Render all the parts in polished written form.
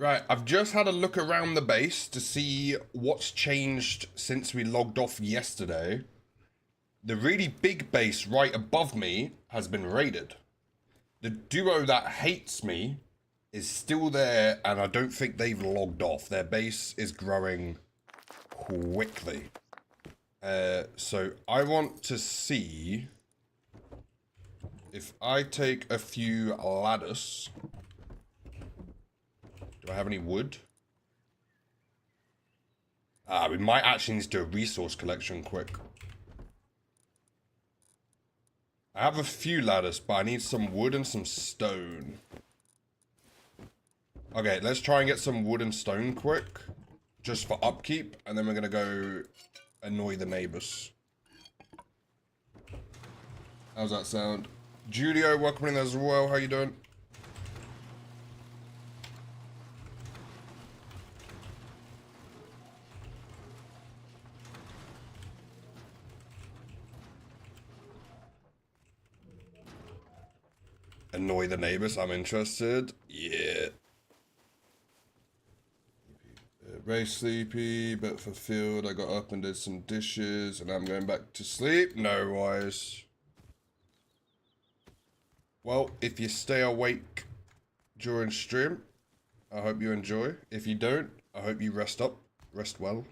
Right, I've just had a look around the base to see what's changed since we logged off yesterday. The really big base right above me has been raided. The duo that hates me is still there, and I don't think they've logged off. Their base is growing quickly. So I want to see if I take a few ladders. Do I have any wood? We might actually need to do a resource collection quick. I have a few ladders, but I need some wood and some stone. Okay, let's try and get some wood and stone quick. Just for upkeep, and then we're gonna go annoy the neighbors. How's that sound? Julio, welcome in as well. How you doing? Annoy the neighbors. I'm interested. Yeah. Very sleepy, but fulfilled. I got up and did some dishes, and I'm going back to sleep. No wise. Well, if you stay awake during stream, I hope you enjoy. If you don't, I hope you rest up. Rest well.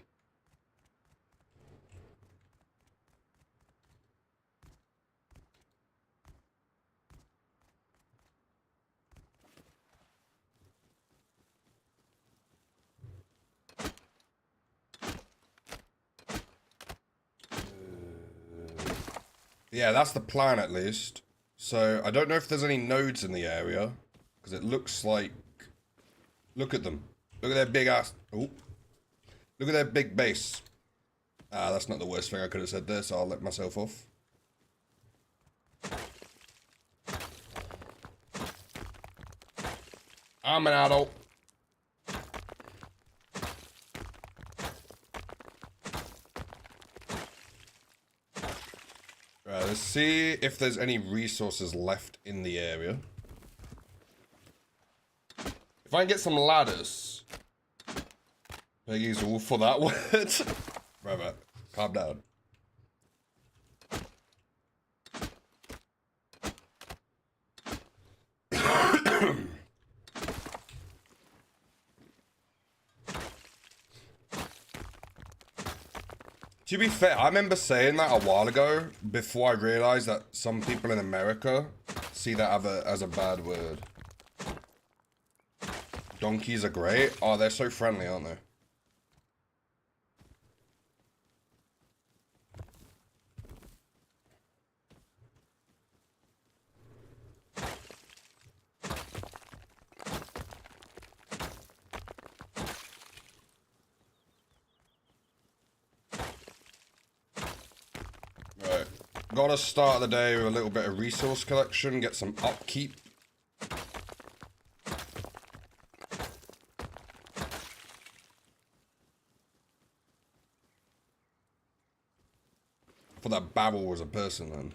Yeah, that's the plan at least. So, I don't know if there's any nodes in the area. Because it looks like... Look at them. Look at their big ass... Oh. Look at their big base. That's not the worst thing I could have said there, so I'll let myself off. I'm an adult. Right, let's see if there's any resources left in the area. If I can get some ladders. Peggy's all for that word. Right, calm down. To be fair, I remember saying that a while ago before I realized that some people in America see that as a bad word. Donkeys are great. Oh, they're so friendly, aren't they? Right. Gotta start the day with a little bit of resource collection, get some upkeep. I thought that Babel was a person then.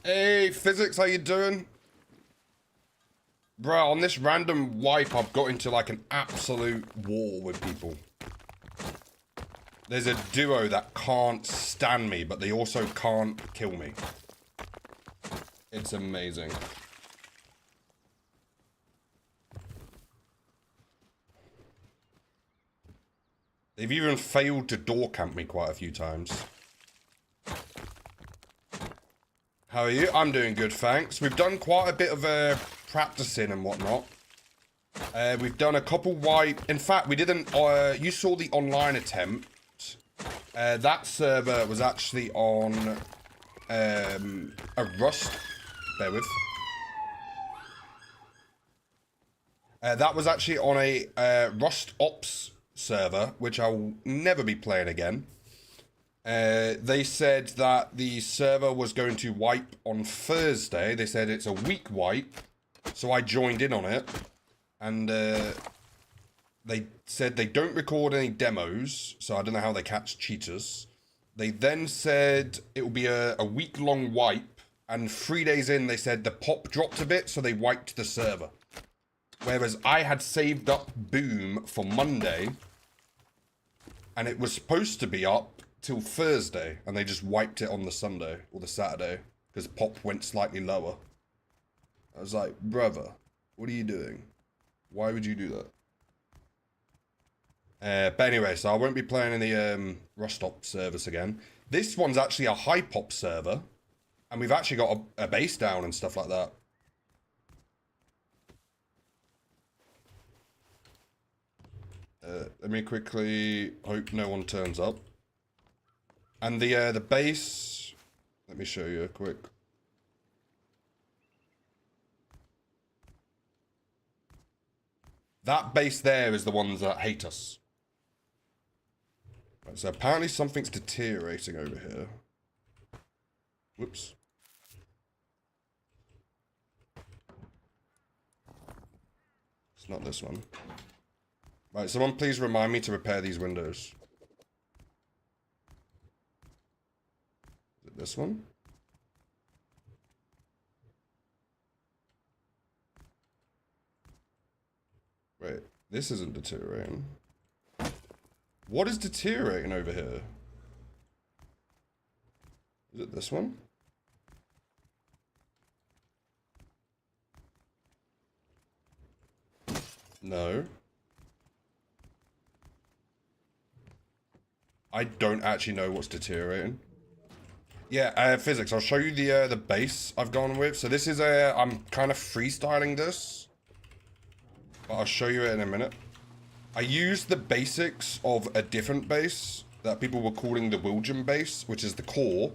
Hey, Physics, how you doing? Bro, on this random wipe, I've got into like an absolute war with people. There's a duo that can't stand me, but they also can't kill me. It's amazing. They've even failed to door camp me quite a few times. How are you? I'm doing good, thanks. We've done quite a bit of practicing and whatnot. We've done a couple wipe. In fact, we didn't. You saw the online attempt. That server was actually on a Rust. Bear with. That was actually on a Rust Ops server, which I'll never be playing again. They said that the server was going to wipe on Thursday. They said it's a week wipe, so I joined in on it, and they said they don't record any demos, so I don't know how they catch cheaters. They then said it will be a week-long wipe, and 3 days in, they said the pop dropped a bit, so they wiped the server. Whereas I had saved up Boom for Monday, and it was supposed to be up till Thursday, and they just wiped it on the Sunday or the Saturday because pop went slightly lower. I was like, brother, what are you doing? Why would you do that? But anyway, so I won't be playing in the Rustop service again. This one's actually a high pop server, and we've actually got a base down and stuff like that. Let me quickly hope no one turns up. And the base, let me show you quick. That base there is the ones that hate us. Right, so apparently something's deteriorating over here. Whoops. It's not this one. Right, someone please remind me to repair these windows. Is it this one? Wait, this isn't deteriorating. What is deteriorating over here? Is it this one? No. I don't actually know what's deteriorating. Yeah, physics. I'll show you the base I've gone with. So this is I'm kind of freestyling this, but I'll show you it in a minute. I used the basics of a different base that people were calling the Wilgen base, which is the core,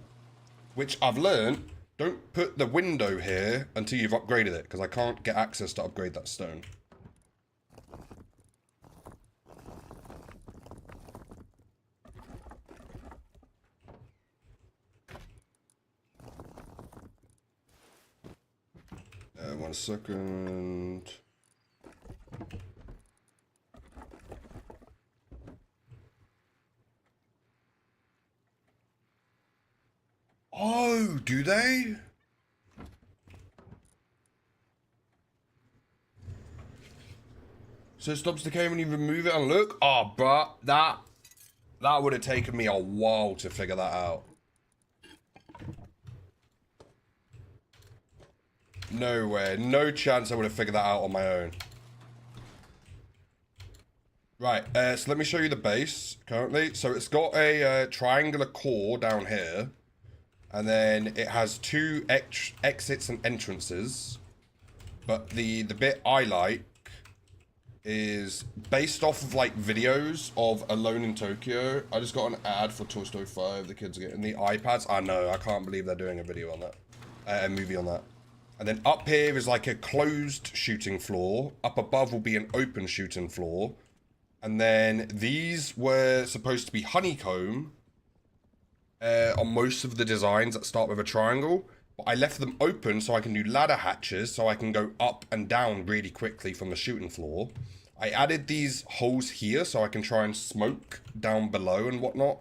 which I've learned, don't put the window here until you've upgraded it, because I can't get access to upgrade that stone. One second. Oh, do they? So it stops decaying when you remove it and look? Oh, bruh, that would have taken me a while to figure that out. No way. No chance I would have figured that out on my own. Right, so let me show you the base currently. So it's got a triangular core down here. And then it has two exits and entrances. But the bit I like is based off of like videos of Alone in Tokyo. I just got an ad for Toy Story 5. The kids are getting the iPads. I know, I can't believe they're doing a video on that. A movie on that. And then up here is like a closed shooting floor. Up above will be an open shooting floor. And then these were supposed to be honeycomb on most of the designs that start with a triangle. But I left them open so I can do ladder hatches so I can go up and down really quickly from the shooting floor. I added these holes here so I can try and smoke down below and whatnot.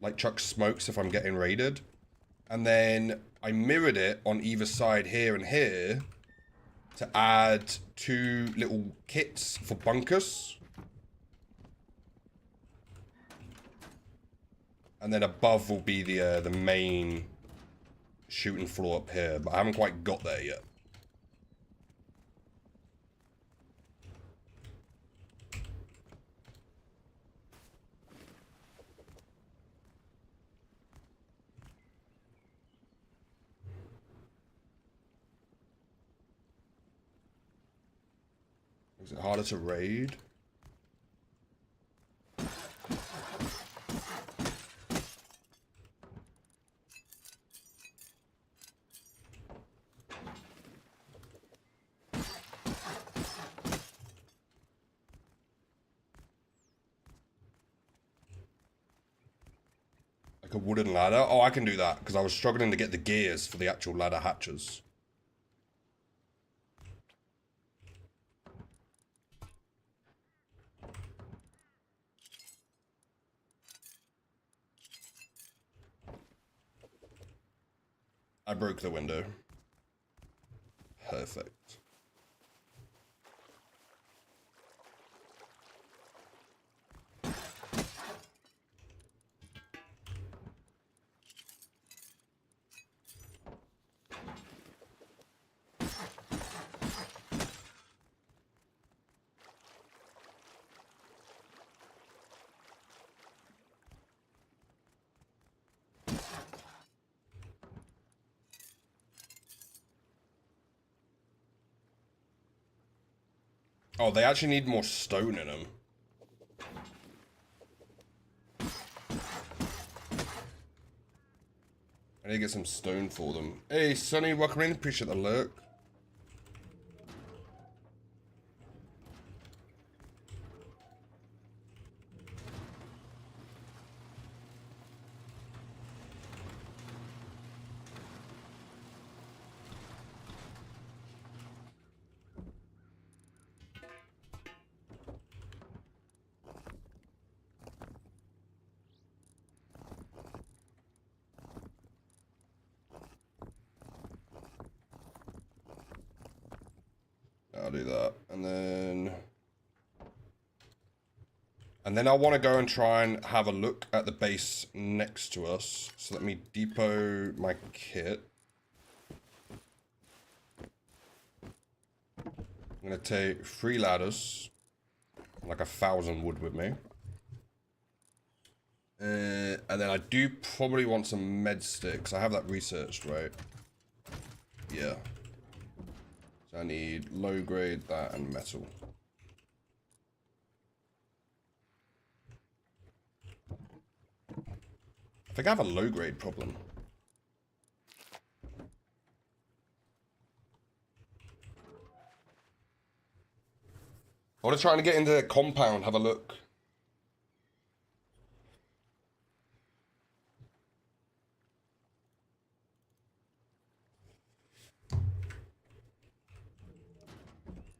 Like chuck smokes if I'm getting raided. And then I mirrored it on either side here and here to add two little kits for bunkers. And then above will be the main shooting floor up here, but I haven't quite got there yet. Is it harder to raid? Like a wooden ladder? Oh, I can do that, because I was struggling to get the gears for the actual ladder hatches. I broke the window. Perfect. Oh, they actually need more stone in them. I need to get some stone for them. Hey, Sonny, welcome in. Appreciate the lurk. I'll do that. And then I want to go and try and have a look at the base next to us. So let me depot my kit. I'm going to take 3 ladders. Like 1,000 wood with me. And then I do probably want some med sticks. I have that researched, right? Yeah. So I need low grade, that, and metal. I think I have a low grade problem. I want to try and get into the compound, have a look.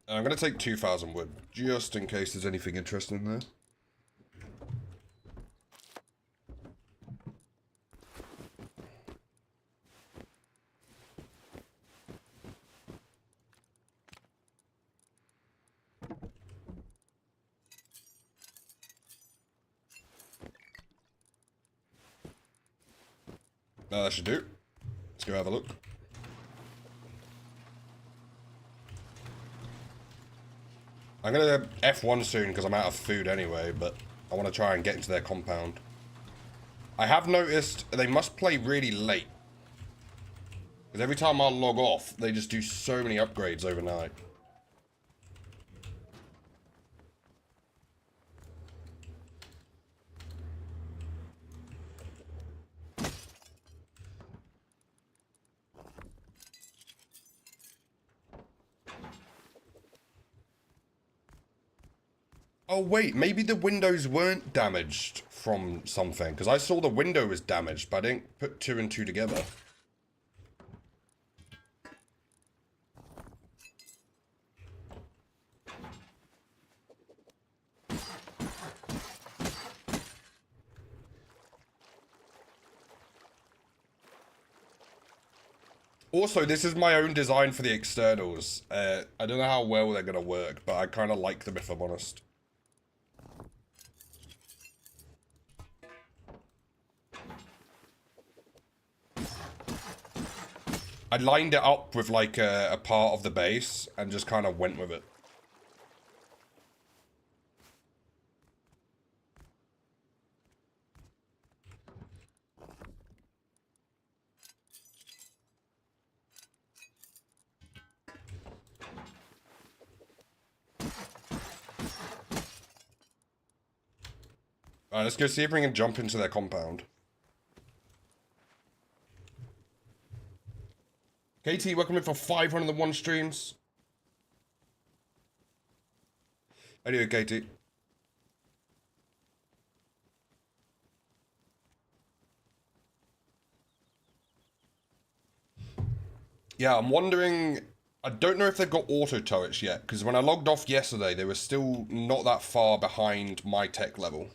I'm going to take 2,000 wood, just in case there's anything interesting there. That should do. Let's go have a look. I'm going to F1 soon because I'm out of food anyway, but I want to try and get into their compound. I have noticed they must play really late. Because every time I log off, they just do so many upgrades overnight. Oh wait, maybe the windows weren't damaged from something. Because I saw the window was damaged, but I didn't put 2 and 2 together. Also, this is my own design for the externals. I don't know how well they're going to work, but I kind of like them if I'm honest. I lined it up with like a part of the base and just kind of went with it. Alright, let's go see if we can jump into their compound. KT, welcome in for 501 streams. Anyway, KT. Yeah, I'm wondering... I don't know if they've got auto turrets yet, because when I logged off yesterday, they were still not that far behind my tech level.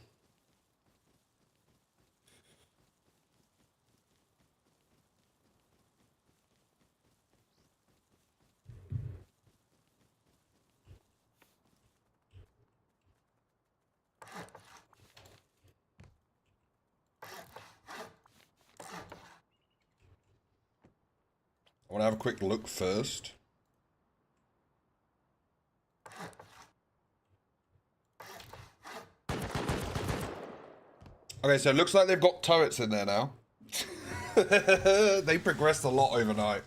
I want to have a quick look first. Okay, so it looks like they've got turrets in there now. They progressed a lot overnight.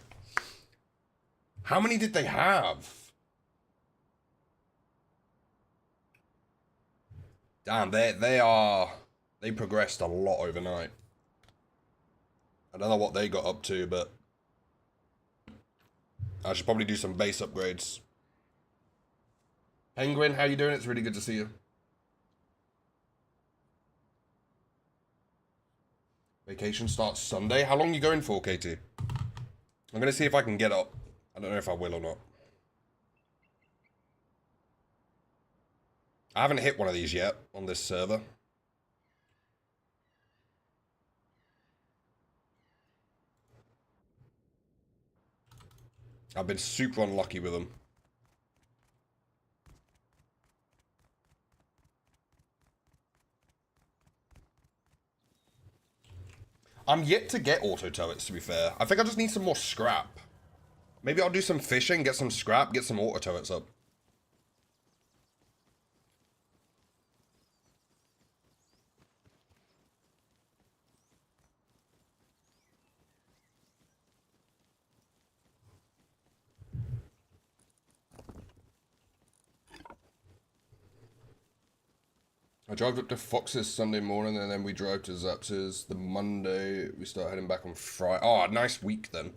How many did they have? Damn, they progressed a lot overnight. I don't know what they got up to, but I should probably do some base upgrades. Penguin, how you doing? It's really good to see you. Vacation starts Sunday. How long are you going for, KT? I'm gonna see if I can get up. I don't know if I will or not. I haven't hit one of these yet on this server. I've been super unlucky with them. I'm yet to get auto turrets, to be fair. I think I just need some more scrap. Maybe I'll do some fishing, get some scrap, get some auto turrets up. I drove up to Fox's Sunday morning and then we drove to Zaps's the Monday. We start heading back on Friday. Oh, nice week then.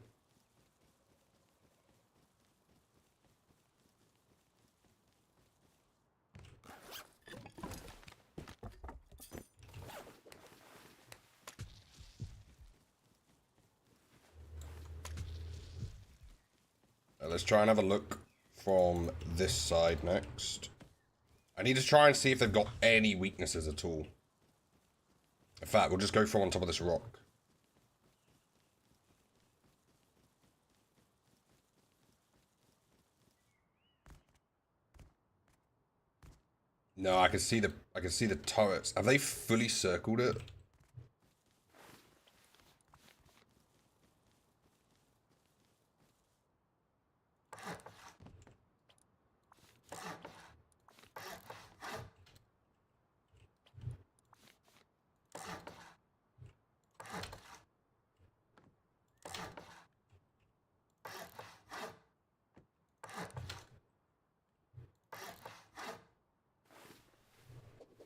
Let's try and have a look from this side next. I need to try and see if they've got any weaknesses at all. In fact, we'll just go from on top of this rock. No, I can see the turrets. Have they fully circled it?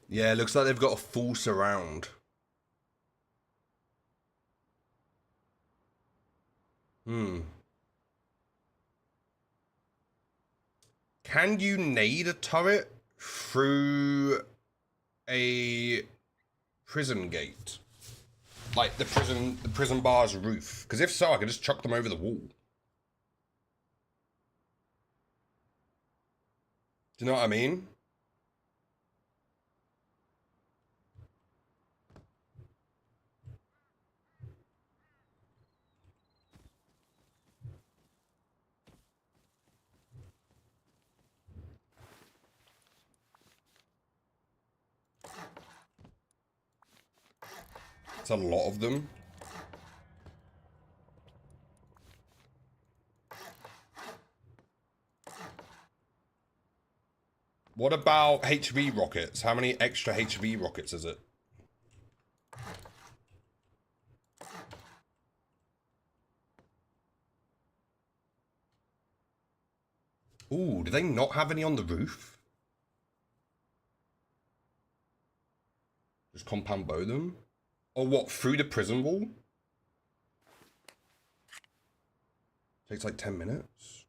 Yeah, it looks like they've got a full surround. Can you nade a turret through a prison gate? Like the prison bar's roof? Because if so, I could just chuck them over the wall. Do you know what I mean? It's a lot of them. What about HV rockets? How many extra HV rockets is it? Ooh, do they not have any on the roof? Just compound bow them? Or what, through the prison wall? Takes like 10 minutes.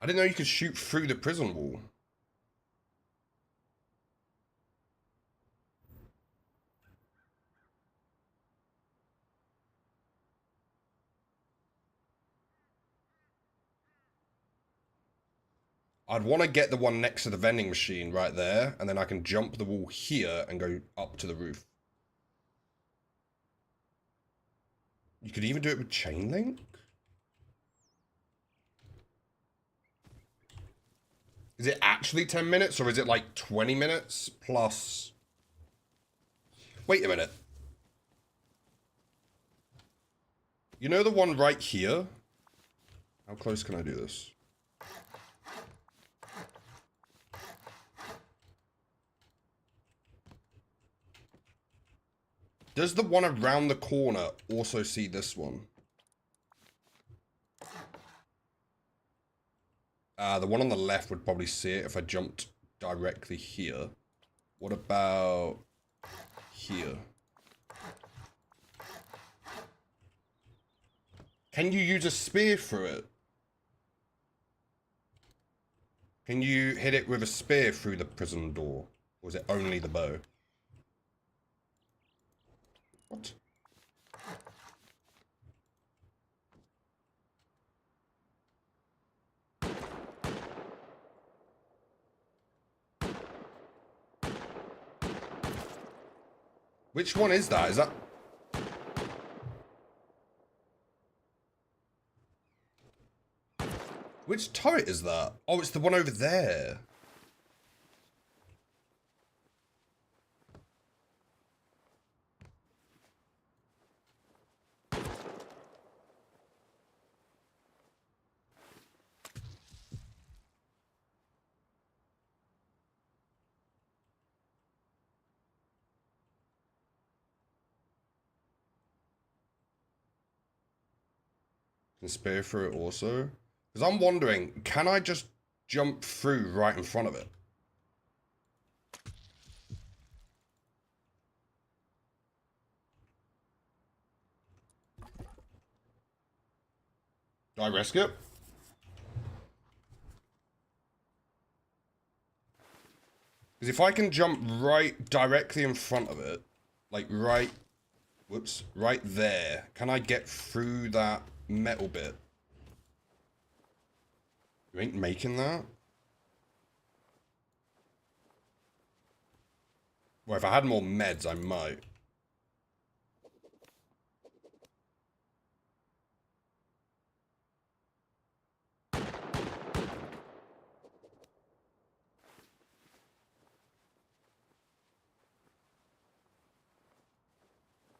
I didn't know you could shoot through the prison wall. I'd want to get the one next to the vending machine right there, and then I can jump the wall here and go up to the roof. You could even do it with chain link? Is it actually 10 minutes, or is it like 20 minutes plus... Wait a minute. You know the one right here? How close can I do this? Does the one around the corner also see this one? The one on the left would probably see it if I jumped directly here. What about here? Can you use a spear through it? Can you hit it with a spear through the prison door? Or is it only the bow? What? Which one is that? Is that... Which turret is that? Oh, it's the one over there. Can spear through it also? Because I'm wondering, can I just jump through right in front of it? Do I risk it? Because if I can jump right directly in front of it, like right, whoops, right there, can I get through that metal bit? You ain't making that? Well, if I had more meds, I might.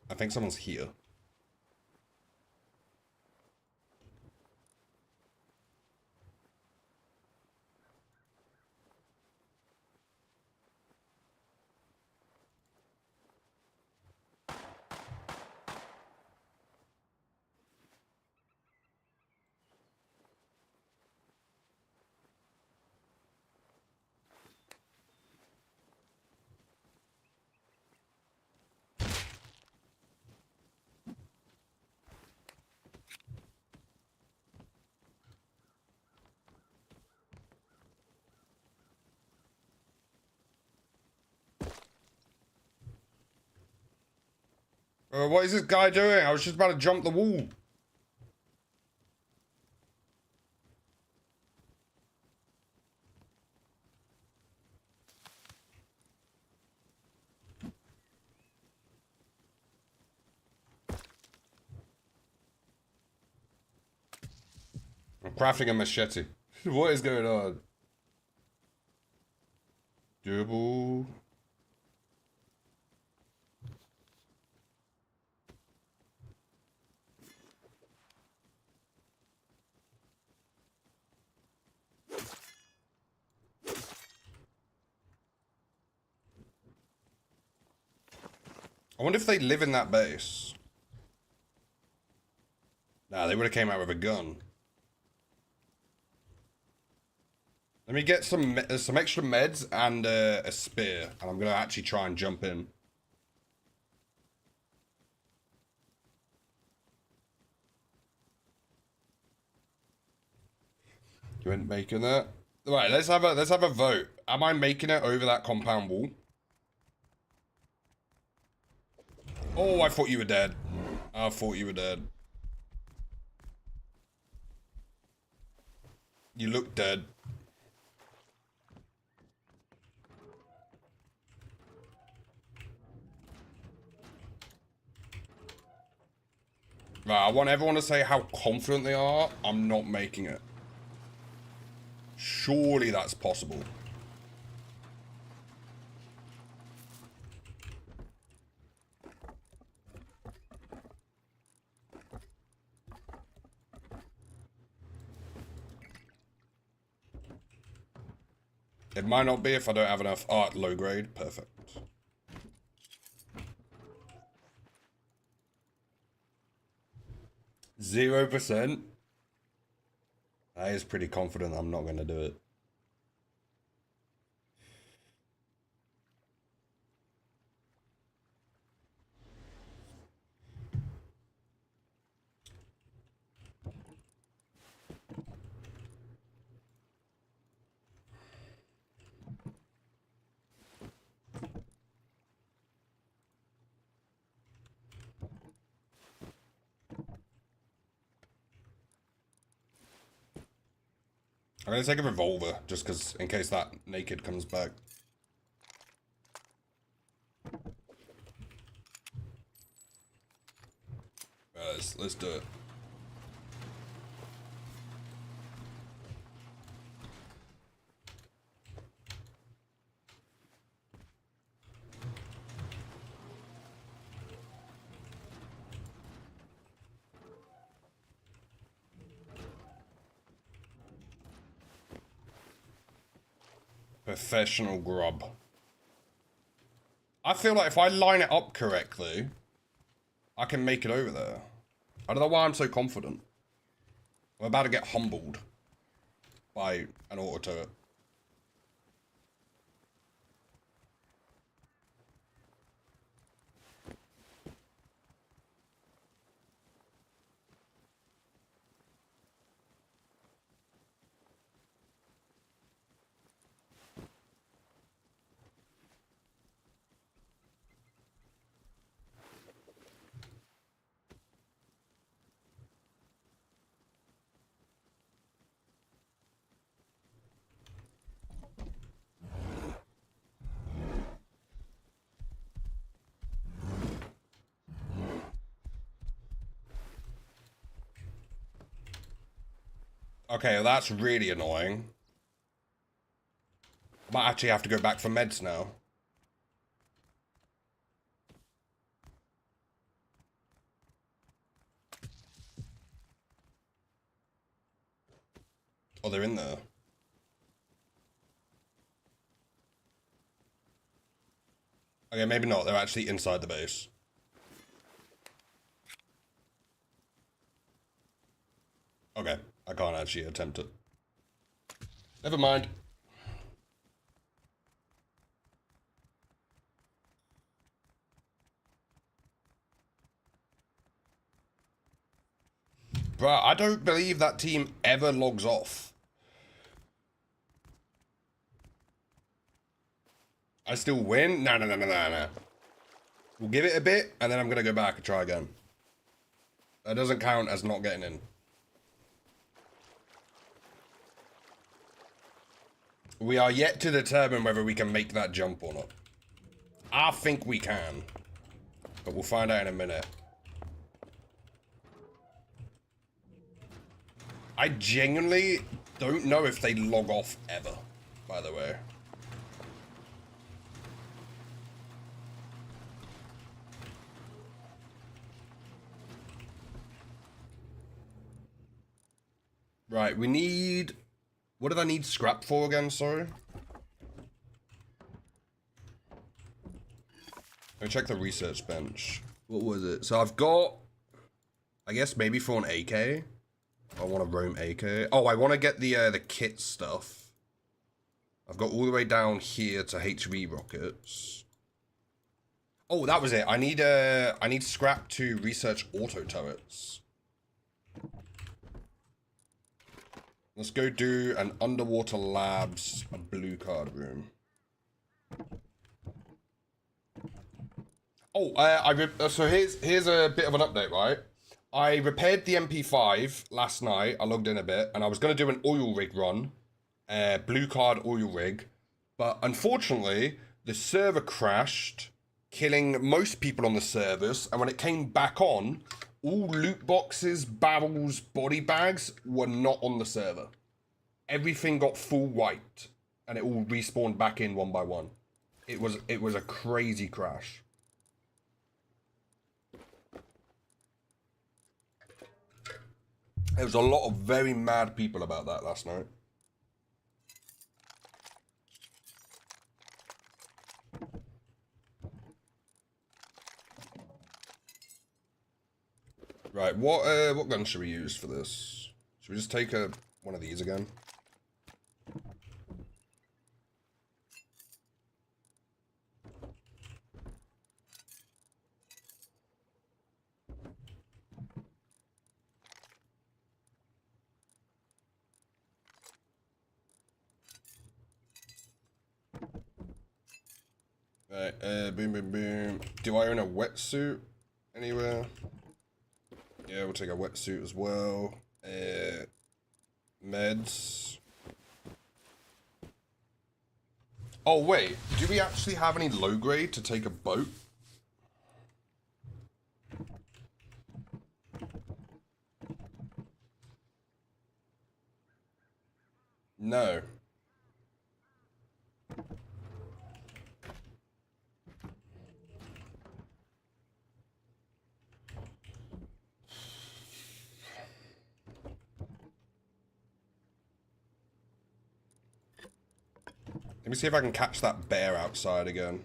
I think someone's here. What is this guy doing? I was just about to jump the wall. I'm crafting a machete. What is going on? Durable. I wonder if they live in that base. Nah, they would have came out with a gun. Let me get some extra meds and a spear, and I'm gonna actually try and jump in. You ain't making that. Right, let's have a vote. Am I making it over that compound wall? Oh, I thought you were dead. I thought you were dead. You look dead. Right, I want everyone to say how confident they are. I'm not making it. Surely that's possible. It might not be if I don't have enough art low grade. Perfect. %0%? That is pretty confident I'm not going to do it. I'm gonna take a revolver, just because, in case that naked comes back. Let's do it. Professional grub. I feel like if I line it up correctly, I can make it over there. I don't know why I'm so confident. I'm about to get humbled by an auto turret. Okay, well, that's really annoying. Might actually have to go back for meds now. Oh, they're in there. Okay, maybe not. They're actually inside the base. Okay, I can't actually attempt it. Never mind. Bruh, I don't believe that team ever logs off. I still win? No. We'll give it a bit, and then I'm going to go back and try again. That doesn't count as not getting in. We are yet to determine whether we can make that jump or not. I think we can. But we'll find out in a minute. I genuinely don't know if they log off ever, by the way. Right, we need... What did I need scrap for again, sorry? Let me check the research bench. What was it? So I've got... I guess maybe for an AK. I want a roam AK. Oh, I want to get the kit stuff. I've got all the way down here to HV rockets. Oh, that was it. I need scrap to research auto turrets. Let's go do an underwater labs blue card room. Oh, so here's a bit of an update, right? I repaired the MP5 last night. I logged in a bit, and I was going to do an oil rig run, blue card oil rig, but unfortunately, the server crashed, killing most people on the servers, and when it came back on, all loot boxes, barrels, body bags were not on the server. Everything got full wiped, and it all respawned back in one by one. It was a crazy crash. There was a lot of very mad people about that last night. Right, what gun should we use for this? Should we just take one of these again? Right, boom, boom, boom. Do I own a wetsuit anywhere? Yeah, we'll take a wetsuit as well. Meds. Oh, wait. Do we actually have any low grade to take a boat? No. Let me see if I can catch that bear outside again.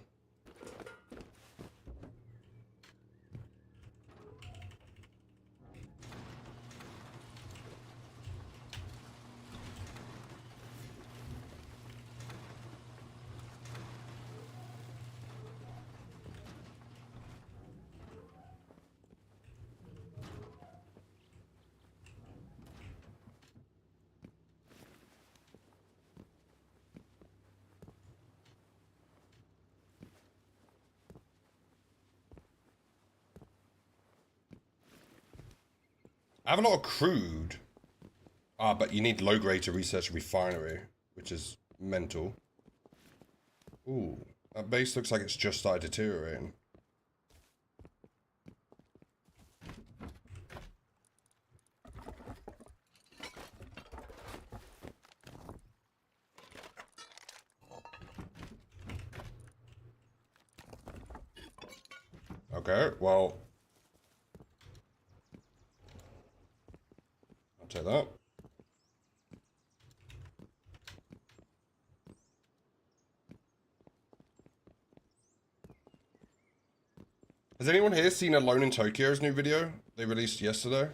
I have a lot of crude. Ah, but you need low grade to research a refinery, which is mental. Ooh, that base looks like it's just started deteriorating. Okay, well, I'll take that. Has anyone here seen Alone in Tokyo's new video they released yesterday?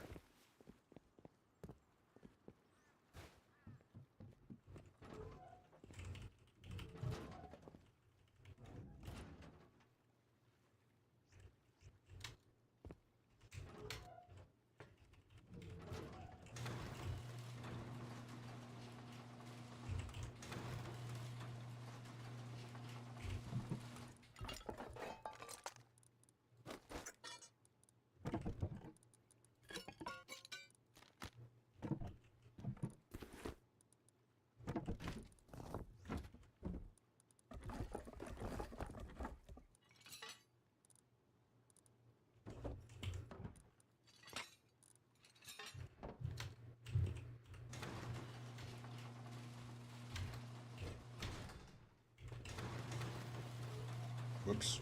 Whoops.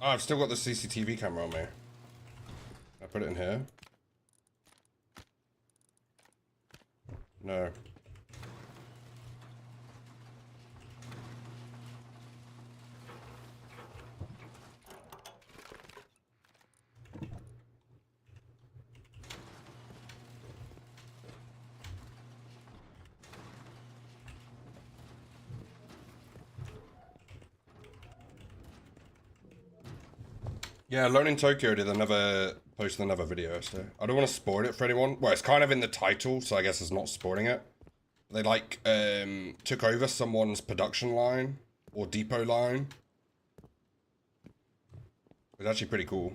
Oh, I've still got the CCTV camera on me. I put it in here? No. Yeah, Alone in Tokyo posted another video, so I don't want to spoil it for anyone. Well, it's kind of in the title, so I guess it's not spoiling it. They took over someone's production line or depot line. It's actually pretty cool.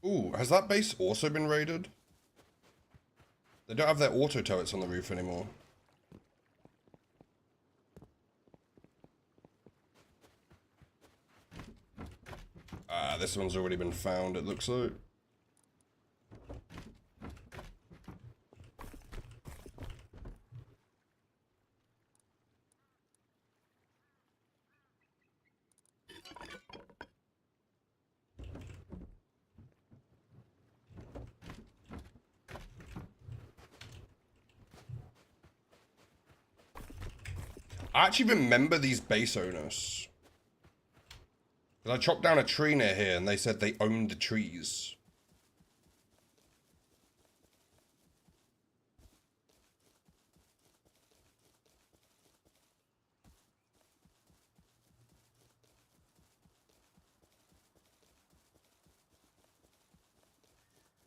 Ooh, has that base also been raided? They don't have their auto turrets on the roof anymore. Ah, this one's already been found, it looks like. I actually remember these base owners. Because I chopped down a tree near here and they said they owned the trees.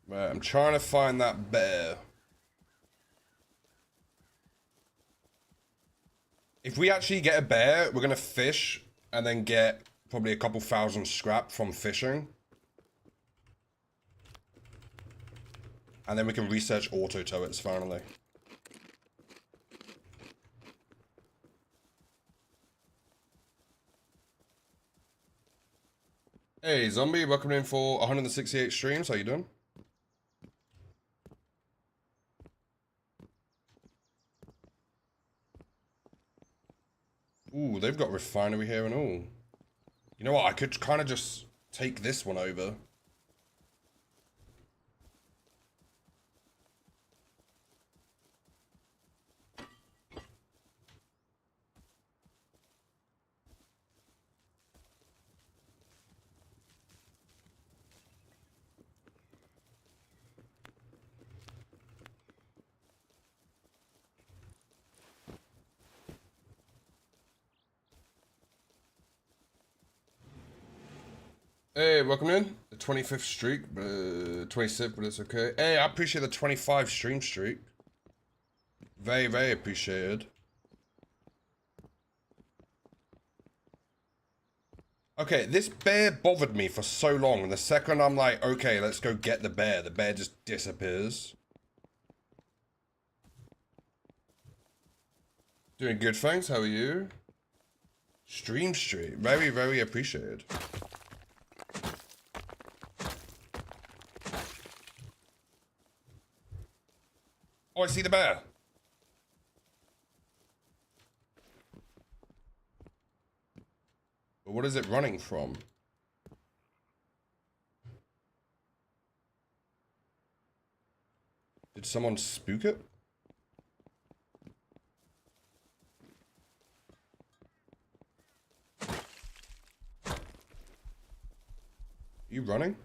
Right, I'm trying to find that bear. If we actually get a bear, we're gonna fish and then get probably a couple thousand scrap from fishing. And then we can research auto turrets finally. Hey, Zombie, welcome in for 168 streams. How you doing? Ooh, they've got refinery here and all. You know what? I could kind of just take this one over. Hey, welcome in. The 25th streak, 26th, but it's okay. Hey, I appreciate the 25 stream streak. Very, very appreciated. Okay, this bear bothered me for so long, and the second I'm like, okay, let's go get the bear just disappears. Doing good, thanks. How are you? Stream streak. Very, very appreciated. Oh, I see the bear. But what is it running from? Did someone spook it? Are you running?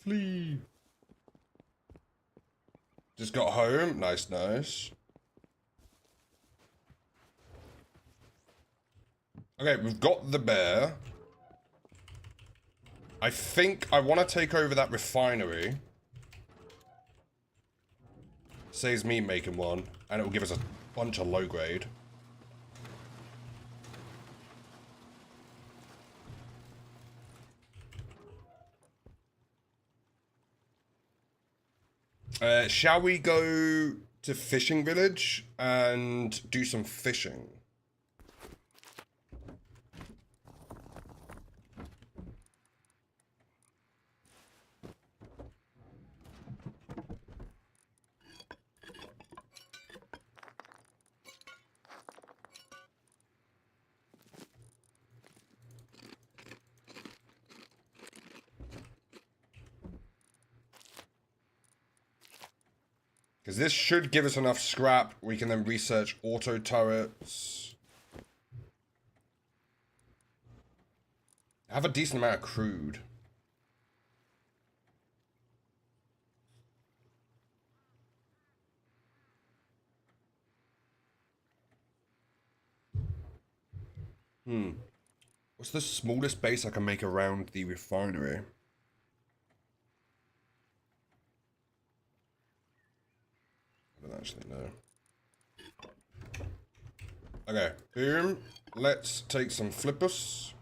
Flee. Just got home. Nice, nice. Okay, we've got the bear. I think I want to take over that refinery. Saves me making one, and it will give us a bunch of low grade. Shall we go to Fishing Village and do some fishing? Because this should give us enough scrap. We can then research auto turrets. I have a decent amount of crude. What's the smallest base I can make around the refinery? I don't actually know. Okay, boom. Let's take some flippers.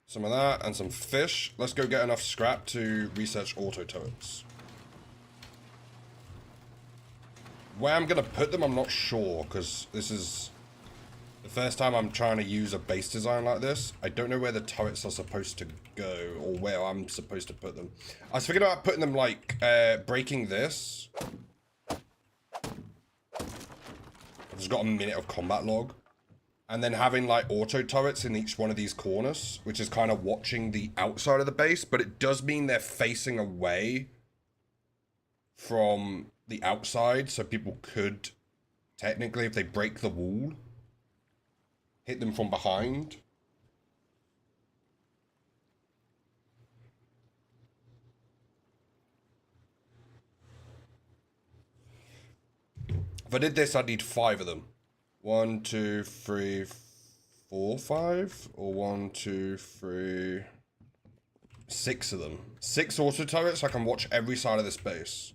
Some of that and some fish. Let's go get enough scrap to research auto turrets. Where I'm gonna put them, I'm not sure, because this is The first time I'm trying to use a base design like this, I don't know where the turrets are supposed to go or where I'm supposed to put them. I was thinking about putting them like, breaking this. I've just got a minute of combat log. And then having like auto turrets in each one of these corners, which is kind of watching the outside of the base, but it does mean they're facing away from the outside, so people could, technically, if they break the wall, hit them from behind. If I did this, I'd need 5 of them. 1, 2, 3, 4, 5? Or 1, 2, 3... 6 of them. 6 auto turrets, I can watch every side of this base.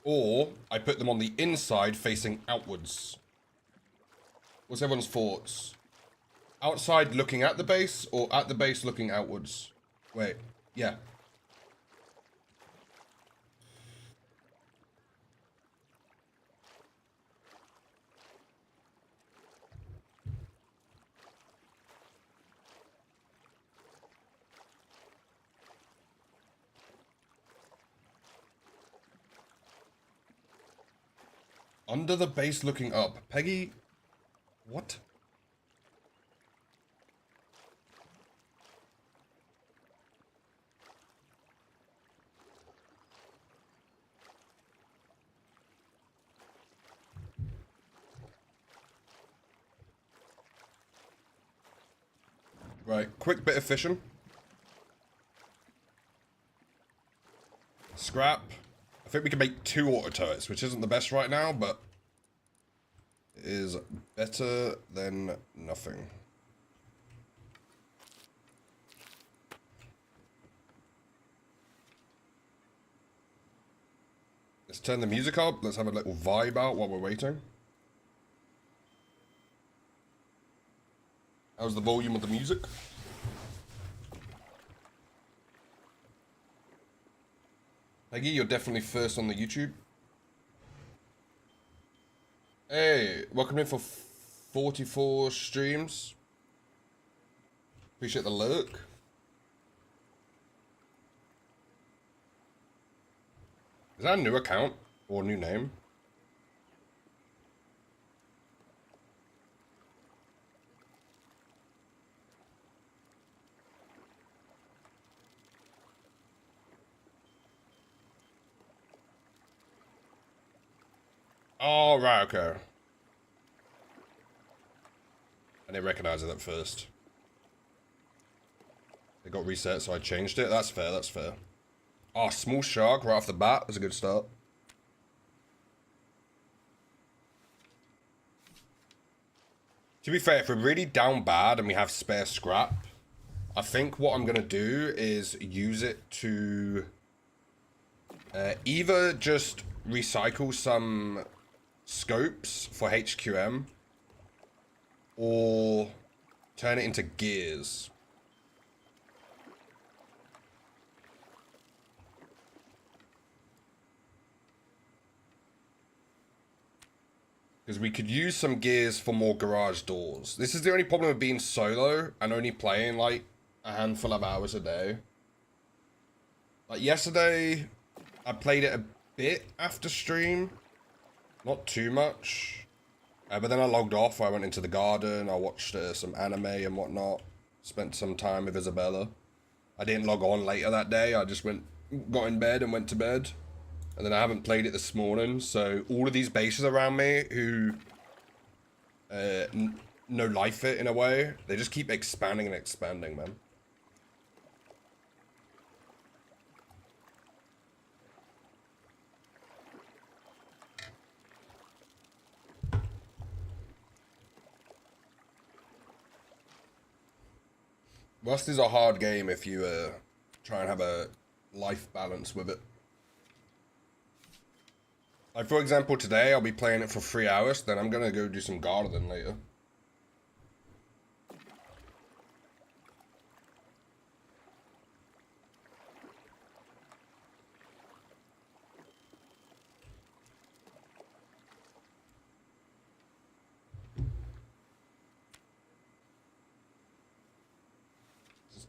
Or, I put them on the inside facing outwards. What's everyone's thoughts? Outside looking at the base, or at the base looking outwards? Wait, yeah. Under the base looking up. Peggy... What? Right, quick bit of fishing. Scrap. I think we can make 2 auto turrets, which isn't the best right now, but is better than nothing. Let's turn the music up. Let's have a little vibe out while we're waiting. How's the volume of the music? Peggy, you're definitely first on the YouTube. Hey, welcome in for 44 streams. Appreciate the lurk. Is that a new account or a new name? Oh, right, okay. I didn't recognize it at first. It got reset, so I changed it. That's fair, that's fair. Oh, small shark right off the bat. That's a good start. To be fair, if we're really down bad and we have spare scrap, I think what I'm going to do is use it to either just recycle some scopes for HQM or turn it into gears. Because we could use some gears for more garage doors. This is the only problem with being solo and only playing like a handful of hours a day. Like yesterday, I played it a bit after stream. Not too much. But then I logged off. I went into the garden. I watched some anime and whatnot. Spent some time with Isabella. I didn't log on later that day. I just got in bed and went to bed. And then I haven't played it this morning, so all of these bases around me who no life it in a way, they just keep expanding and expanding, man. Rust is a hard game if you try and have a life balance with it. Like, for example, today I'll be playing it for 3 hours, then I'm gonna go do some gardening later.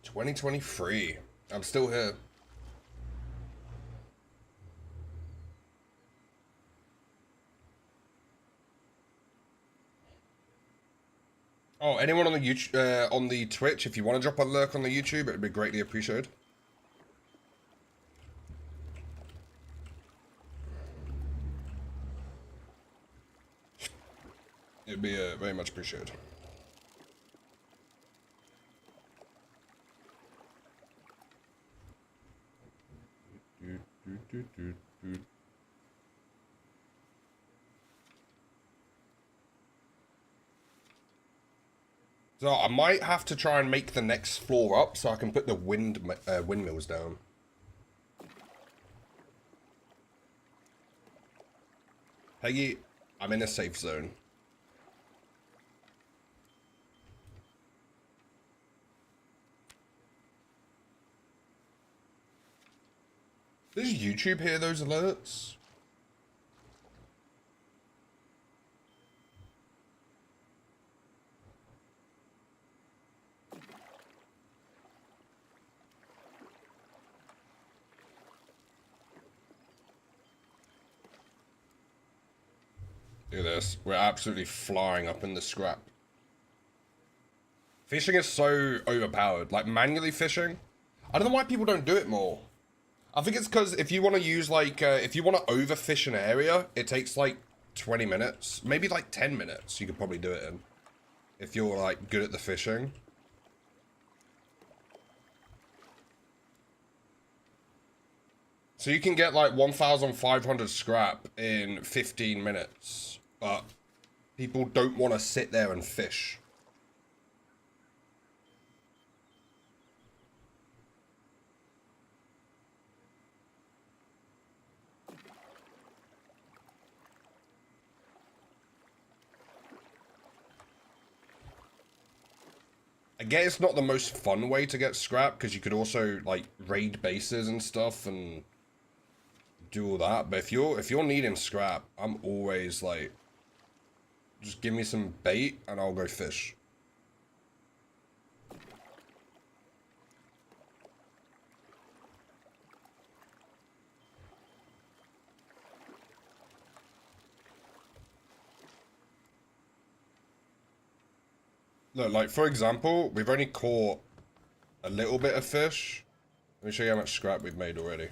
2023. I'm still here. Oh, anyone on the YouTube, on the Twitch, if you want to drop a lurk on the YouTube, it would be greatly appreciated. It'd be very much appreciated. So I might have to try and make the next floor up so I can put the windmills down. Peggy, I'm in a safe zone. Does YouTube hear those alerts? Look at this. We're absolutely flying up in the scrap. Fishing is so overpowered. Like, manually fishing? I don't know why people don't do it more. I think it's because if you want to use, like, if you want to overfish an area, it takes, like, 20 minutes. Maybe, like, 10 minutes you could probably do it in. If you're, like, good at the fishing. So you can get, like, 1,500 scrap in 15 minutes. But people don't want to sit there and fish. I guess it's not the most fun way to get scrap, because you could also, like, raid bases and stuff and do all that. But if you're needing scrap, I'm always, like, just give me some bait and I'll go fish. Look, like, for example, we've only caught a little bit of fish. Let me show you how much scrap we've made already.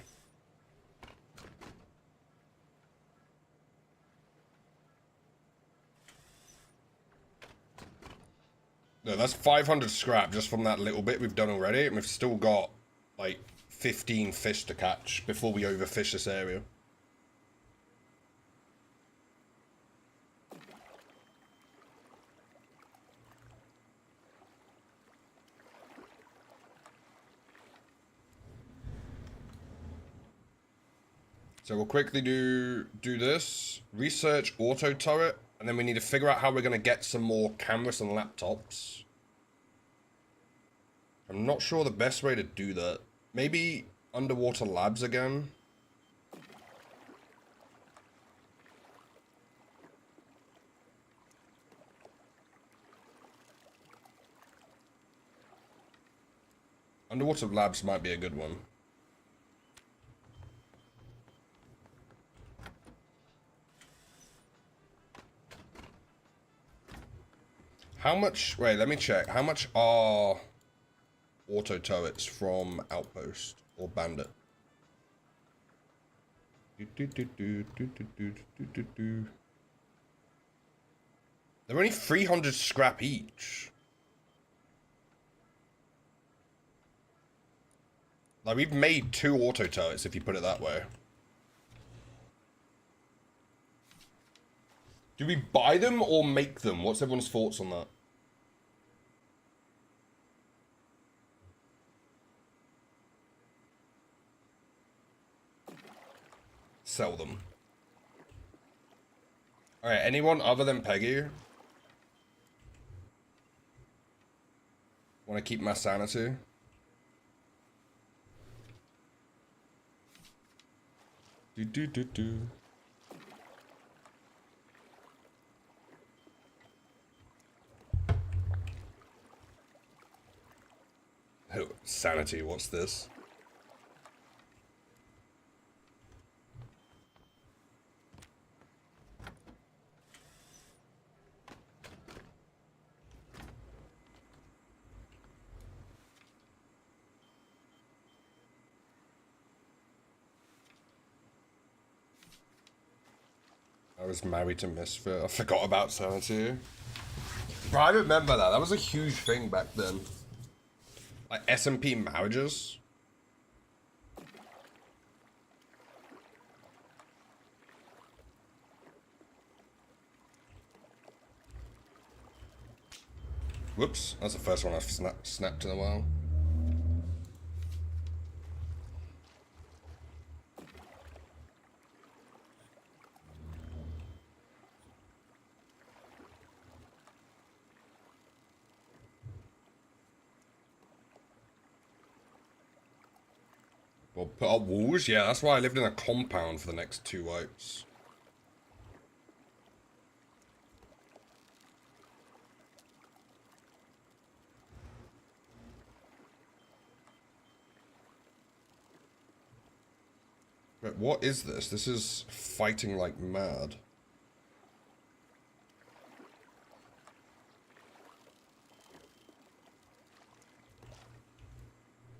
No, that's 500 scrap just from that little bit we've done already, and we've still got, like, 15 fish to catch before we overfish this area. So we'll quickly do this. Research auto turret. And then we need to figure out how we're going to get some more cameras and laptops. I'm not sure the best way to do that. Maybe underwater labs again. Underwater labs might be a good one. How much... Wait, let me check. How much are auto turrets from Outpost or Bandit? They're only 300 scrap each. Like, we've made 2 auto turrets, if you put it that way. Do we buy them or make them? What's everyone's thoughts on that? Sell them. Alright, anyone other than Peggy? Want to keep my sanity? Do. Sanity, what's this? I was married to Misfit. I forgot about Sanity. Bro, I remember that. That was a huge thing back then. Like SMP marriages. Whoops, that's the first one I've snapped in a while. Well, put up walls? Yeah, that's why I lived in a compound for the next 2 weeks. Wait, what is this? This is fighting like mad.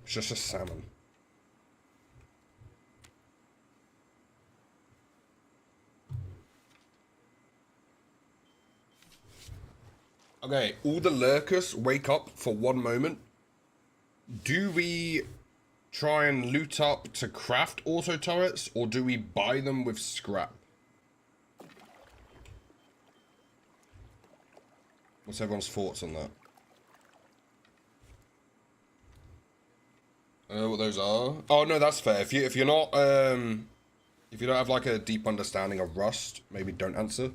It's just a salmon. Okay, all the lurkers wake up for 1 moment. Do we try and loot up to craft auto turrets, or do we buy them with scrap? What's everyone's thoughts on that? I know what those are. Oh no, that's fair. If you're not if you don't have like a deep understanding of Rust, maybe don't answer.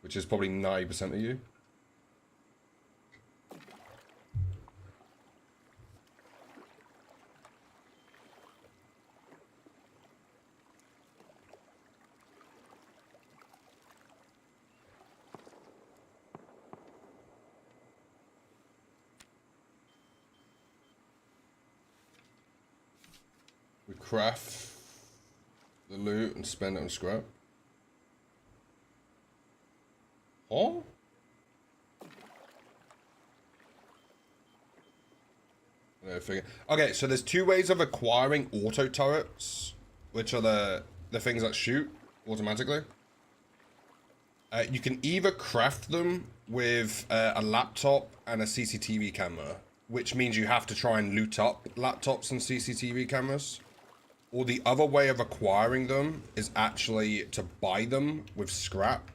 Which is probably 90% of you. We craft the loot and spend it on scrap. Huh? Okay, so there's 2 ways of acquiring auto turrets, which are the things that shoot automatically. You can either craft them with a laptop and a CCTV camera, which means you have to try and loot up laptops and CCTV cameras. Or the other way of acquiring them is actually to buy them with scrap.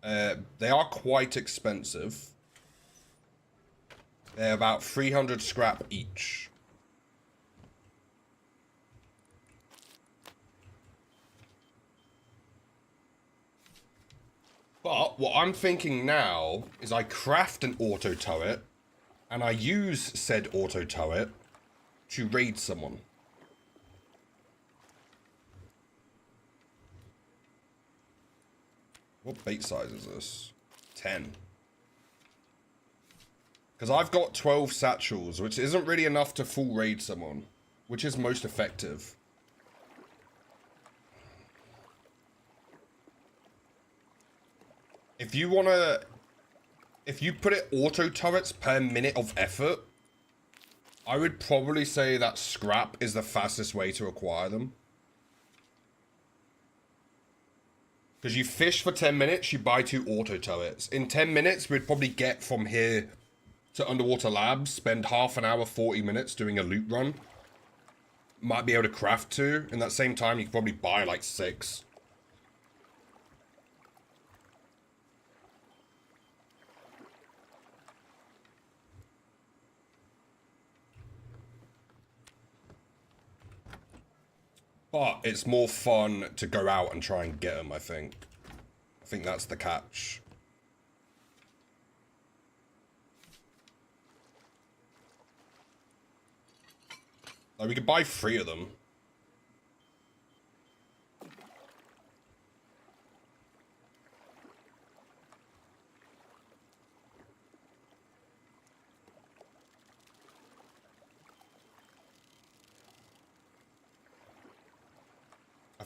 They are quite expensive. They're about 300 scrap each. But what I'm thinking now is I craft an auto turret and I use said auto turret to raid someone. What bait size is this? 10. Because I've got 12 satchels, which isn't really enough to full raid someone. Which is most effective? If you wanna... If you put it auto turrets per minute of effort, I would probably say that scrap is the fastest way to acquire them. Because you fish for 10 minutes, you buy 2 auto turrets. In 10 minutes, we'd probably get from here to Underwater Labs, spend half an hour, 40 minutes doing a loot run. Might be able to craft 2. In that same time, you could probably buy like 6. But it's more fun to go out and try and get them, I think. I think that's the catch. Like, we could buy 3 of them.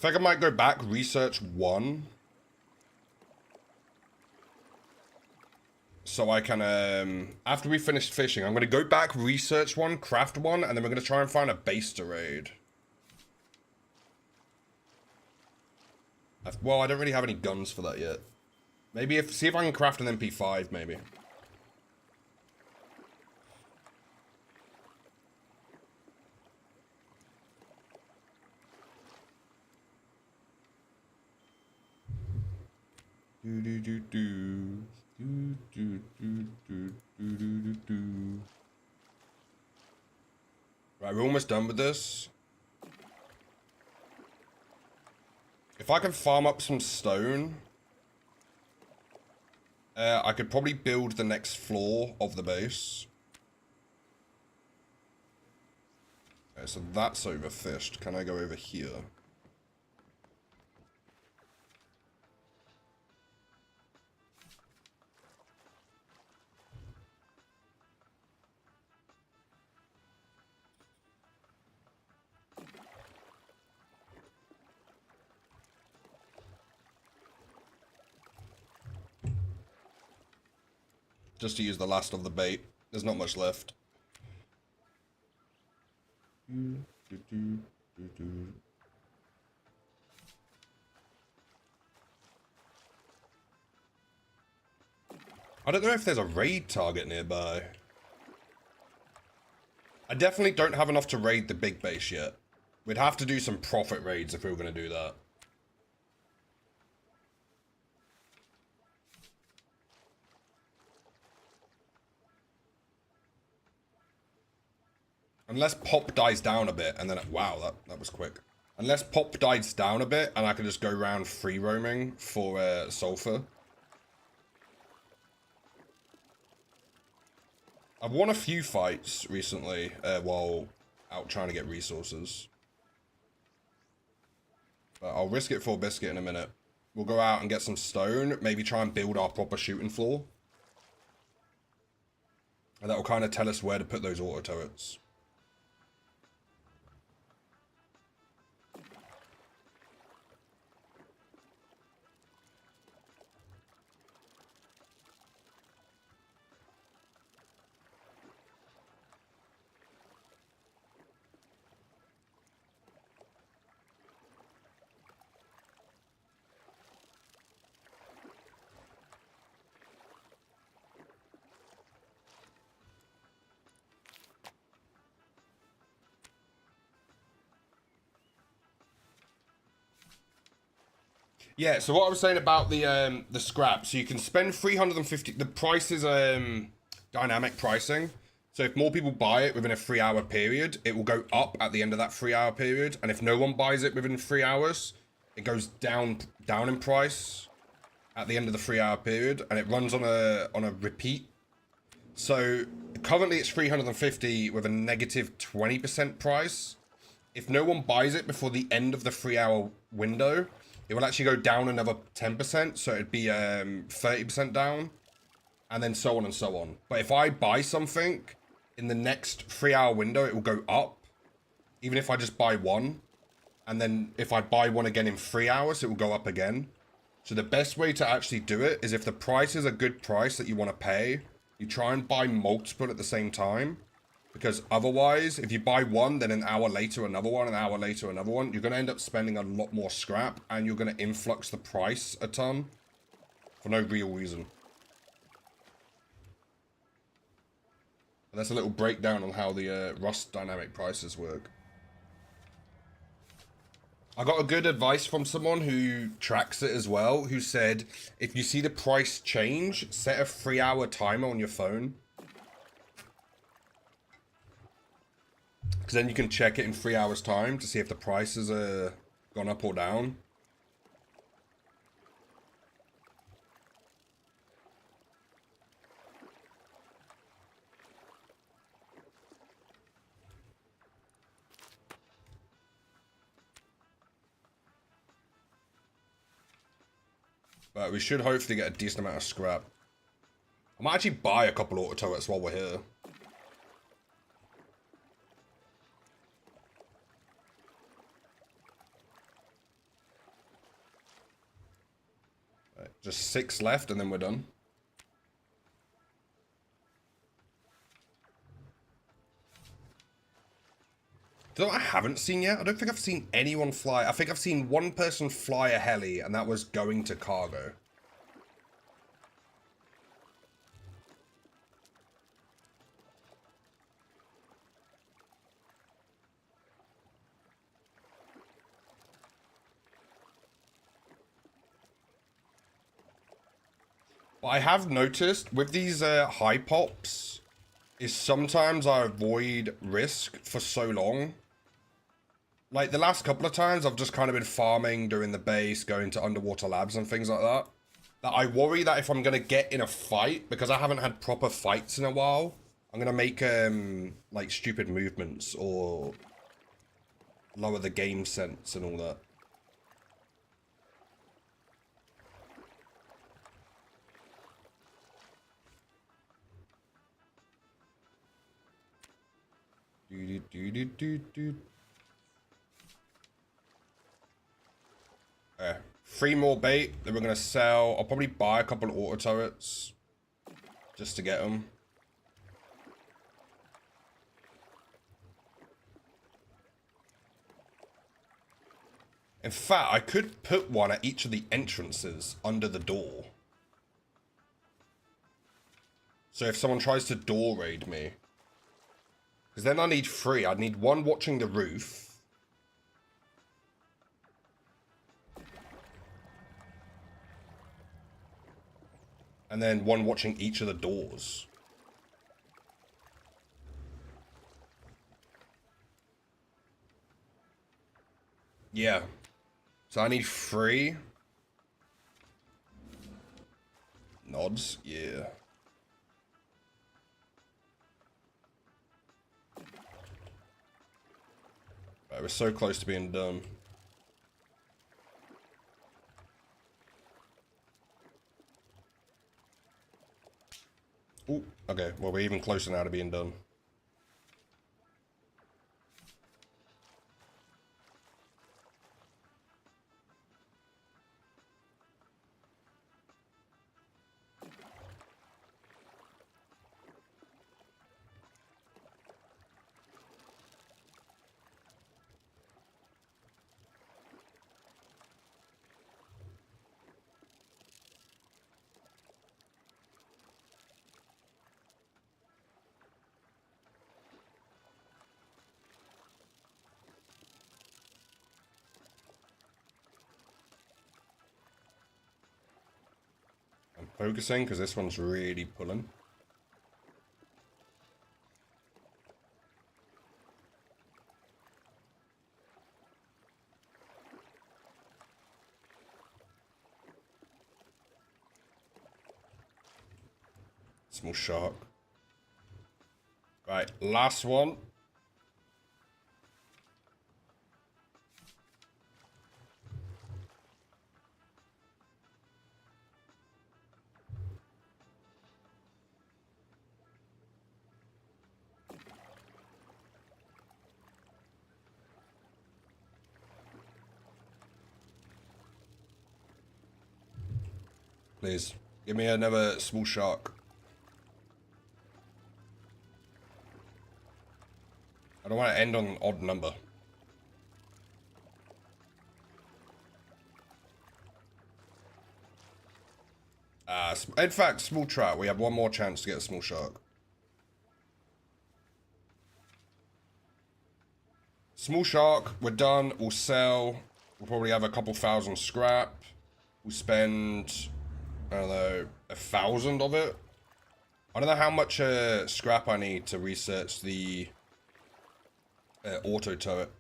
think I might go back, research 1. So I can, after we finish fishing, I'm going to go back, research 1, craft 1, and then we're going to try and find a base to raid. Well, I don't really have any guns for that yet. Maybe see if I can craft an MP5, maybe. Do do do do do do do do do do do. Right, we're almost done with this. If I can farm up some stone, I could probably build the next floor of the base. Okay, so that's overfished. Can I go over here? Just to use the last of the bait. There's not much left. I don't know if there's a raid target nearby. I definitely don't have enough to raid the big base yet. We'd have to do some profit raids if we were going to do that. Unless Pop dies down a bit, and then... Wow, that was quick. Unless Pop dies down a bit, and I can just go around free roaming for sulfur. I've won a few fights recently while out trying to get resources. But I'll risk it for a biscuit in a minute. We'll go out and get some stone, maybe try and build our proper shooting floor. And that will kind of tell us where to put those auto turrets. Yeah, so what I was saying about the scrap, so you can spend 350. The price is dynamic pricing. So if more people buy it within a 3-hour period, it will go up at the end of that 3-hour period. And if no one buys it within 3 hours, it goes down in price at the end of the 3-hour period, and it runs on a repeat. So currently it's 350 with a negative 20% price. If no one buys it before the end of the 3-hour window, it will actually go down another 10%, so it'd be 30% down, and then so on and so on. But if I buy something in the next 3-hour window, it will go up, even if I just buy one. And then if I buy one again in 3 hours, it will go up again. So the best way to actually do it is if the price is a good price that you want to pay, you try and buy multiple at the same time. Because otherwise, if you buy one, then an hour later another one, an hour later another one, you're going to end up spending a lot more scrap, and you're going to influx the price a ton for no real reason. And that's a little breakdown on how the Rust dynamic prices work. I got a good advice from someone who tracks it as well, who said, if you see the price change, set a 3-hour timer on your phone. Because then you can check it in 3 hours time to see if the price has gone up or down. But we should hopefully get a decent amount of scrap. I might actually buy a couple auto turrets while we're here. Right, just 6 left and then we're done. That I haven't seen yet? I don't think I've seen anyone fly. I think I've seen one person fly a heli, and that was going to cargo. But I have noticed with these high pops, is sometimes I avoid risk for so long. Like, the last couple of times, I've just kind of been farming, doing the base, going to underwater labs and things like that. That I worry that if I'm going to get in a fight, because I haven't had proper fights in a while, I'm going to make, like, stupid movements or lower the game sense and all that. Okay. 3 more bait that we're gonna sell. I'll probably buy a couple of auto turrets just to get them. In fact, I could put one at each of the entrances under the door. So if someone tries to door raid me, because then I need 3. I'd need 1 watching the roof. And then 1 watching each of the doors. Yeah. So I need 3. Nods, yeah. Right, we're so close to being done. Ooh, okay, well, we're even closer now to being done. I'm focusing because this one's really pulling. Small shark. Right, last one. Please, give me another small shark. I don't want to end on an odd number. In fact, small trout. We have 1 more chance to get a small shark. Small shark, we're done. We'll sell. We'll probably have a couple thousand scrap. We'll spend, I don't know, 1,000 of it. I don't know how much scrap I need to research the auto turret.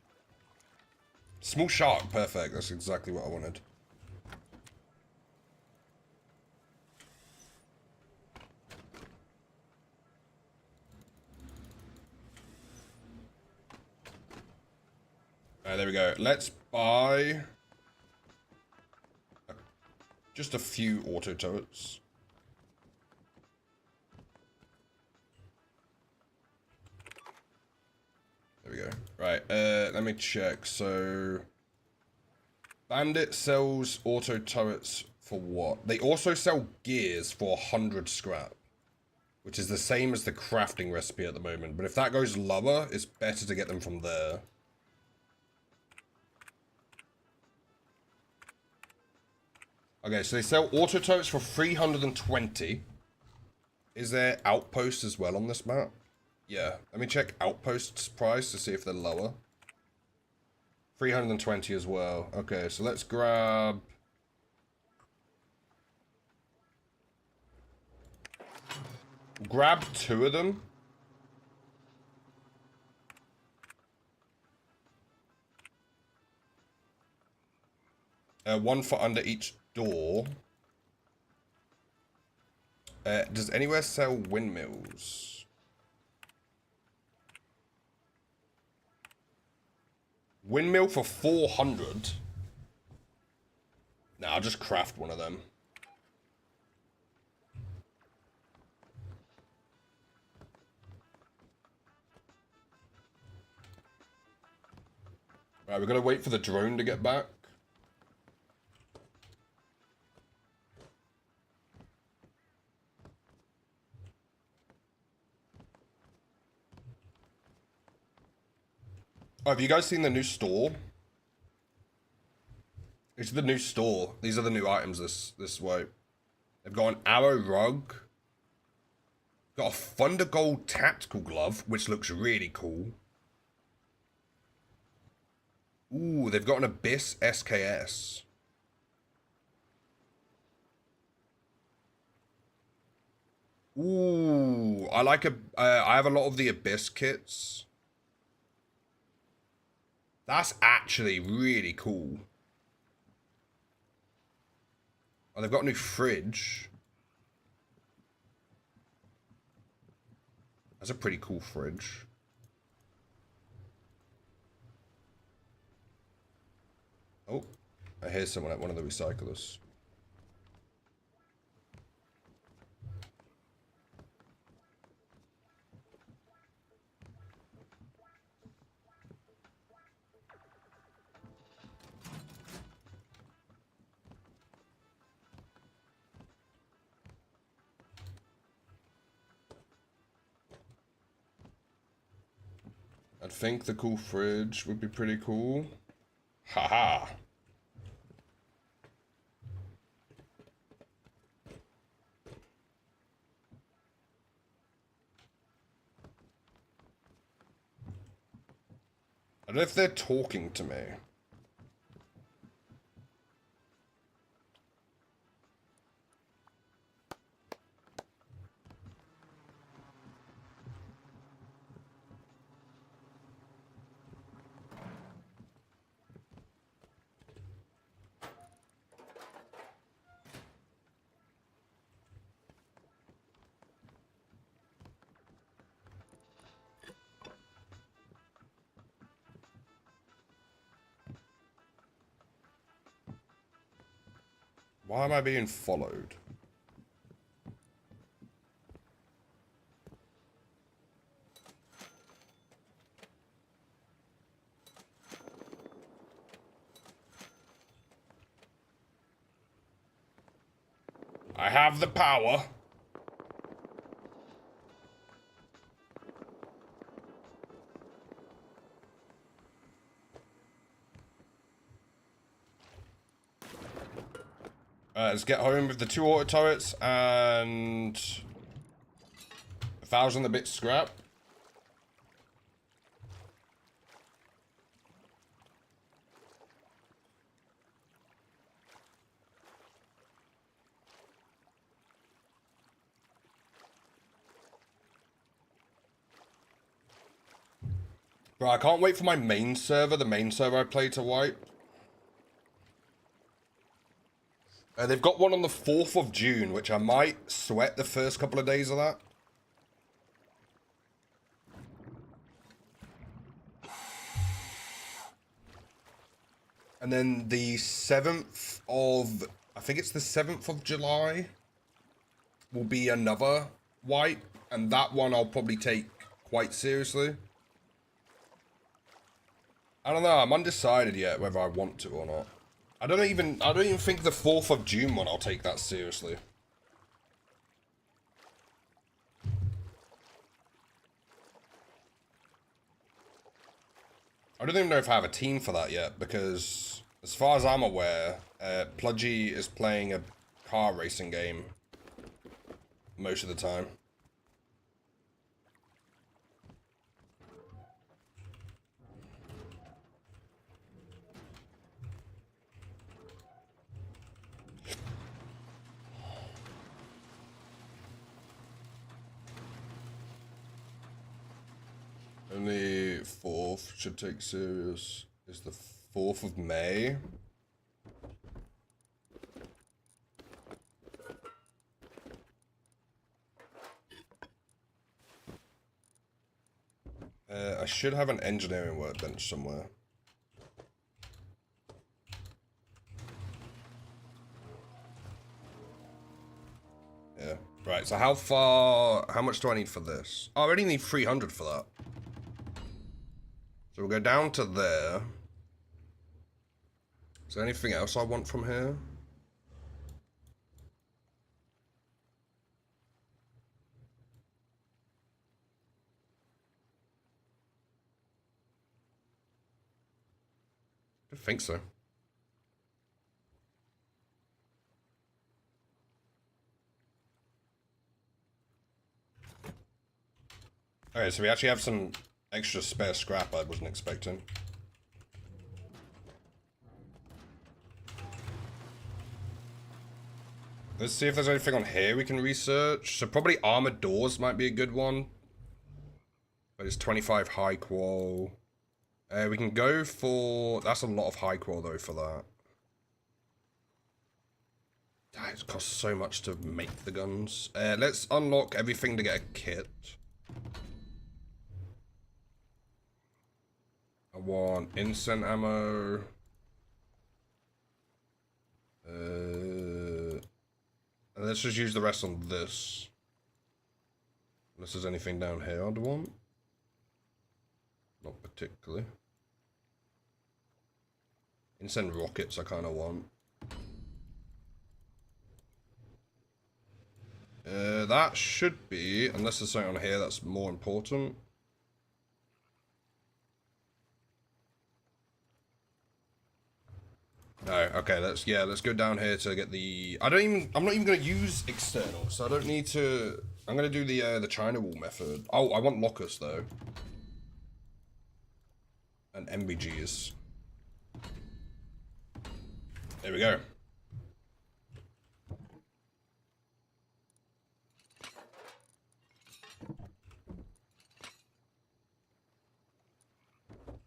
Small shark, perfect. That's exactly what I wanted. Alright, there we go. Let's buy just a few auto turrets. There we go. Right, let me check. So, Bandit sells auto turrets For what? They also sell gears for 100 scrap, which is the same as the crafting recipe at the moment. But if that goes lower, it's better to get them from there. Okay, so they sell auto turrets for 320. Is there outposts as well on this map? Yeah, let me check outposts price to see if they're lower. 320 as well. Okay, so let's grab... Grab 2 of them. One for under each door. Does anywhere sell windmills? Windmill for 400? Nah, I'll just craft one of them. Right, we're gonna wait for the drone to get back. Oh, have you guys seen the new store? It's the new store. These are the new items this way. They've got an arrow rug. Got a Thunder Gold tactical glove, which looks really cool. Ooh, they've got an Abyss SKS. Ooh, I like I have a lot of the Abyss kits. That's actually really cool. Oh, they've got a new fridge. That's a pretty cool fridge. Oh, I hear someone at one of the recyclers. I think the cool fridge would be pretty cool. Haha. I don't know if they're talking to me. Why am I being followed? I have the power. Let's get home with the 2 auto turrets and 1,000 a bit scrap. Bro, I can't wait for my main server, the main server I play, to wipe. They've got one on the 4th of June, which I might sweat the first couple of days of that. And then the 7th of... I think it's the 7th of July will be another wipe. And that one I'll probably take quite seriously. I don't know, I'm undecided yet whether I want to or not. I don't even think the 4th of June one I'll take that seriously. I don't even know if I have a team for that yet, because as far as I'm aware, Pludgy is playing a car racing game most of the time. Only 4th should take serious is the 4th of May. I should have an engineering workbench somewhere. Yeah. Right, so how much do I need for this? Oh, I already need 300 for that. So we'll go down to there. Is there anything else I want from here? I don't think so. Okay, so we actually have some extra spare scrap I wasn't expecting. Let's see if there's anything on here we can research. So probably armored doors might be a good one. But it's 25 high qual. We can go for... That's a lot of high qual though for that. It costs so much to make the guns. Let's unlock everything to get a kit. I want incense ammo. Let's just use the rest on this. Unless there's anything down here I'd want. Not particularly. Incense rockets I kind of want. That should be, unless there's something on here that's more important. No, okay, let's go down here to get the... I'm not even gonna use external, so I don't need to... I'm gonna do the China wall method. Oh, I want lockers though. And MBGs. There we go.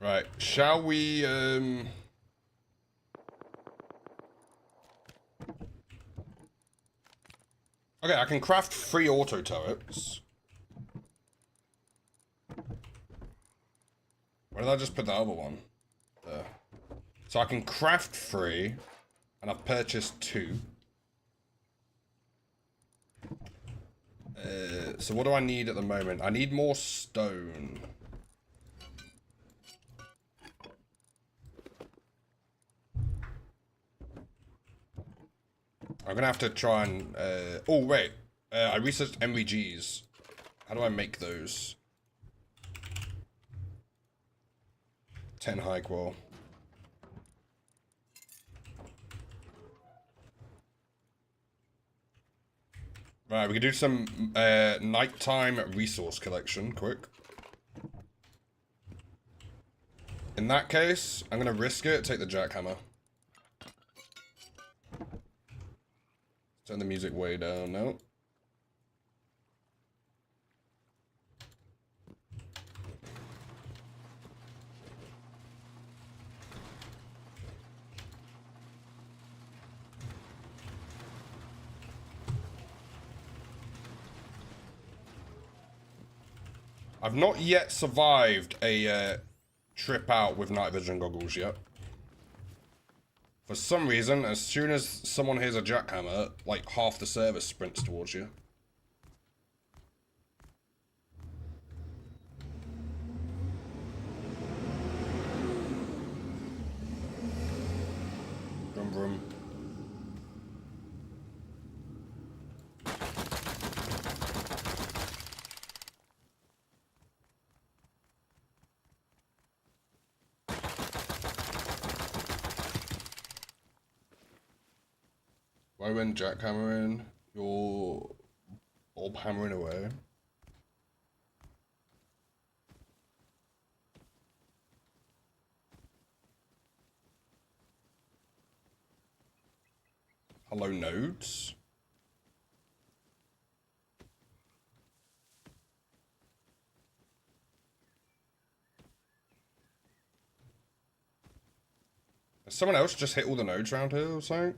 Right, shall we, Okay, I can craft 3 auto turrets. Where did I just put the other one? There. So I can craft 3, and I've purchased 2. So what do I need at the moment? I need more stone. I'm gonna have to try and, oh wait, I researched MVGs. How do I make those? 10 high qual. Right, we can do some, nighttime resource collection, quick. In that case, I'm gonna risk it, take the jackhammer. Turn the music way down, no. I've not yet survived a trip out with night vision goggles yet. For some reason, as soon as someone hears a jackhammer, like half the service sprints towards you. Vroom vroom. Why when jackhammering, you're bob hammering away? Hello, nodes? Has someone else just hit all the nodes around here or something?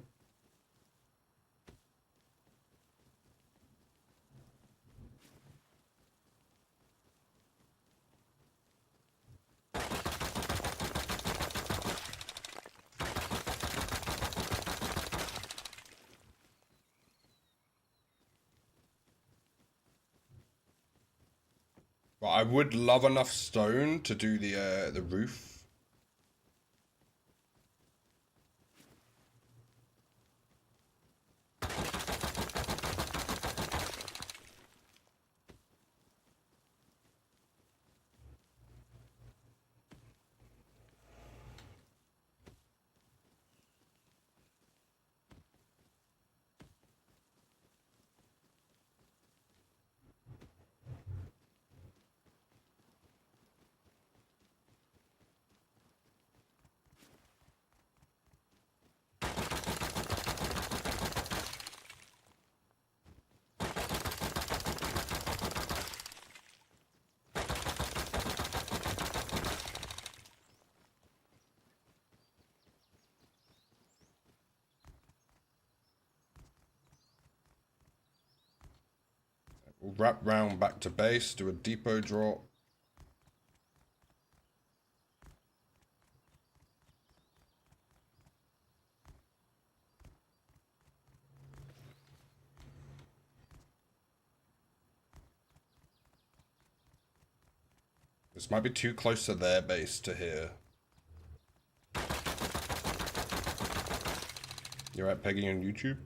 But I would love enough stone to do the roof. We'll wrap round back to base, do a depot drop. This might be too close to their base to here. You're at Peggy on YouTube?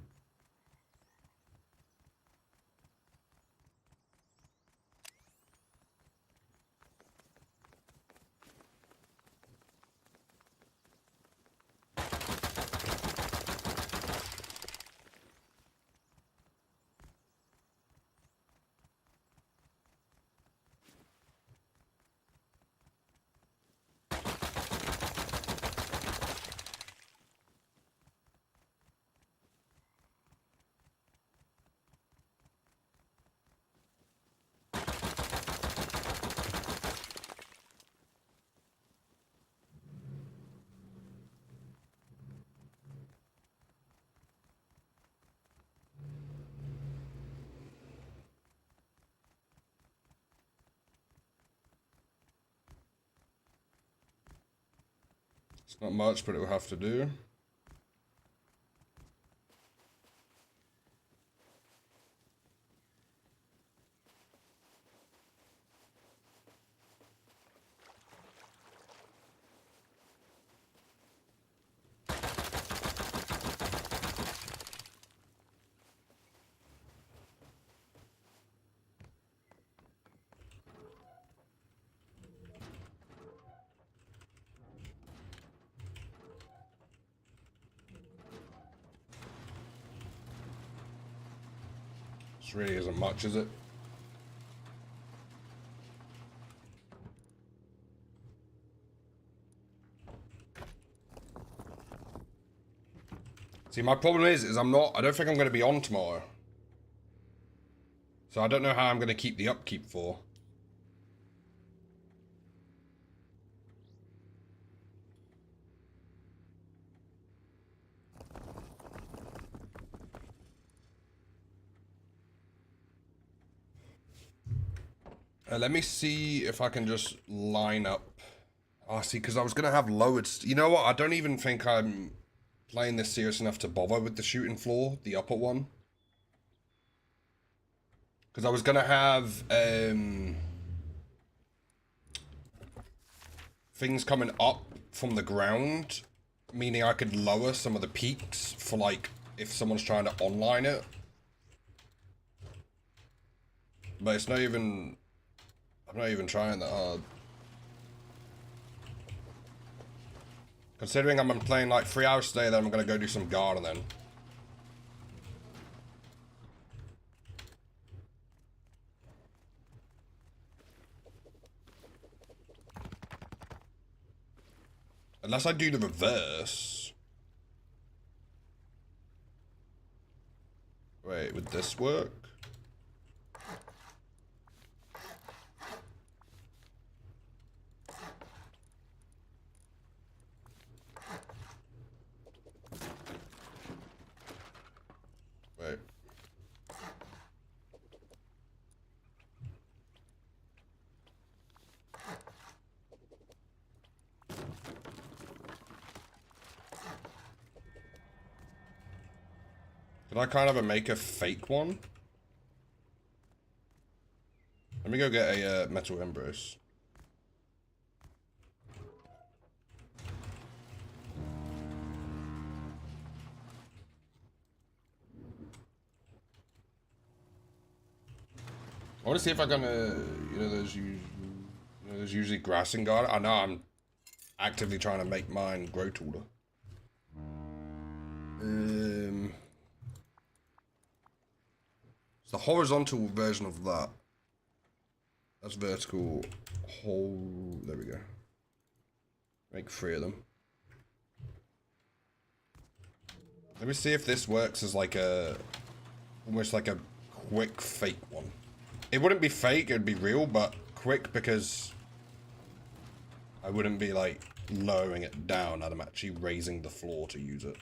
It's not much, but it will have to do. This really isn't much, is it? See, my problem is I don't think I'm going to be on tomorrow. So I don't know how I'm going to keep the upkeep for. Let me see if I can just line up. Oh, see, because I was going to have lowered... You know what? I don't even think I'm playing this serious enough to bother with the shooting floor, the upper one. Because I was going to have things coming up from the ground, meaning I could lower some of the peaks for like if someone's trying to online it. But it's not even, I'm not even trying that hard. Considering I'm playing like 3 hours today, then I'm gonna go do some gardening. Unless I do the reverse. Wait, would this work? Wait. Could I kind of make a fake one? Let me go get a metal embrace. I want to see if I can, there's usually grass in garden. I know I'm actively trying to make mine grow taller. It's the horizontal version of that. That's vertical. Whole. There we go. Make 3 of them. Let me see if this works as like a, almost like a quick fake one. It wouldn't be fake, it'd be real, but quick because I wouldn't be like lowering it down. I'm actually raising the floor to use it.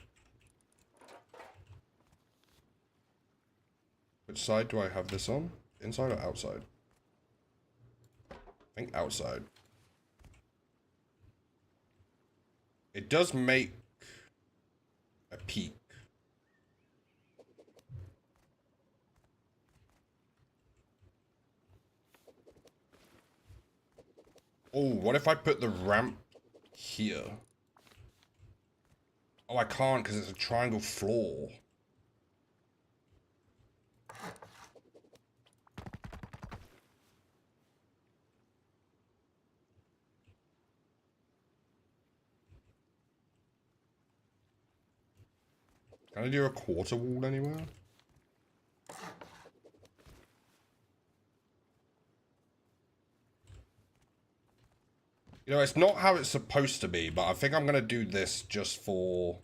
Which side do I have this on? Inside or outside? I think outside. It does make a peak. Oh, what if I put the ramp here? Oh, I can't because it's a triangle floor. Can I do a quarter wall anywhere? You know, it's not how it's supposed to be, but I think I'm going to do this just for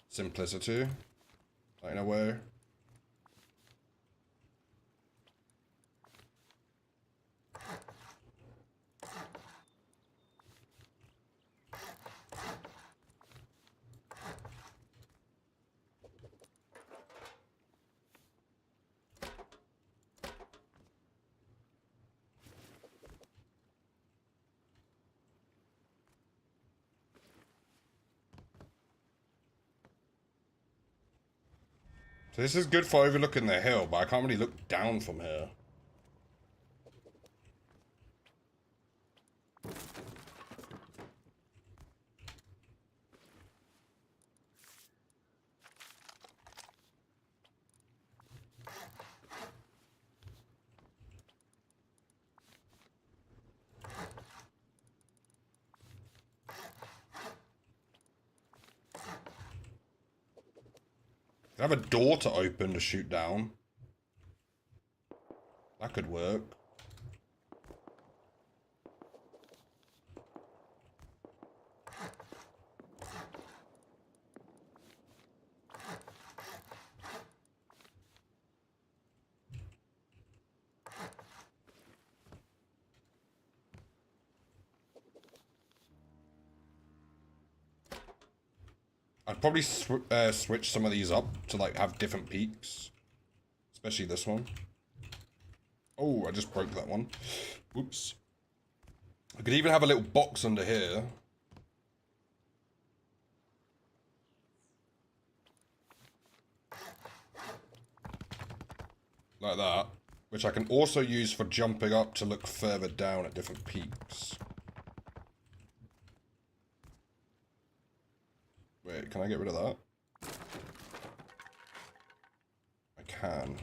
simplicity. Like in a way. So this is good for overlooking the hill, but I can't really look down from here. I have a door to open to shoot down. That could work. I'd probably switch some of these up to like have different peaks. Especially this one. Oh, I just broke that one. Oops. I could even have a little box under here. Like that. Which I can also use for jumping up to look further down at different peaks. Can I get rid of that? I can.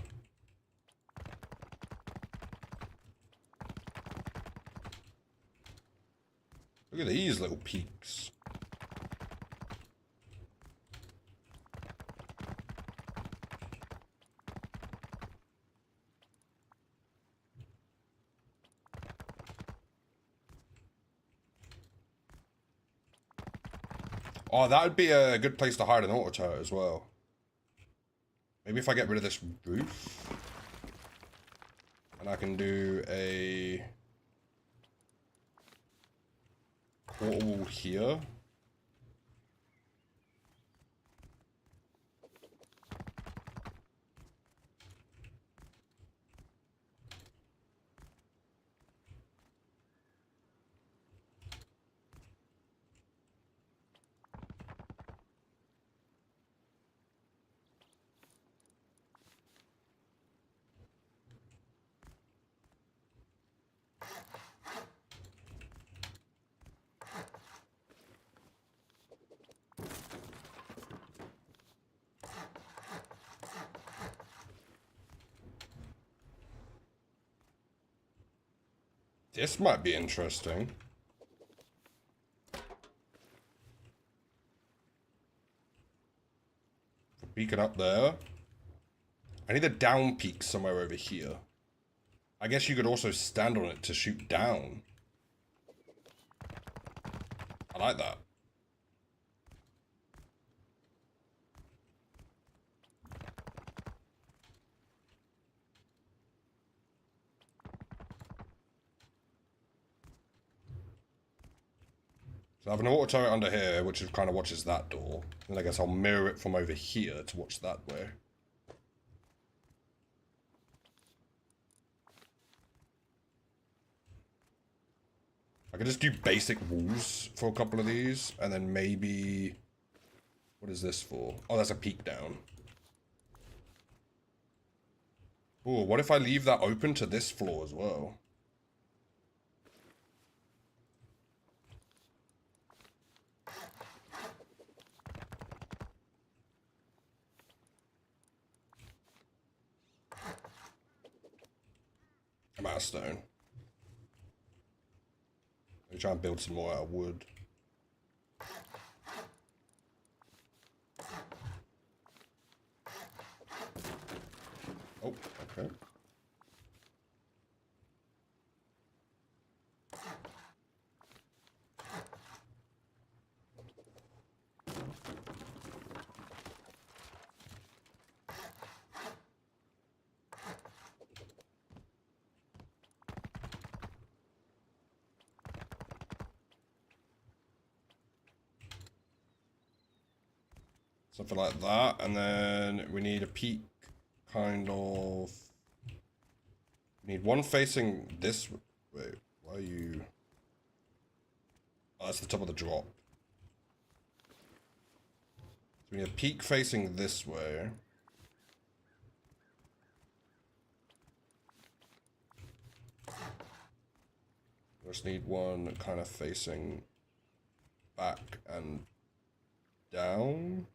Look at these little peaks. Oh, that would be a good place to hide an auto turret as well. Maybe if I get rid of this roof. And I can do a quarter wall here. This might be interesting. Beacon up there. I need a down peak somewhere over here. I guess you could also stand on it to shoot down. I like that. So I have an auto turret under here, which kind of watches that door. And I guess I'll mirror it from over here to watch that way. I could just do basic walls for a couple of these, and then maybe... What is this for? Oh, that's a peek down. Oh, what if I leave that open to this floor as well? I'm out of stone. Let me try and build some more out of wood. Oh, okay. Something like that, and then we need a peak, kind of. We need one facing this. Wait, why are you? Oh, that's the top of the drop. So we need a peak facing this way. Just need one kind of facing back and down.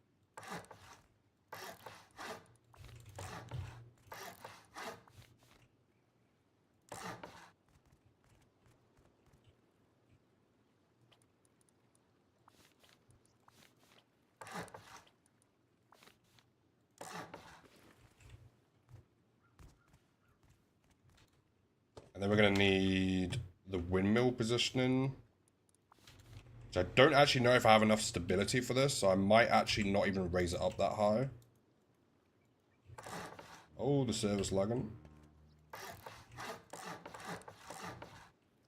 And then we're going to need the windmill positioning. Which I don't actually know if I have enough stability for this, so I might actually not even raise it up that high. Oh, the server's lagging.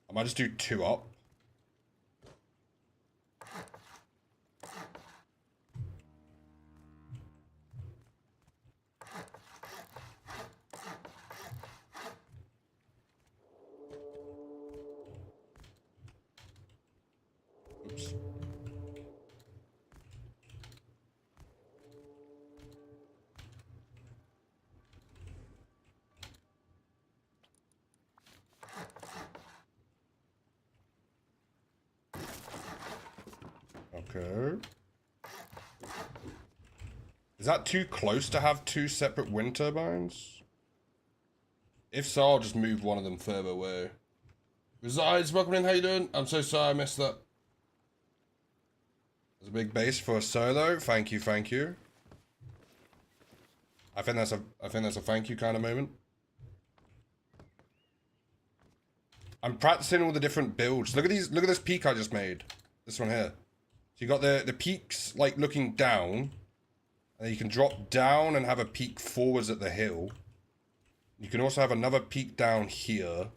I might just do 2 up. Oops. Okay. that too close to have 2 separate wind turbines? If so, I'll just move one of them further away. Resides, welcome in, how you doing? I'm so sorry I missed that. There's a big base for a solo. Thank you, thank you. I think that's a thank you kind of moment. I'm practicing all the different builds. Look at this peak I just made. This one here. So you got the peaks like looking down. And then you can drop down and have a peak forwards at the hill. You can also have another peak down here.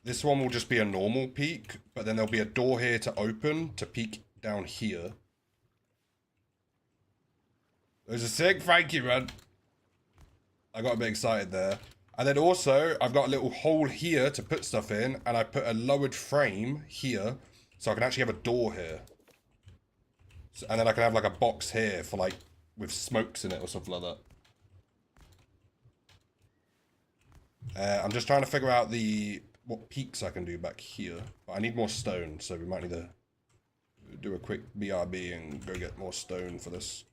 This one will just be a normal peak, but then there'll be a door here to open to peek down here. There's a sick thank you, man. I got a bit excited there. And then also, I've got a little hole here to put stuff in, and I put a lowered frame here, so I can actually have a door here. So, and then I can have like a box here for like, with smokes in it or something like that. I'm just trying to figure out what peaks I can do back here. But I need more stone, so we might need to do a quick BRB and go get more stone for this.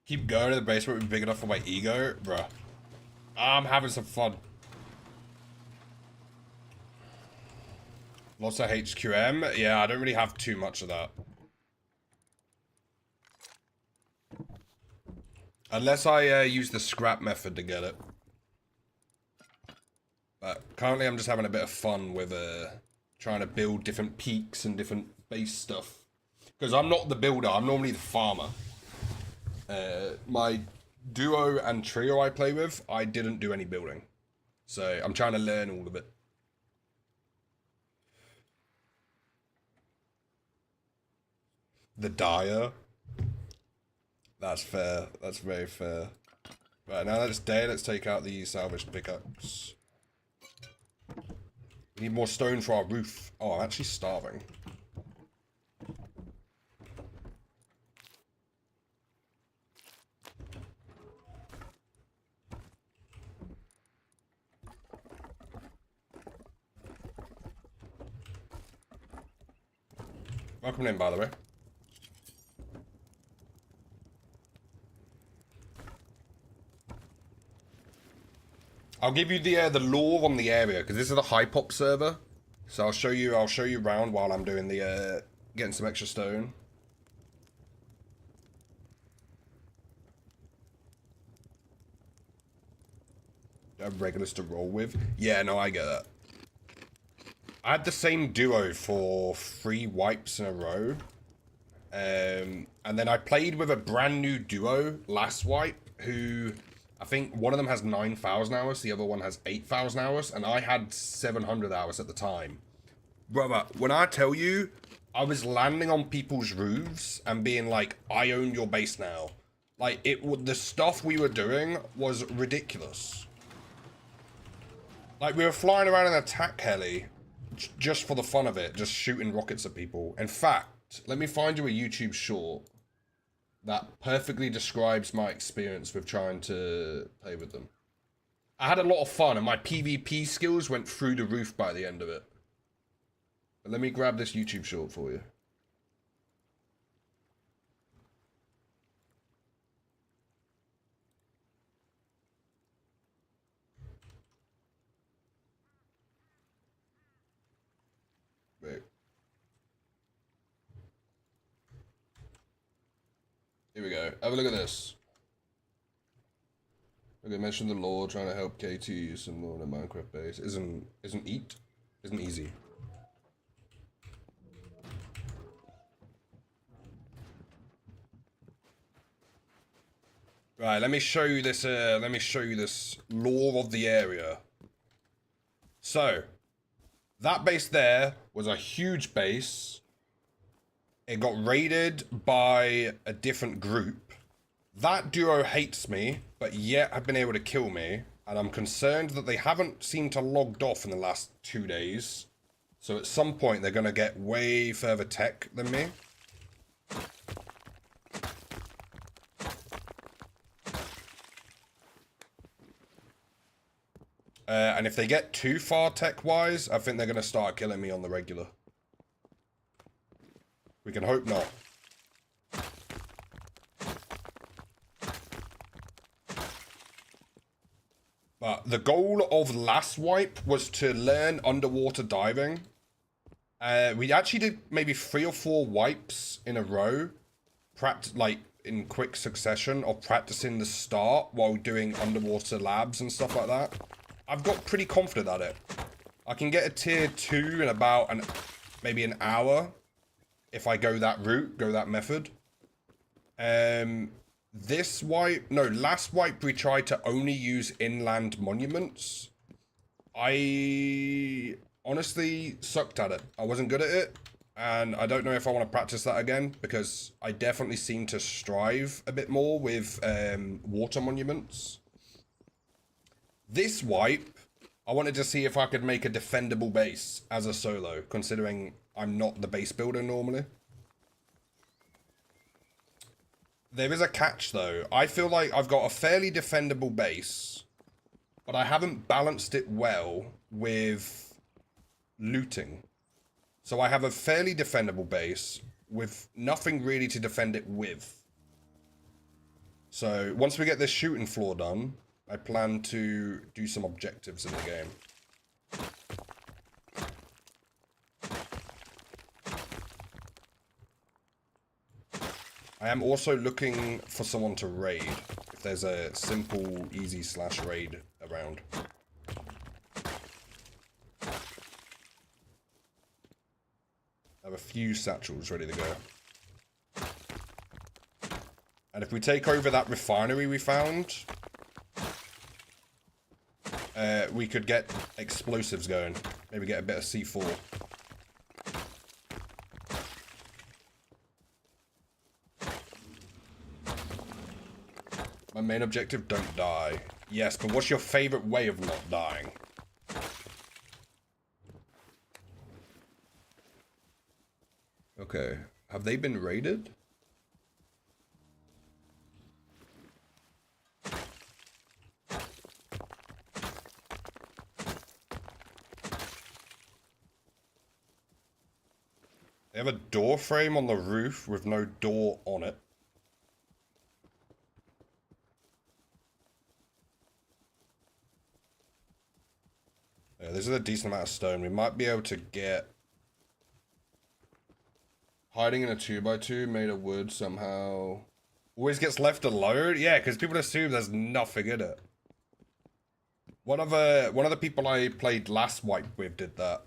Keep going to the base won't be big enough for my ego? Bruh. I'm having some fun. Lots of HQM? Yeah, I don't really have too much of that. Unless I use the scrap method to get it. But currently I'm just having a bit of fun with trying to build different peaks and different base stuff. Because I'm not the builder, I'm normally the farmer. My duo and trio I play with, I didn't do any building. So I'm trying to learn all of it. The dyer. That's fair. That's very fair. Right, now that it's day, let's take out the salvaged pickups. We need more stone for our roof. Oh, I'm actually starving. Welcome in, by the way. I'll give you the lore on the area because this is a Hypop server, so I'll show you around while I'm doing the getting some extra stone. Regulars to roll with. Yeah, no, I get that. I had the same duo for 3 wipes in a row, and then I played with a brand new duo last wipe who. I think one of them has 9,000 hours, the other one has 8,000 hours, and I had 700 hours at the time. Brother, when I tell you, I was landing on people's roofs and being like, I own your base now. Like, the stuff we were doing was ridiculous. Like, we were flying around in an attack heli just for the fun of it, just shooting rockets at people. In fact, let me find you a YouTube short that perfectly describes my experience with trying to play with them. I had a lot of fun, and my PvP skills went through the roof by the end of it. But let me grab this YouTube short for you. Wait. Here we go. Have a look at this. Okay, mention the law, trying to help KT use some more in a Minecraft base. Isn't easy. Right, let me show you this lore of the area. So, that base there was a huge base. It got raided by a different group. That duo hates me, but yet have been able to kill me. And I'm concerned that they haven't seemed to logged off in the last 2 days. So at some point they're going to get way further tech than me. And if they get too far tech-wise, I think they're going to start killing me on the regular. We can hope not. But the goal of last wipe was to learn underwater diving. We actually did maybe 3 or 4 wipes in a row, like in quick succession of practicing the start while doing underwater labs and stuff like that. I've got pretty confident at it. I can get a tier 2 in about maybe an hour if I go that route, go that method. This wipe, no, last wipe we tried to only use inland monuments. I honestly sucked at it. I wasn't good at it, and I don't know if I want to practice that again, because I definitely seem to strive a bit more with water monuments. This wipe, I wanted to see if I could make a defendable base as a solo, considering I'm not the base builder normally. There is a catch, though. I feel like I've got a fairly defendable base, but I haven't balanced it well with looting. So I have a fairly defendable base with nothing really to defend it with. So once we get this shooting floor done, I plan to do some objectives in the game. I am also looking for someone to raid, if there's a simple, easy / raid around. I have a few satchels ready to go. And if we take over that refinery we found, we could get explosives going. Maybe get a bit of C4. My main objective, don't die. Yes, but what's your favorite way of not dying? Okay. Have they been raided? They have a door frame on the roof with no door on it. Yeah, this is a decent amount of stone. We might be able to get... Hiding in a 2x2 made of wood somehow. Always gets left alone? Yeah, because people assume there's nothing in it. One of the people I played last wipe with did that.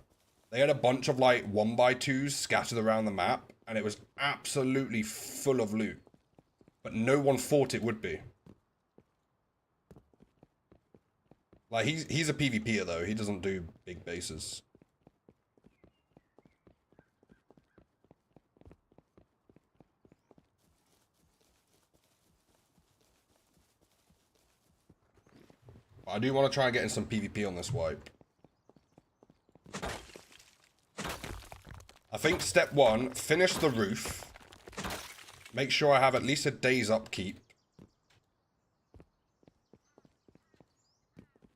They had a bunch of like 1x2s scattered around the map, and it was absolutely full of loot. But no one thought it would be. Like, he's a PvPer though, he doesn't do big bases. But I do want to try and get in some PvP on this wipe. I think step 1, finish the roof. Make sure I have at least a day's upkeep.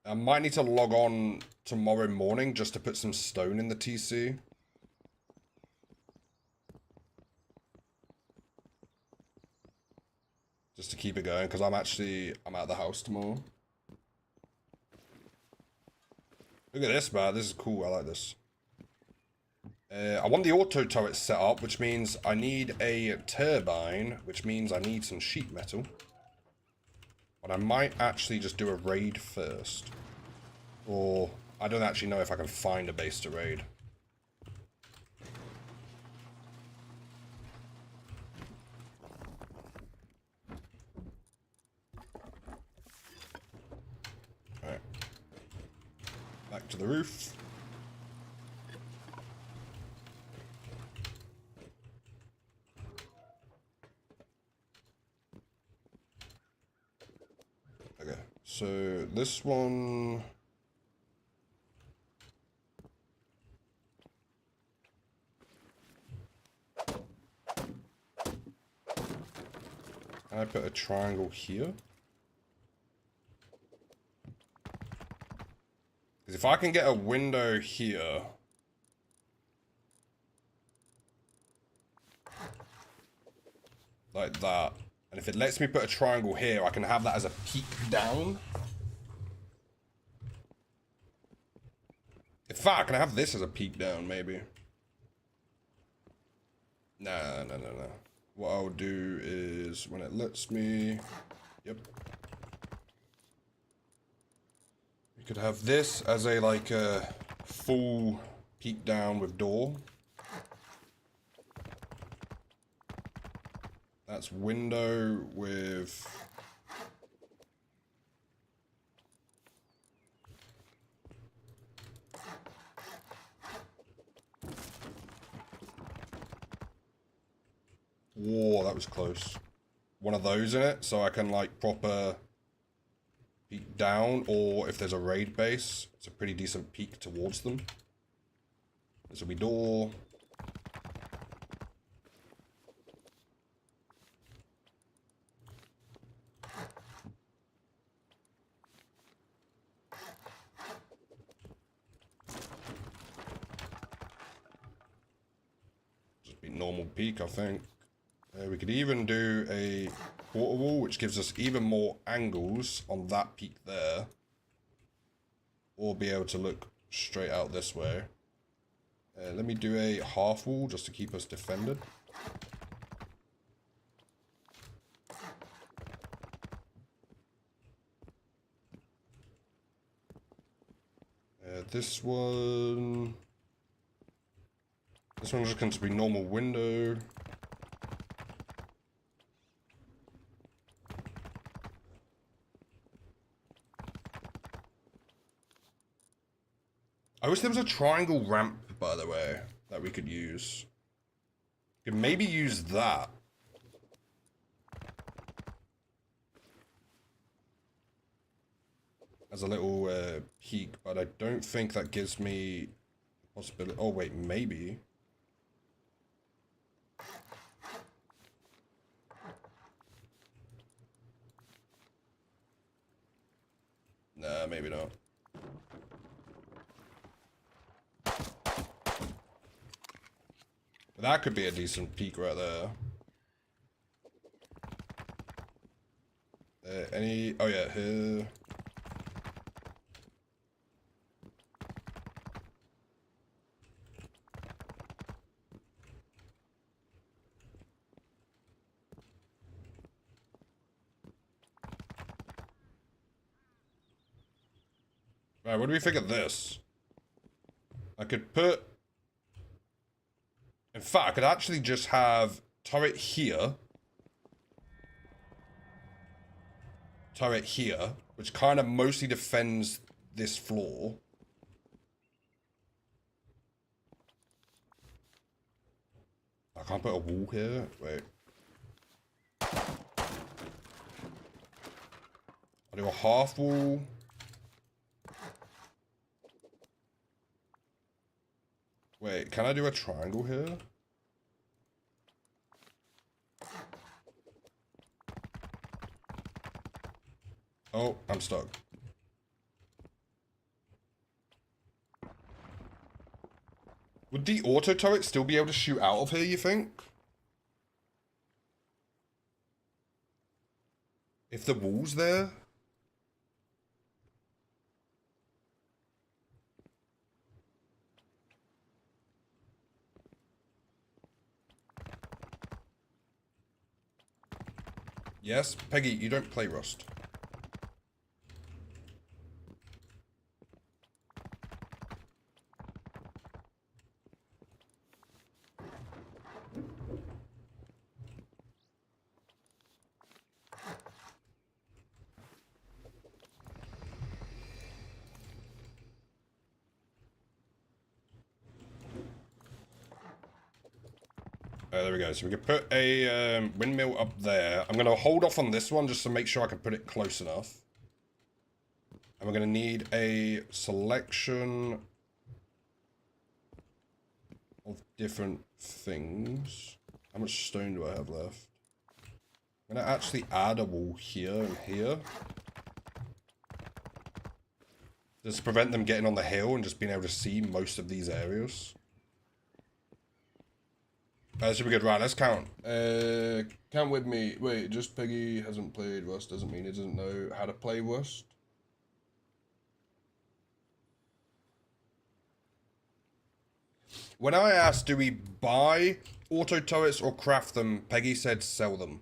I might need to log on tomorrow morning just to put some stone in the TC. Just to keep it going, because I'm at the house tomorrow. Look at this, man. This is cool. I like this. I want the auto turret set up, which means I need a turbine, which means I need some sheet metal. But I might actually just do a raid first. Or, I don't actually know if I can find a base to raid. Alright. Back to the roof. Okay, so this one... I put a triangle here. if I can get a window here. Like that. And if it lets me put a triangle here, I can have that as a peek down. In fact, can I have this as a peek down, maybe? Nah. What I'll do is, when it lets me... Yep. We could have this as a, like, a full peek down with door. That's window with... Whoa, that was close. One of those in it, so I can, like, proper peek down, or if there's a raid base, it's a pretty decent peek towards them. This will be door. Just be normal peek, I think. We could even do a quarter wall, which gives us even more angles on that peak there. Or be able to look straight out this way. Let me do a half wall just to keep us defended. This one's just going to be normal window. I wish there was a triangle ramp, by the way, that we could use. We could maybe use that. As a little peak, but I don't think that gives me possibility. Oh wait, maybe. Nah, maybe not. That could be a decent peak right there. Any... Oh yeah, here... Right, what do we think of this? I could put... In fact, I could actually just have turret here. Turret here, which kind of mostly defends this floor. I can't put a wall here. Wait. I'll do a half wall. Wait, can I do a triangle here? Oh, I'm stuck. Would the auto turret still be able to shoot out of here, you think? If the wall's there? Yes? Peggy, you don't play Rust. There we go. So we can put a windmill up there. I'm going to hold off on this one just to make sure I can put it close enough. And we're going to need a selection of different things. How much stone do I have left? I'm going to actually add a wall here and here. Does it prevent them getting on the hill and just being able to see most of these areas? That should be good. Right, let's count. Count with me. Wait, just Peggy hasn't played Rust doesn't mean he doesn't know how to play Rust. When I asked, do we buy auto turrets or craft them, Peggy said sell them.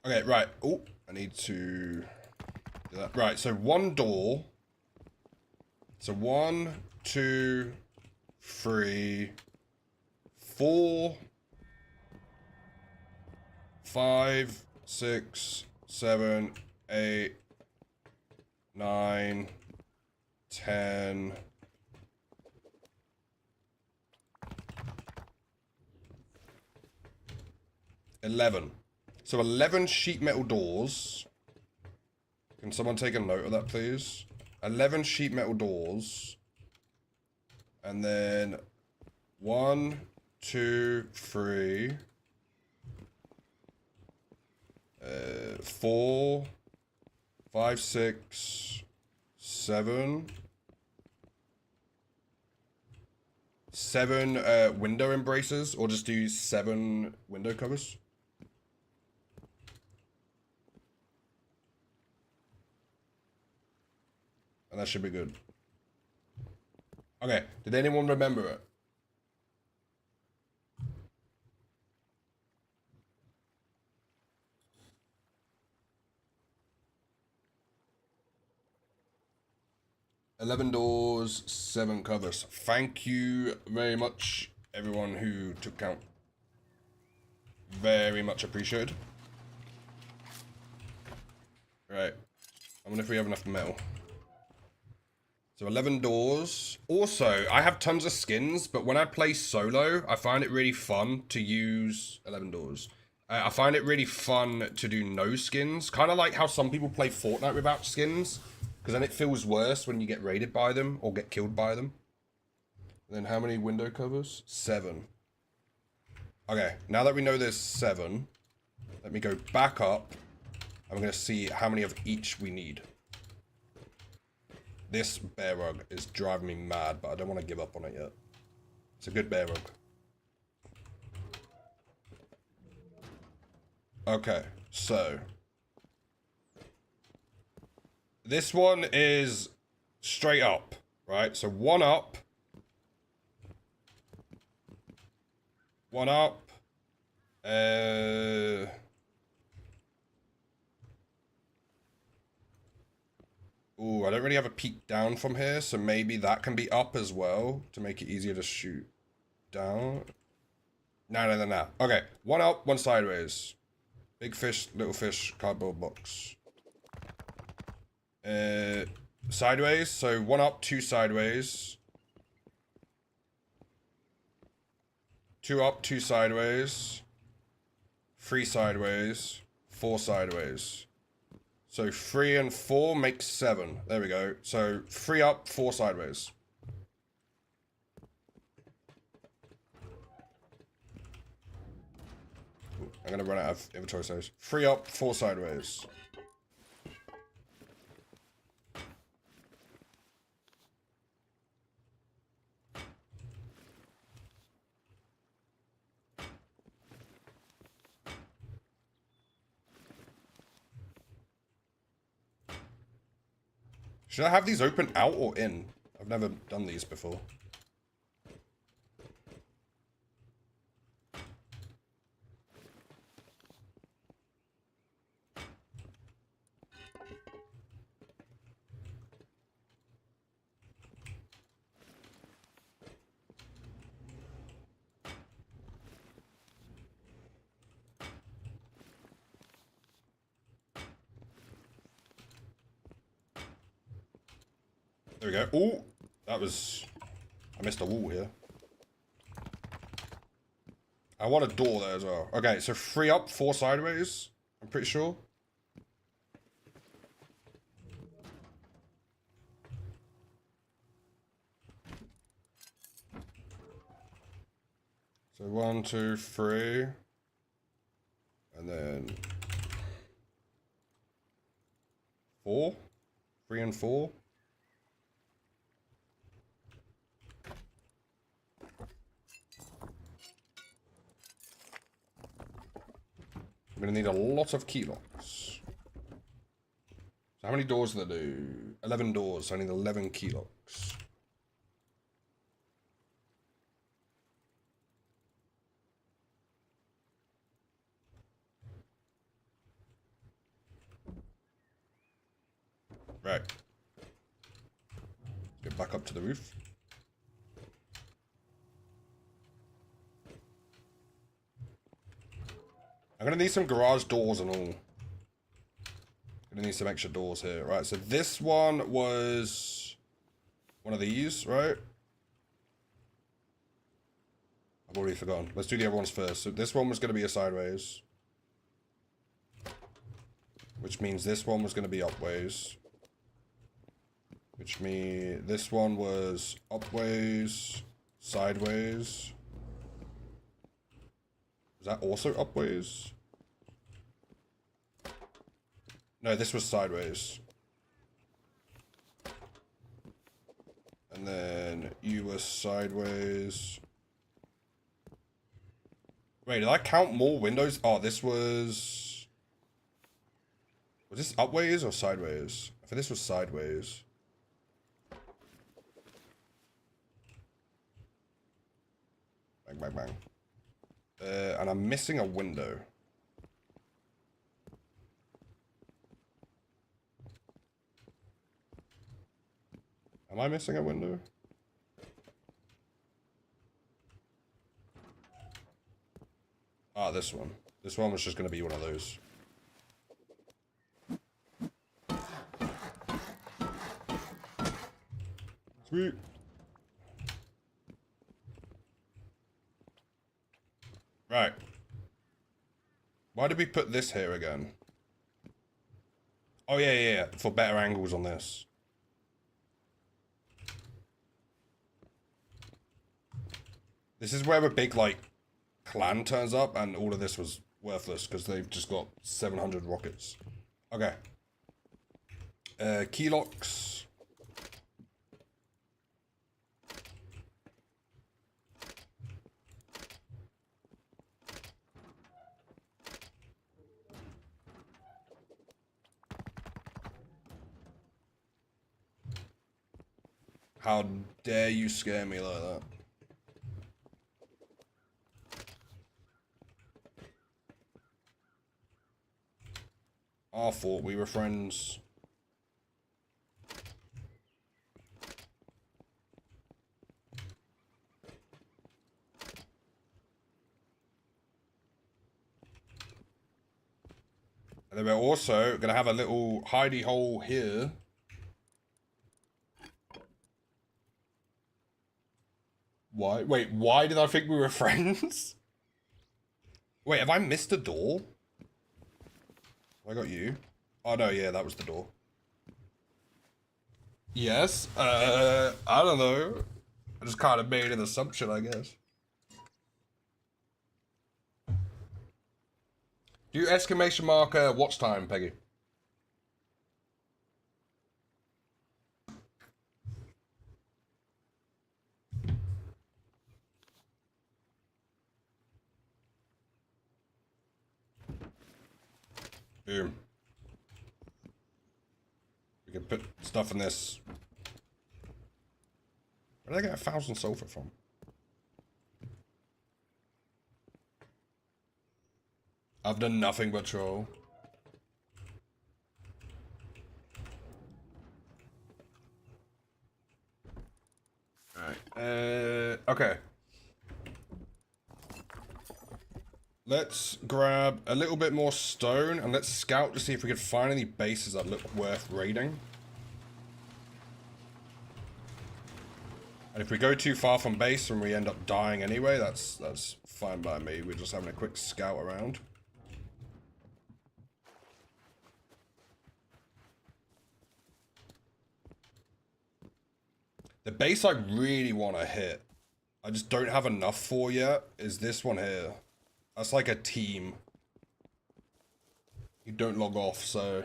Okay, right. Oh, I need to do that. Right, so one door. So 1, 2, 3, 4, 5, 6, 7, 8, 9, 10. 11. So 11 sheet metal doors. Can someone take a note of that, please? 11 sheet metal doors. And then 1, 2, 3, 4, 5, 6, 7. 7 window embraces, or just do 7 window covers. And that should be good. Okay, did anyone remember it? $11, 7 covers. Thank you very much, everyone who took count. Very much appreciated. Right. I wonder if we have enough metal. So 11 doors. Also, I have tons of skins, but when I play solo, I find it really fun to use 11 doors. I find it really fun to do no skins. Kind of like how some people play Fortnite without skins. Because then it feels worse when you get raided by them or get killed by them. And then how many window covers? 7. Okay, now that we know there's 7, let me go back up. I'm going to see how many of each we need. This bear rug is driving me mad, but I don't want to give up on it yet. It's a good bear rug. Okay, so this one is straight up, right? So 1 up. 1 up. Ooh, I don't really have a peek down from here, so maybe that can be up as well to make it easier to shoot down. No. Okay, 1 up, 1 sideways. Big fish, little fish, cardboard box. Sideways, so 1 up, 2 sideways. 2 up, 2 sideways. 3 sideways. 4 sideways. So 3 and 4 makes 7. There we go. So 3 up, 4 sideways. Ooh, I'm gonna run out of inventory space. 3 up, 4 sideways. Should I have these open out or in? I've never done these before. There we go. Ooh, that was... I missed a wall here. I want a door there as well. Okay, so 3 up, 4 sideways. I'm pretty sure. So 1, 2, 3. And then... 4? 3 and 4. I'm gonna need a lot of key locks. So how many doors do they do? 11 doors. So I need 11 key locks. Right. Get back up to the roof. I'm gonna need some garage doors and all. Gonna need some extra doors here. Right, so this one was one of these, right? I've already forgotten. Let's do the other ones first. So this one was gonna be a sideways. Which means this one was gonna be upways. Which means this one was upways, sideways. Was that also upways? No, this was sideways. And then you were sideways. Wait, did I count more windows? Oh, this was... Was this upways or sideways? I think this was sideways. Bang, bang, bang. And I'm missing a window. Am I missing a window? Ah, this one. This one was just going to be one of those. Sweet. Right. Why did we put this here again? Oh, yeah. For better angles on this. This is where a big, like, clan turns up, and all of this was worthless, because they've just got 700 rockets. Okay. Key locks. How dare you scare me like that? I thought we were friends. And then we're also gonna have a little hidey hole here. Why? Wait, why did I think we were friends? Wait, have I missed a door? I got you. Oh no, yeah, that was the door. Yes, I don't know. I just kind of made an assumption, I guess. Do exclamation mark watch time, Peggy. Boom. We can put stuff in this. Where did I get 1,000 sulfur from? I've done nothing but troll. Alright. Okay. Let's grab a little bit more stone and let's scout to see if we can find any bases that look worth raiding. And if we go too far from base and we end up dying anyway, that's fine by me. We're just having a quick scout around. The base I really want to hit, I just don't have enough for yet, is this one here. That's like a team. You don't log off, so...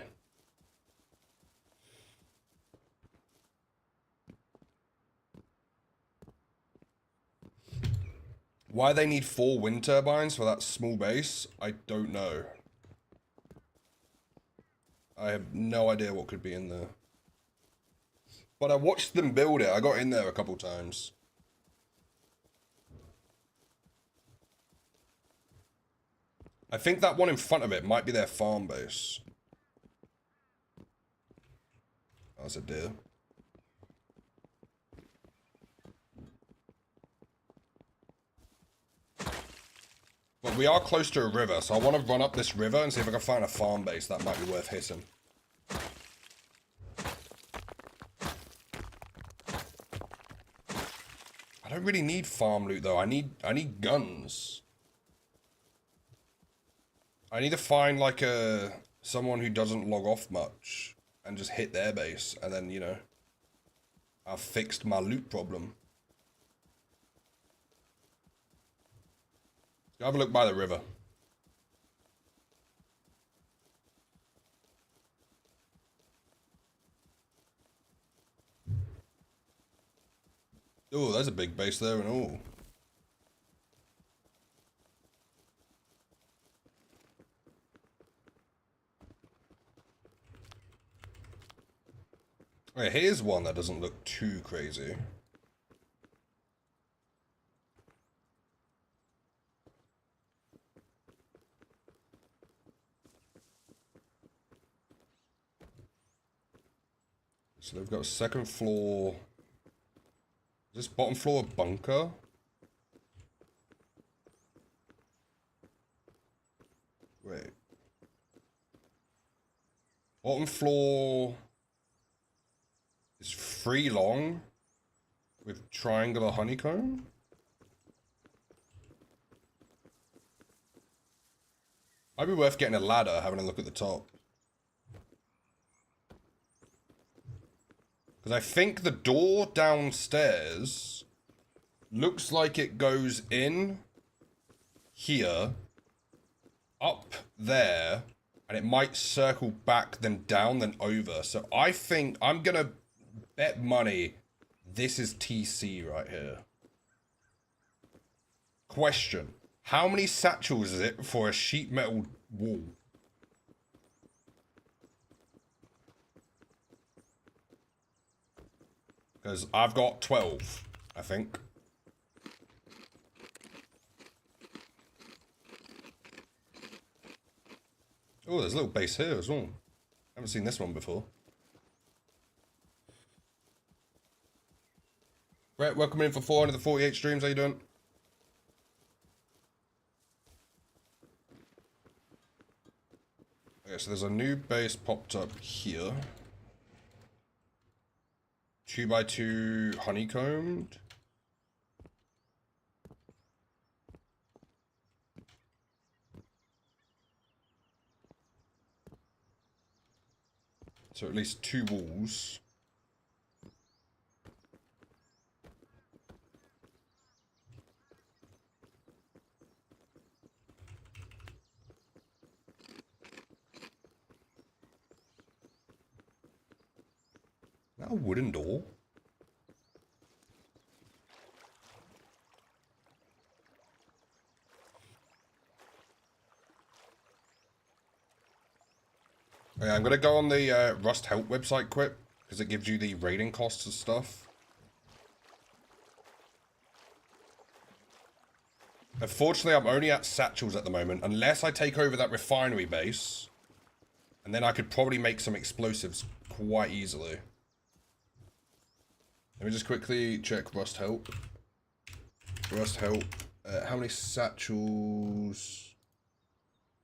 Why they need 4 wind turbines for that small base, I don't know. I have no idea what could be in there. But I watched them build it. I got in there a couple times. I think that one in front of it might be their farm base. That's a deer. But we are close to a river, so I want to run up this river and see if I can find a farm base that might be worth hitting. I don't really need farm loot though. I need guns. I need to find like someone who doesn't log off much and just hit their base, and then, you know, I've fixed my loot problem. Have a look by the river. Oh, there's a big base there and all. Okay, here's one that doesn't look too crazy. So they've got a second floor. Is this bottom floor a bunker? Wait. Bottom floor is 3 long with triangular honeycomb. Might be worth getting a ladder, having a look at the top. Because I think the door downstairs looks like it goes in here, up there, and it might circle back, then down, then over. So I think I'm going to bet money this is TC right here. Question. How many satchels is it for a sheet metal wall? Because I've got 12, I think. Oh, there's a little base here as well. Haven't seen this one before. Brett, welcome in for 448 streams. How you doing? Okay, so there's a new base popped up here. 2x2 honeycombed. So at least 2 walls. Is that a wooden door? Okay, I'm gonna go on the Rust Help website quick, because it gives you the raiding costs and stuff. Unfortunately, I'm only at satchels at the moment, unless I take over that refinery base, and then I could probably make some explosives quite easily. Let me just quickly check Rust Help. Rust Help. How many satchels?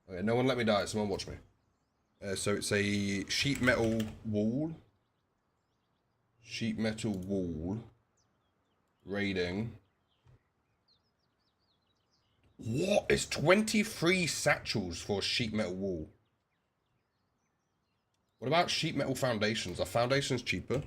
Okay, no one let me die. Someone watch me. So it's a sheet metal wall. Sheet metal wall. Raiding. What? It's 23 satchels for a sheet metal wall. What about sheet metal foundations? Are foundations cheaper?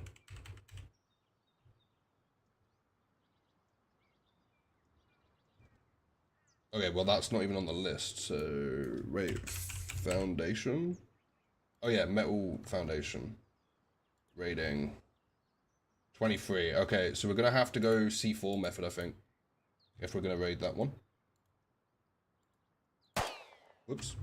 Okay, well that's not even on the list, so... Wait, foundation? Oh yeah, metal foundation. Rating. 23, okay, so we're gonna have to go C4 method, I think. If we're going to raid that one. Whoops.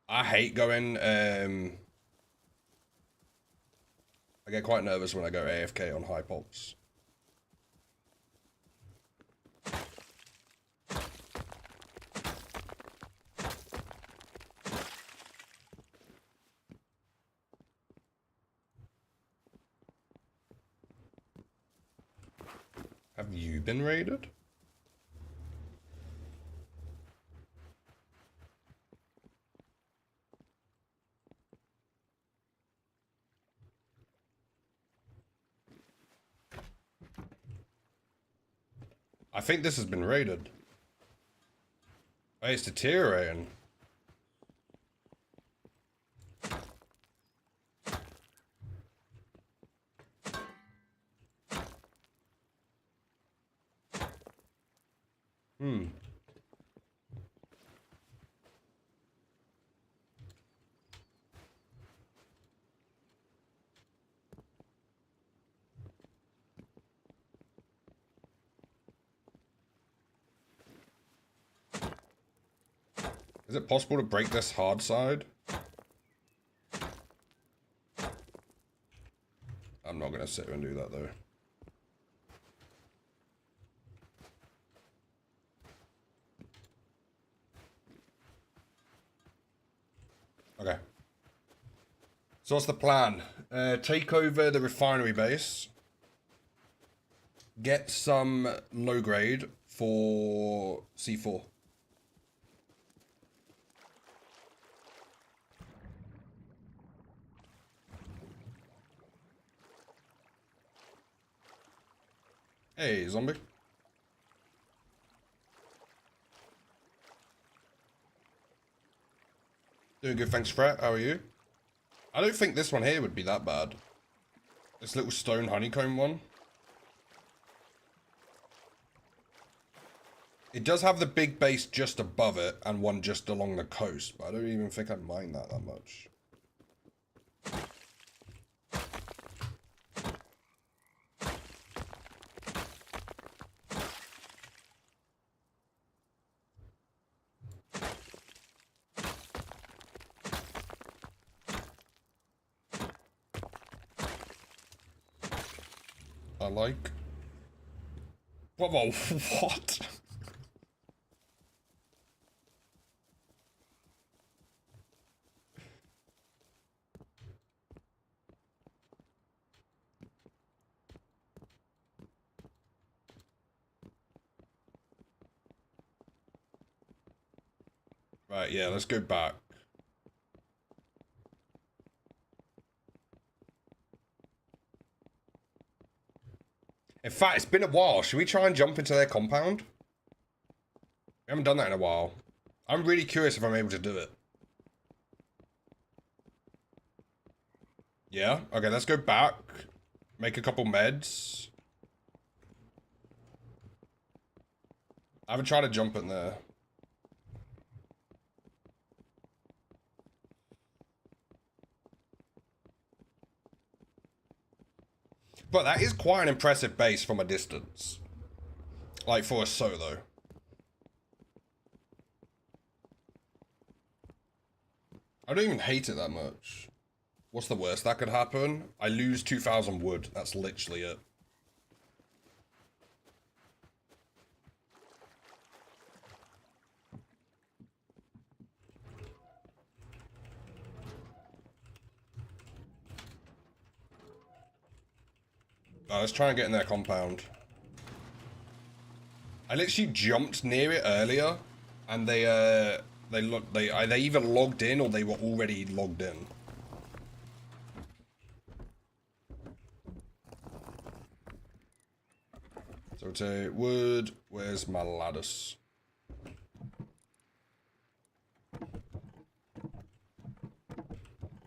I hate going, I get quite nervous when I go AFK on high pops. Have you been raided? I think this has been raided. Oh, it's deteriorating. Is it possible to break this hard side? I'm not gonna sit here and do that though. Okay. So what's the plan? Take over the refinery base. Get some low grade for C4. Hey, zombie. Doing good, thanks, Fret. How are you? I don't think this one here would be that bad. This little stone honeycomb one. It does have the big base just above it and one just along the coast, but I don't even think I'd mind that much. I like... Whoa, what? Right, yeah, let's go back. In fact, it's been a while. Should we try and jump into their compound? We haven't done that in a while. I'm really curious if I'm able to do it. Yeah? Okay, let's go back. Make a couple meds. I haven't tried to jump in there. But that is quite an impressive base from a distance. Like, for a solo. I don't even hate it that much. What's the worst that could happen? I lose 2,000 wood. That's literally it. Let's try and get in their compound. I literally jumped near it earlier, and they either logged in or they were already logged in. So it's a wood. Where's my lattice?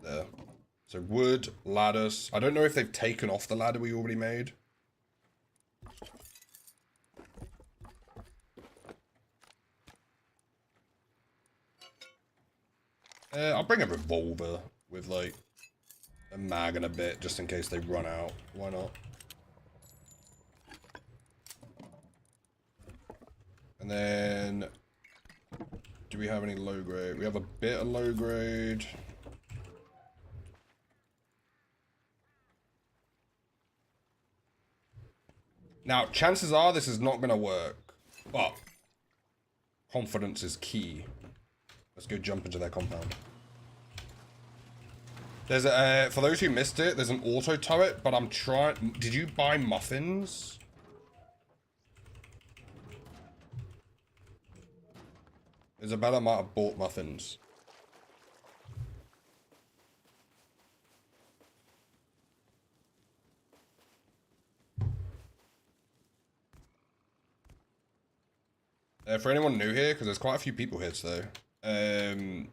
There. So wood, lattice. I don't know if they've taken off the ladder we already made. I'll bring a revolver with, like, a mag in a bit, just in case they run out. Why not? And then... do we have any low grade? We have a bit of low grade. Now, chances are this is not going to work, but confidence is key. Let's go jump into their compound. There's a, for those who missed it, there's an auto turret, but I'm trying... did you buy muffins? Isabella might have bought muffins. For anyone new here, because there's quite a few people here today,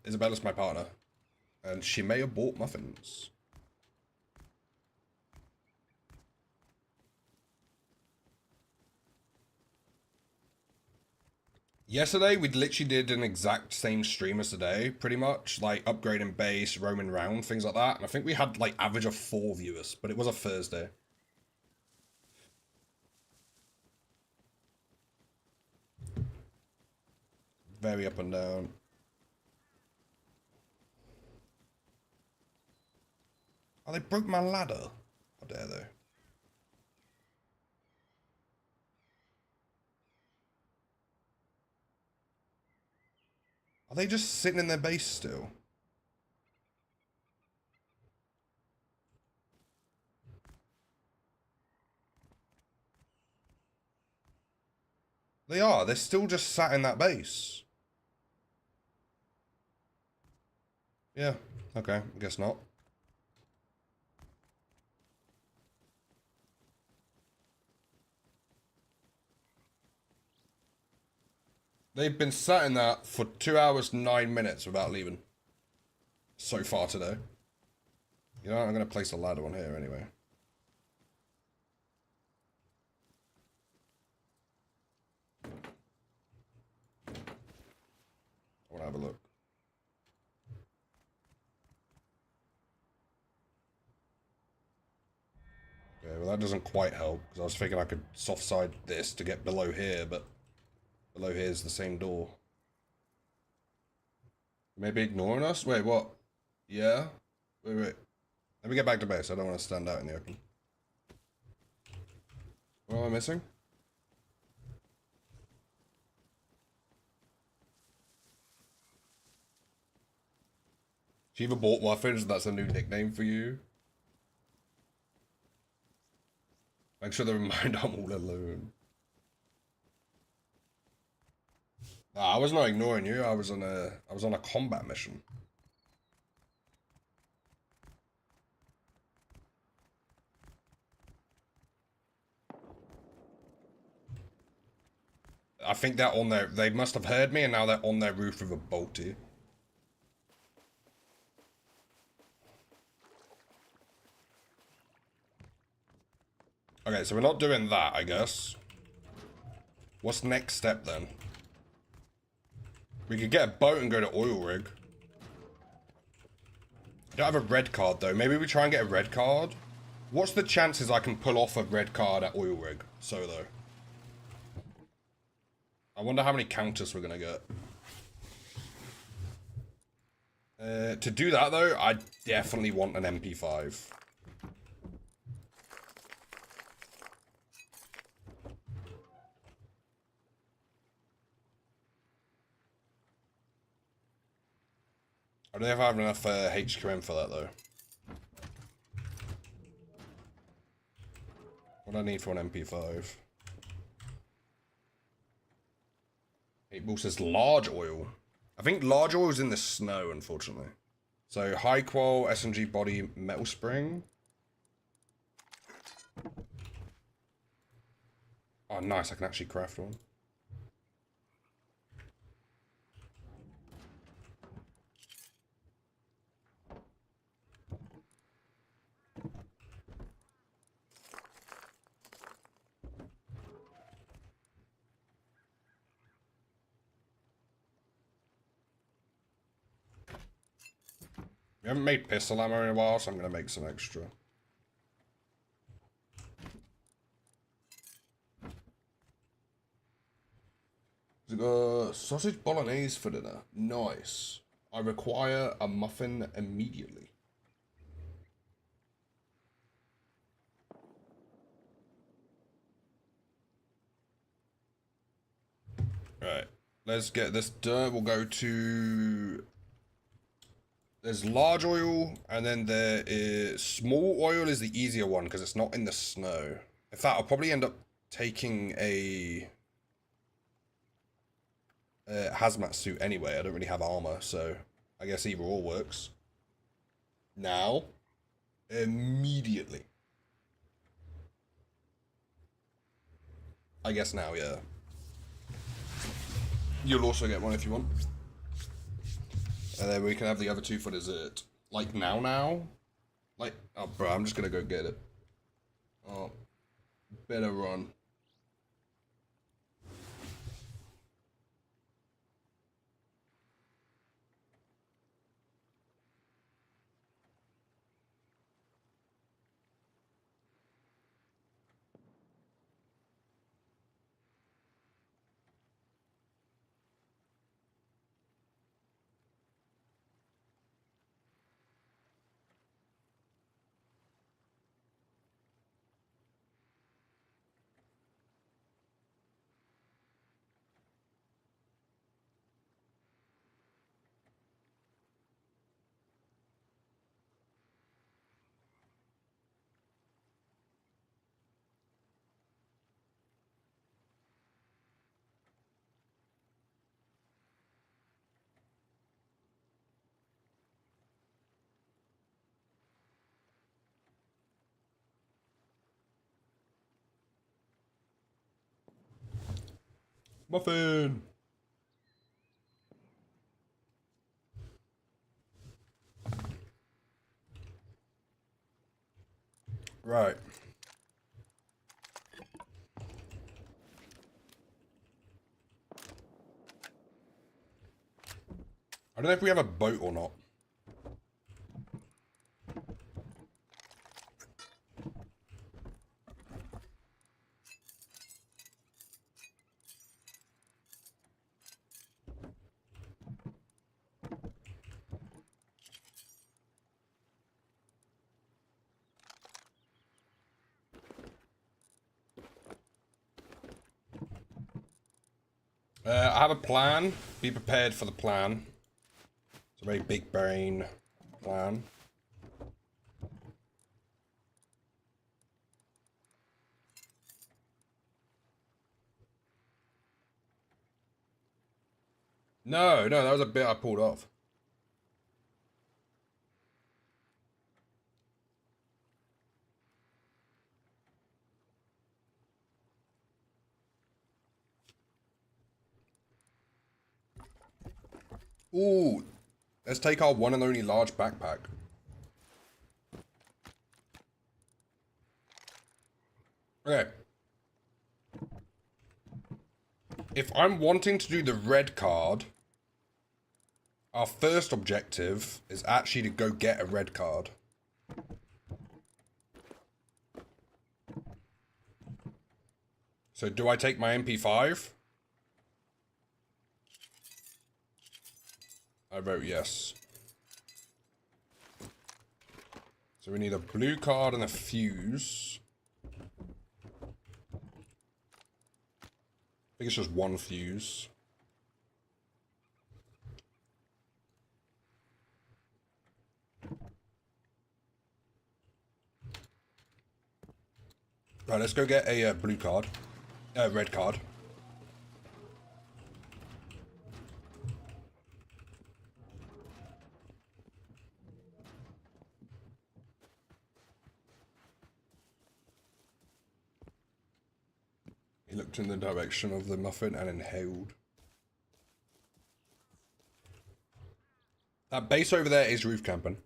Isabella's my partner, and she may have bought muffins. Yesterday, we literally did an exact same stream as today, pretty much, like upgrading base, roaming round, things like that, and I think we had like average of 4 viewers, but it was a Thursday. Very up and down. Oh, they broke my ladder. How dare they? Are they just sitting in their base still? They are. They're still just sat in that base. Yeah. Okay. I guess not. They've been sat in that for 2 hours, 9 minutes without leaving. So far today. You know, I'm going to place a ladder on here anyway. I want to have a look. Okay, well that doesn't quite help, because I was thinking I could soft side this to get below here, but below here is the same door. Maybe ignoring us? Wait, what? Yeah? Wait. Let me get back to base. I don't want to stand out in the open. What am I missing? Shiva bought muffins, that's a new nickname for you. Make sure they remind I'm all alone. Nah, I was not ignoring you. I was on a combat mission. I think they're on their... they must have heard me and now they're on their roof with a bolty. Okay, so we're not doing that, I guess. What's the next step then? We could get a boat and go to oil rig. I don't have a red card though. Maybe we try and get a red card. What's the chances I can pull off a red card at oil rig solo? I wonder how many counters we're gonna get. To do that though, I definitely want an MP5. I don't know if I have enough HQM for that though. What do I need for an MP5? 8 ball says large oil. I think large oil is in the snow, unfortunately. So high qual SMG body metal spring. Oh, nice! I can actually craft one. We We haven't made pistol ammo in a while, so I'm going to make some extra. Sausage bolognese for dinner. Nice. I require a muffin immediately. Right. Let's get this done. We'll go to... There's large oil, and then there is... Small oil is the easier one, because it's not in the snow. In fact, I'll probably end up taking a... hazmat suit anyway. I don't really have armor, so I guess either or works. Now, immediately. I guess now, yeah. You'll also get one if you want. And then we can have the other two for dessert. Like now? Like, oh bro, I'm just gonna go get it. Oh, better run. Muffin! Right. I don't know if we have a boat or not. I have a plan. Be prepared for the plan. It's a very big brain plan. No, that was a bit I pulled off. Ooh, let's take our one and only large backpack. Okay. If I'm wanting to do the red card, our first objective is actually to go get a red card. So do I take my MP5? I vote yes. So we need a blue card and a fuse. I think it's just one fuse. Right, let's go get a blue card. Red card. He looked in the direction of the muffin and inhaled. That base over there is roof camping.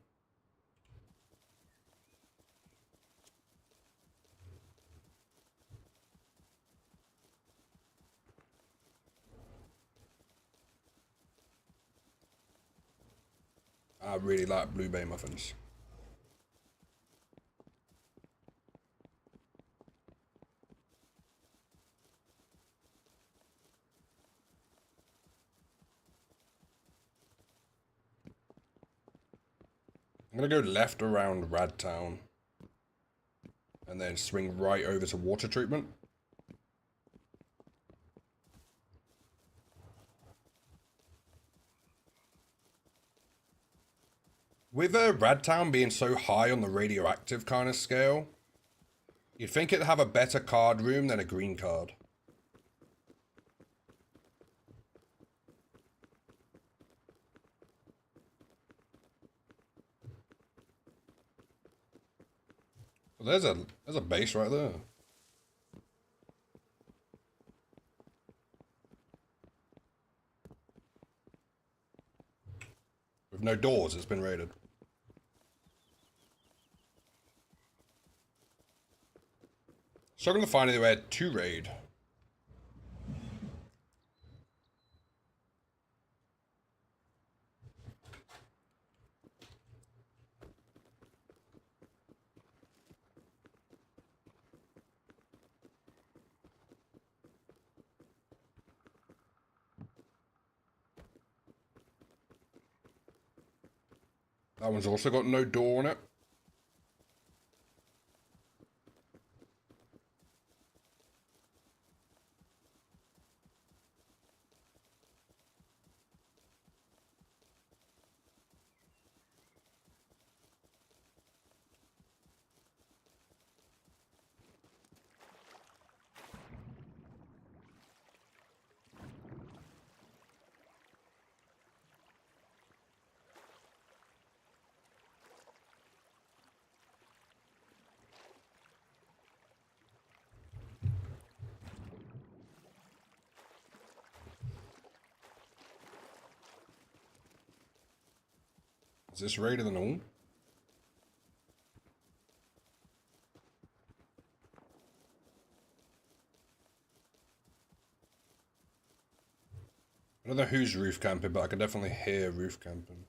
I really like Blue Bay muffins. I'm gonna go left around Radtown and then swing right over to water treatment. With Radtown being so high on the radioactive kind of scale, you'd think it'd have a better card room than a green card. Well, there's a base right there. With no doors, it's been raided. Struggling to find anywhere to raid. That one's also got no door on it. Is this raided than all? I don't know who's roof camping, but I can definitely hear roof camping.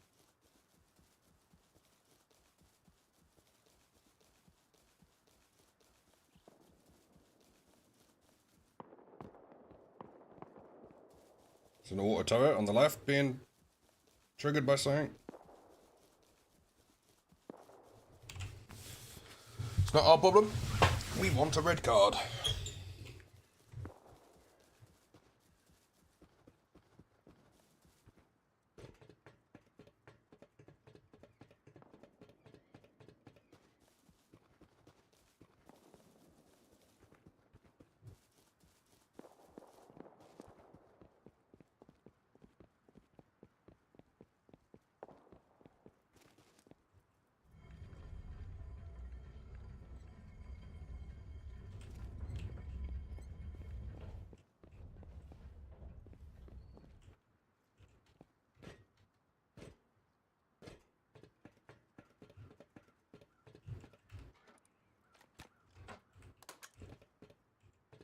It's an auto turret on the left being triggered by something. It's not our problem. We want a red card.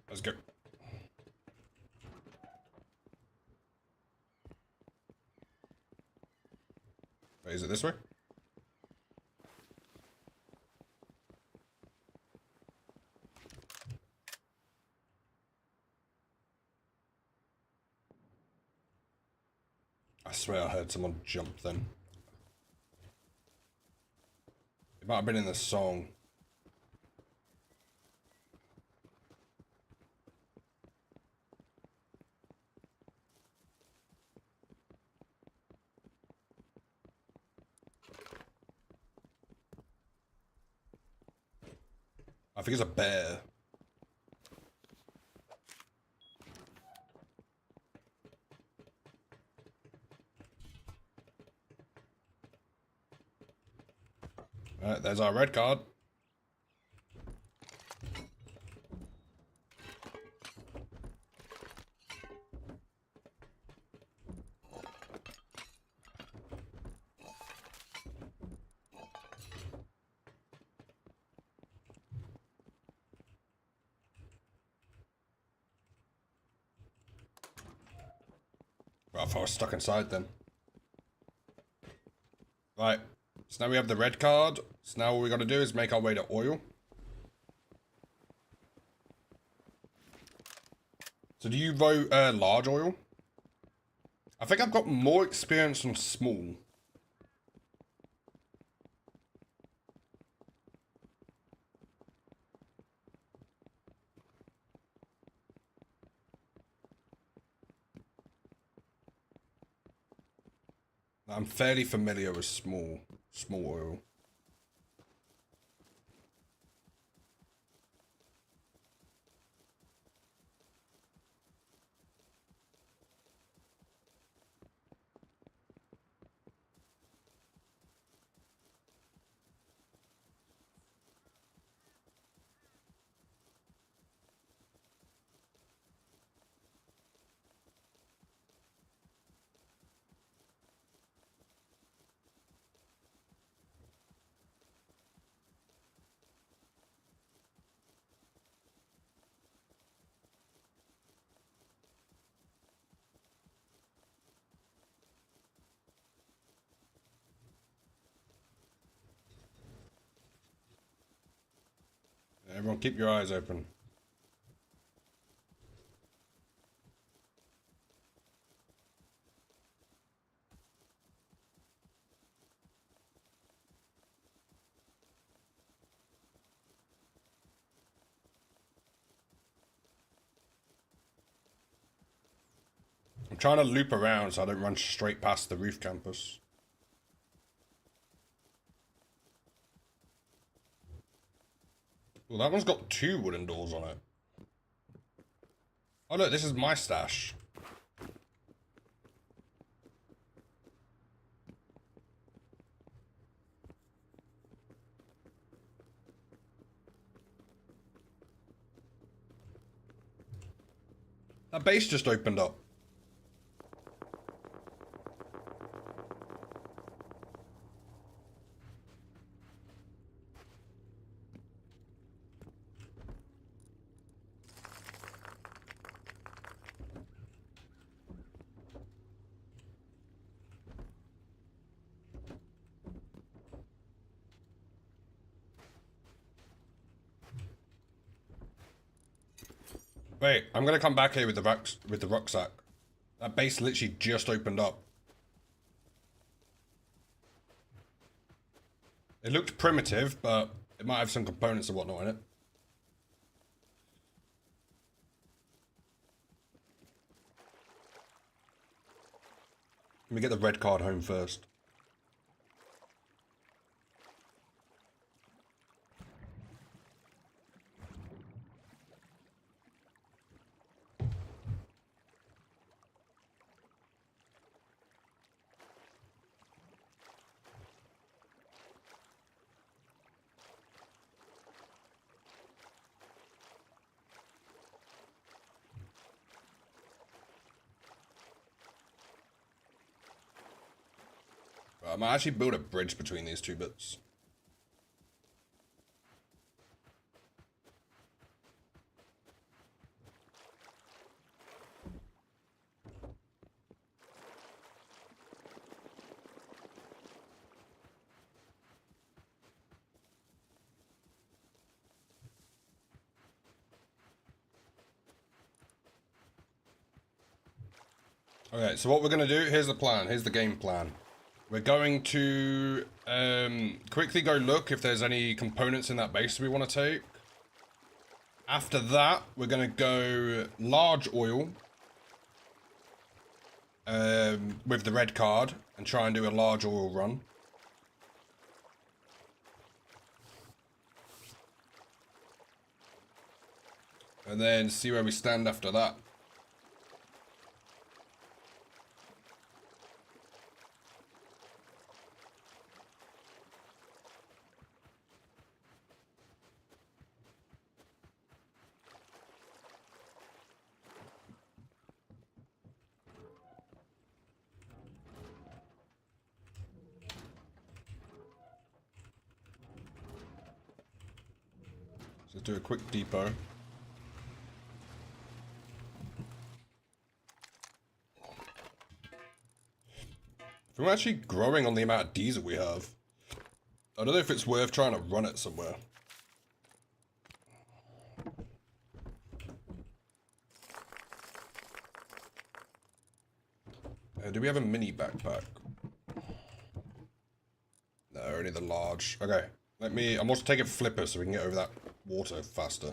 Let's go. Wait, is it this way? I swear I heard someone jump then. It might have been in the song. I think it's a bear. Alright, there's our red card. Well, if I was stuck inside then. Right. So now we have the red card. So now all we gotta do is make our way to oil. So do you vote large oil? I think I've got more experience on small. I'm fairly familiar with small oil. Everyone keep your eyes open. I'm trying to loop around so I don't run straight past the roof campus. Well, that one's got 2 wooden doors on it. Oh look, this is my stash. That base just opened up. Wait, I'm gonna come back here with the rucksack. That base literally just opened up. It looked primitive, but it might have some components and whatnot in it. Let me get the red card home first. I might actually build a bridge between these 2 bits. Okay, so what we're going to do, here's the plan, here's the game plan. We're going to quickly go look if there's any components in that base we want to take. After that, we're going to go large oil with the red card and try and do a large oil run. And then see where we stand after that. So let's do a quick depot. We're actually growing on the amount of diesel we have. I don't know if it's worth trying to run it somewhere. Do we have a mini backpack? No, only the large. Okay, I'm going to take a flipper so we can get over that water faster.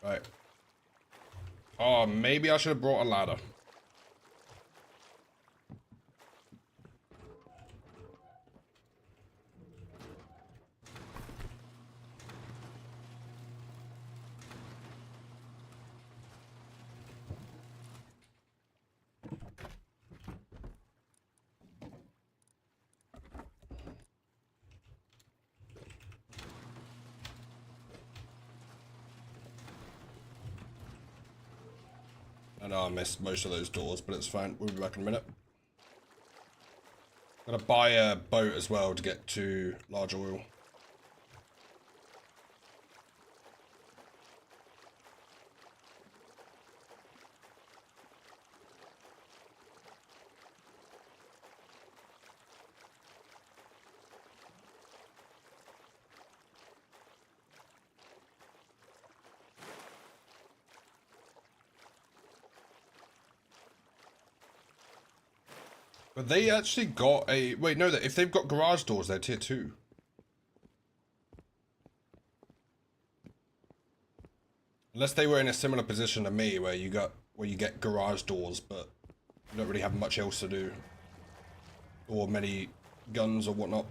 Right. Oh, maybe I should have brought a ladder. I know I missed most of those doors, but it's fine. We'll be back in a minute. I'm gonna buy a boat as well to get to large oil. But they actually got a... Wait, no, if they've got garage doors, they're tier 2. Unless they were in a similar position to me, where you get garage doors, but you don't really have much else to do. Or many guns or whatnot.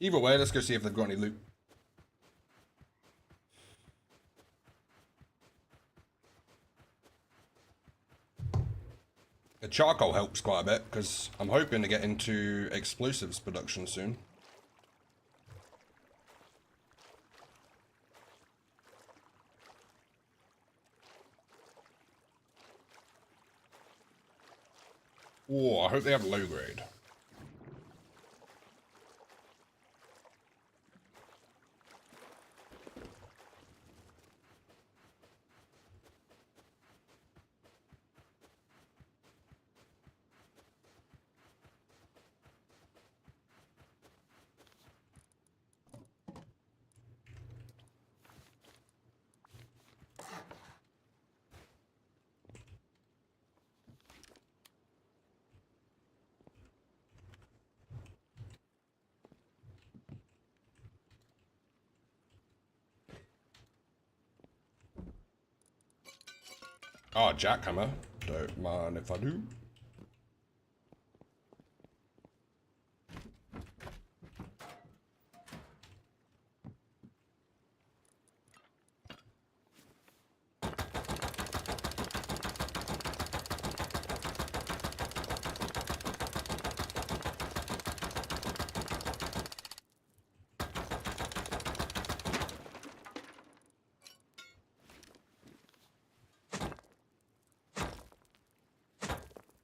Either way, let's go see if they've got any loot. The charcoal helps quite a bit, because I'm hoping to get into explosives production soon. Oh, I hope they have low grade. Oh, jackhammer. Don't mind if I do.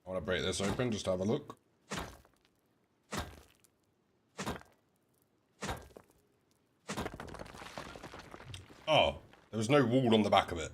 I want to break this open just to have a look. Oh, there was no wall on the back of it.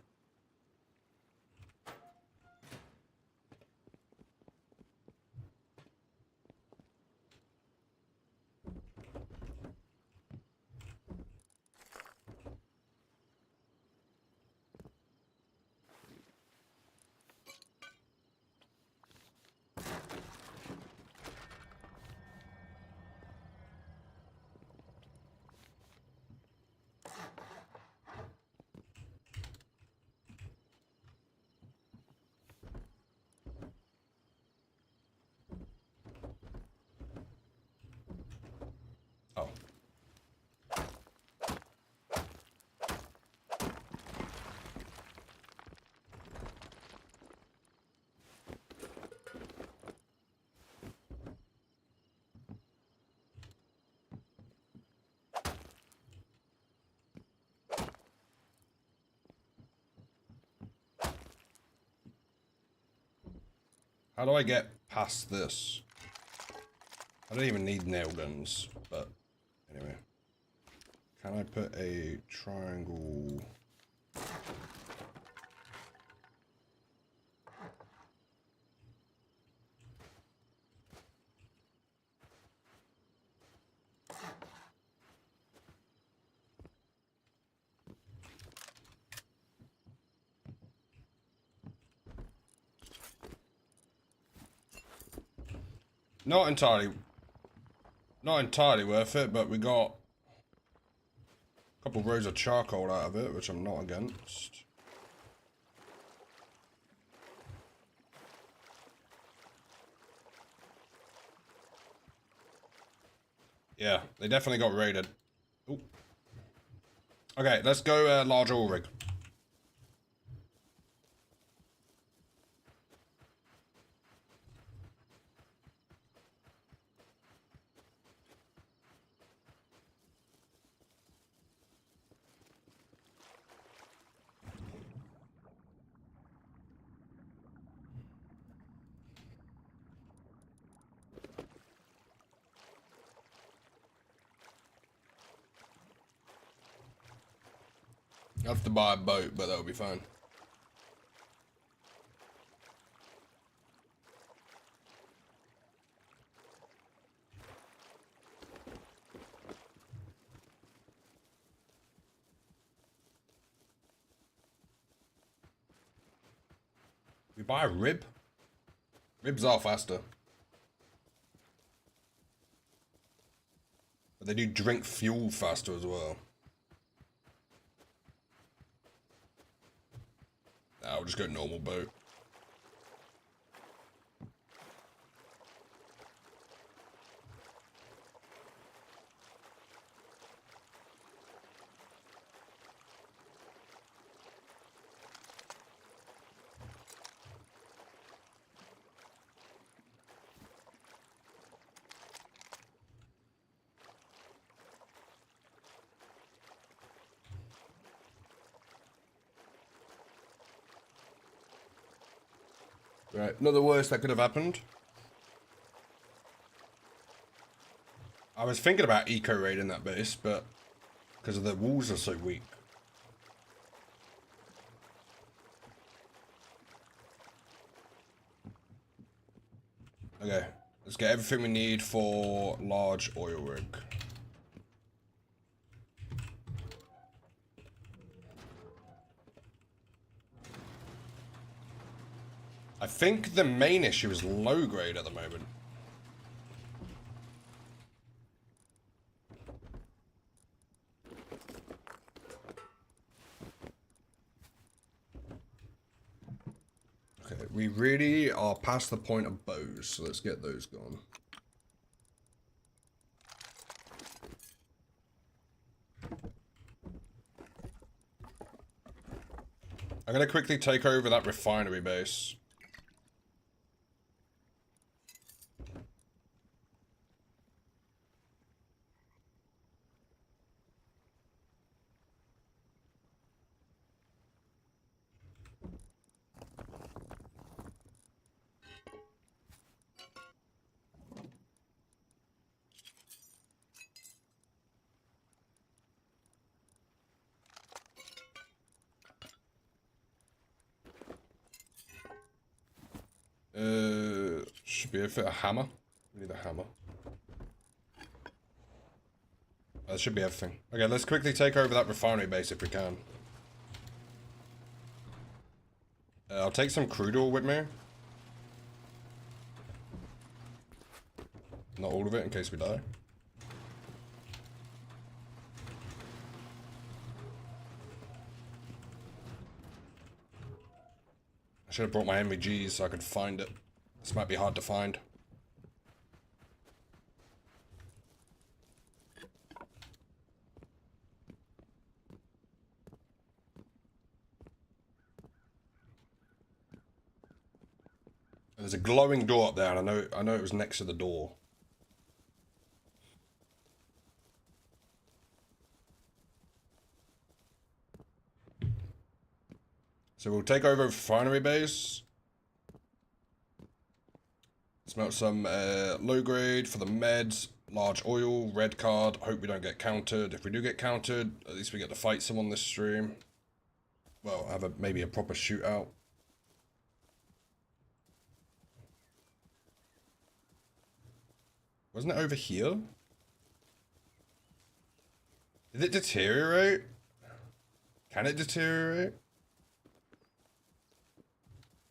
How do I get past this? I don't even need nail guns, but anyway. Can I put a triangle? Not entirely worth it, but we got a couple rows of charcoal out of it, which I'm not against. Yeah, they definitely got raided. Ooh. Okay, let's go large oil rig. I have to buy a boat, but that'll be fine. We buy a rib? Ribs are faster. But they do drink fuel faster as well. Nah, we'll just go normal boat. Right, not the worst that could have happened. I was thinking about eco-raiding that base, but because the walls are so weak. Okay, let's get everything we need for large oil rig. I think the main issue is low grade at the moment. Okay, we really are past the point of bows, so let's get those gone. I'm gonna quickly take over that refinery base. Should be a hammer. We need a hammer. That should be everything. Okay, let's quickly take over that refinery base if we can. I'll take some crude oil with me. Not all of it, in case we die. I should have brought my MVGs so I could find it. This might be hard to find. There's a glowing door up there, and I know it was next to the door. So we'll take over refinery base. Smelt some low grade for the meds. Large oil, red card. Hope we don't get countered. If we do get countered, at least we get to fight someone this stream. Well, have maybe a proper shootout. Wasn't it over here? Did it deteriorate? Can it deteriorate?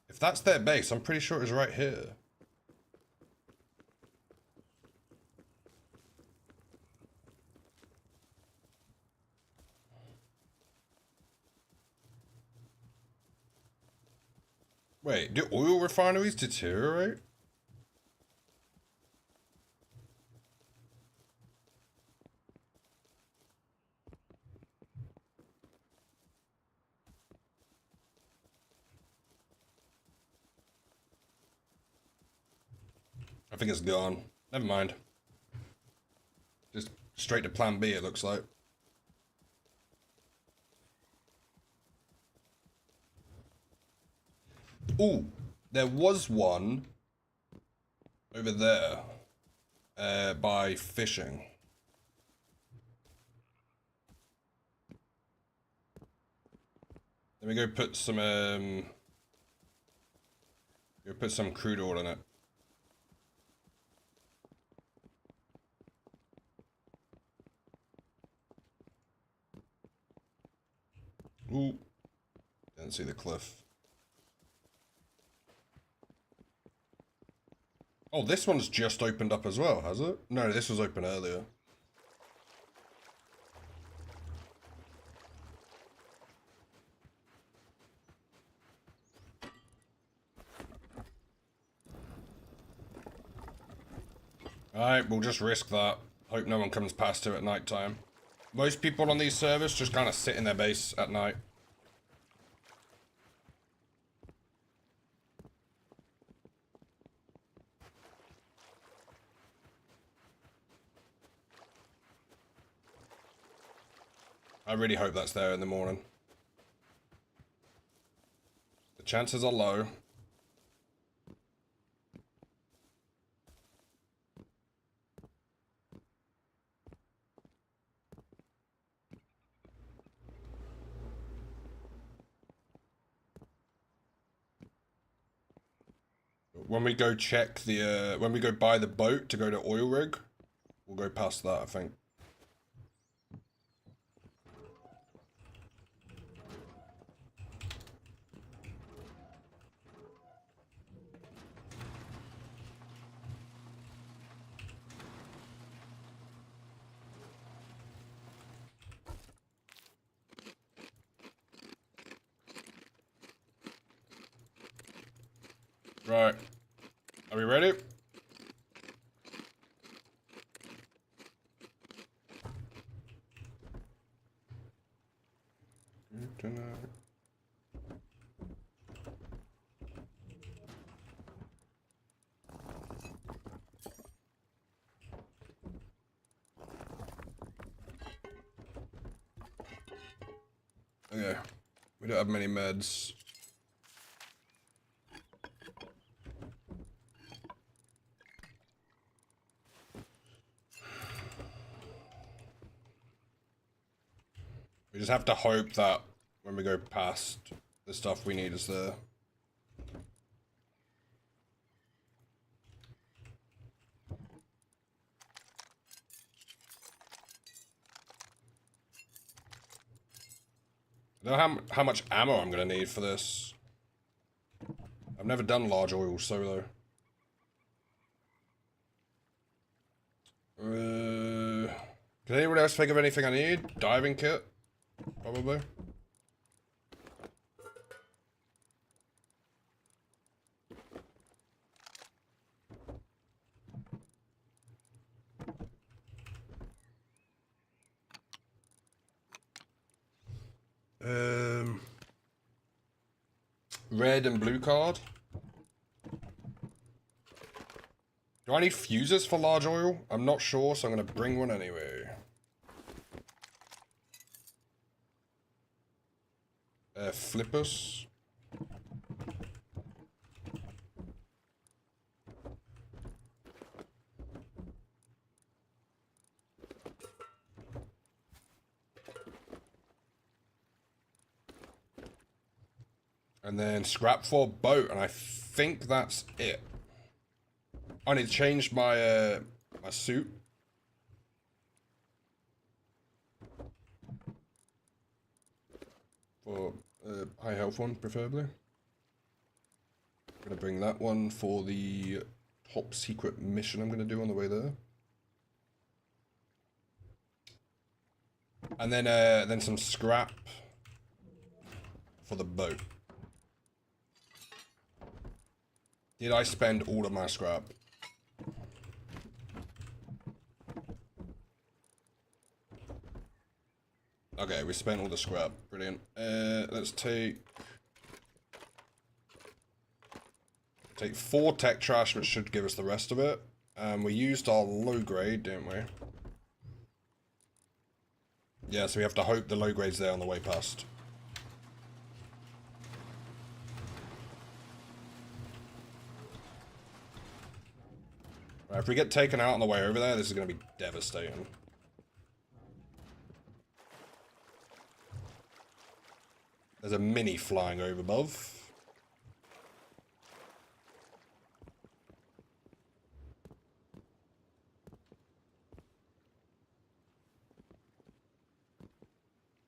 If that's their base, I'm pretty sure it's right here. Wait, do oil refineries deteriorate? I think it's gone. Never mind. Just straight to plan B, it looks like. Ooh, there was one over there by fishing. Let me go put some crude oil in it. Ooh, didn't see the cliff. Oh, this one's just opened up as well, has it? No, this was open earlier. Alright, we'll just risk that. Hope no one comes past here at night time. Most people on these servers just kind of sit in their base at night. I really hope that's there in the morning. The chances are low. When we go check the, when we go buy the boat to go to oil rig, we'll go past that, I think. Right. Are we ready? Okay. We don't have many meds. We just have to hope that when we go past, the stuff we need is there. I don't know how much ammo I'm gonna need for this. I've never done large oil solo. Can anyone else think of anything I need? Diving kit? Probably. Red and blue card. Do I need fuses for large oil? I'm not sure, so I'm gonna bring one anyway. Flippers. And then scrap for boat, and I think that's it. I need to change my my suit. For high health one, preferably. I'm gonna bring that one for the top secret mission I'm gonna do on the way there. And then some scrap for the boat. Did I spend all of my scrap? Okay, we spent all the scrap. Brilliant. Let's take 4 tech trash, which should give us the rest of it. We used our low grade, didn't we? Yeah, so we have to hope the low grade's there on the way past. Right, if we get taken out on the way over there, this is going to be devastating. There's a mini flying over above.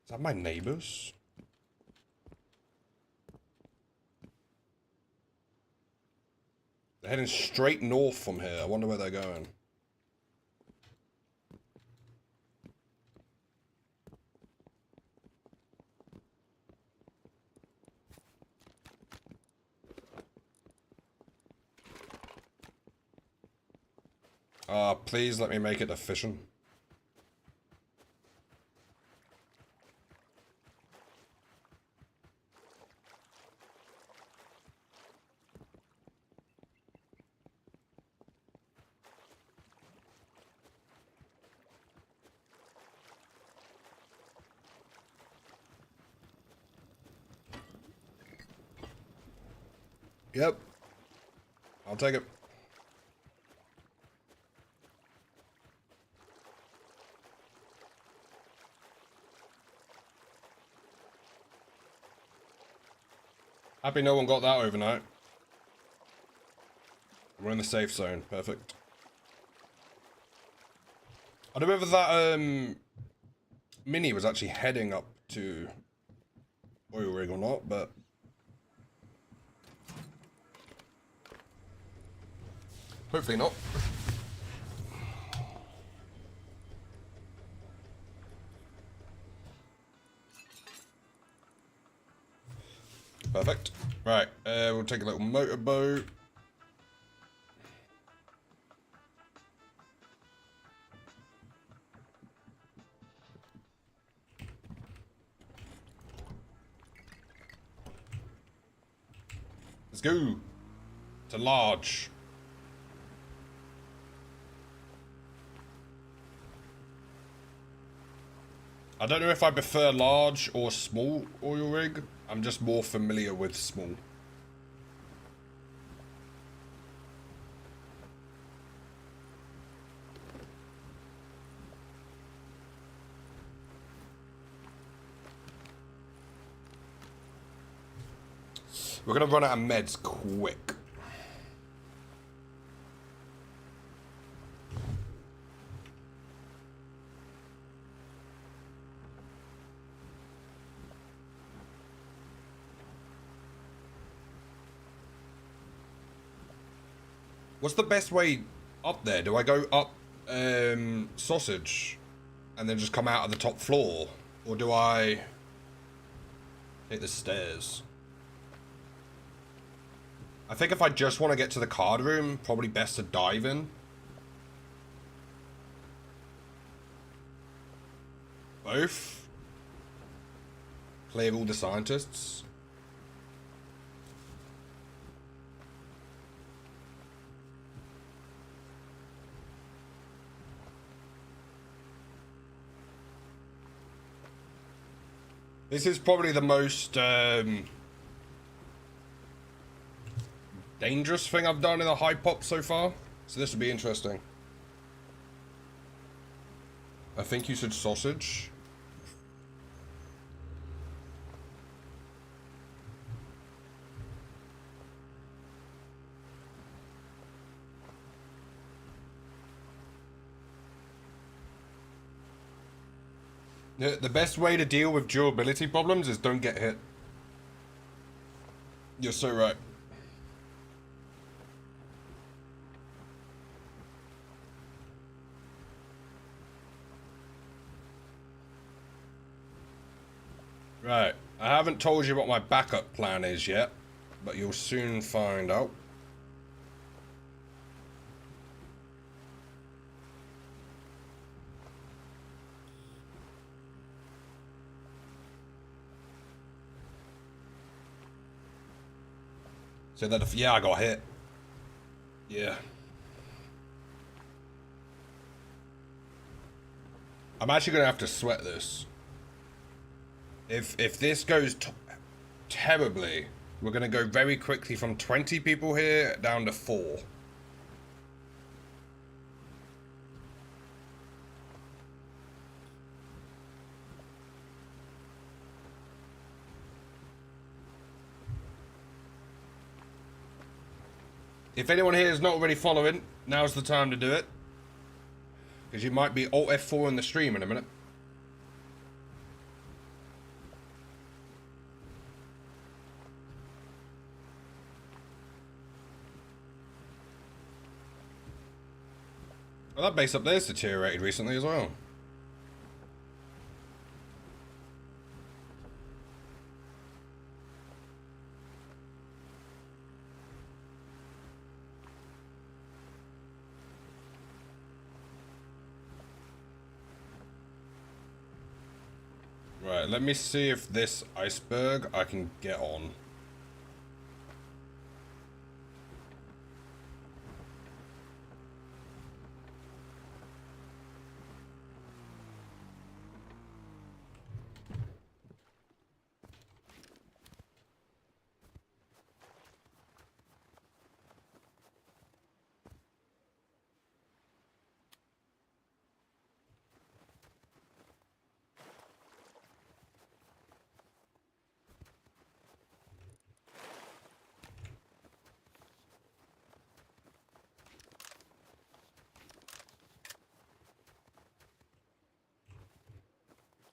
Is that my neighbors? They're heading straight north from here. I wonder where they're going. Please let me make it efficient. Yep. I'll take it. Happy no one got that overnight. We're in the safe zone. Perfect. I don't know whether that mini was actually heading up to oil rig or not, but hopefully not. Perfect. Right, we'll take a little motorboat. Let's go to large. I don't know if I prefer large or small oil rig. I'm just more familiar with small. We're gonna run out of meds quick. What's the best way up there? Do I go up Sausage and then just come out of the top floor? Or do I take the stairs? I think if I just want to get to the card room, probably best to dive in. Both. Clear all the scientists. This is probably the most dangerous thing I've done in a high pop so far. So this would be interesting. I think you said Sausage. The best way to deal with durability problems is don't get hit. You're so right. Right. I haven't told you what my backup plan is yet, but you'll soon find out. So that if, yeah, I got hit. Yeah. I'm actually gonna have to sweat this. If this goes terribly, we're gonna go very quickly from 20 people here down to 4. If anyone here is not already following, now's the time to do it. Because you might be Alt F4 in the stream in a minute. Well, that base up there's deteriorated recently as well. Right, let me see if this iceberg I can get on.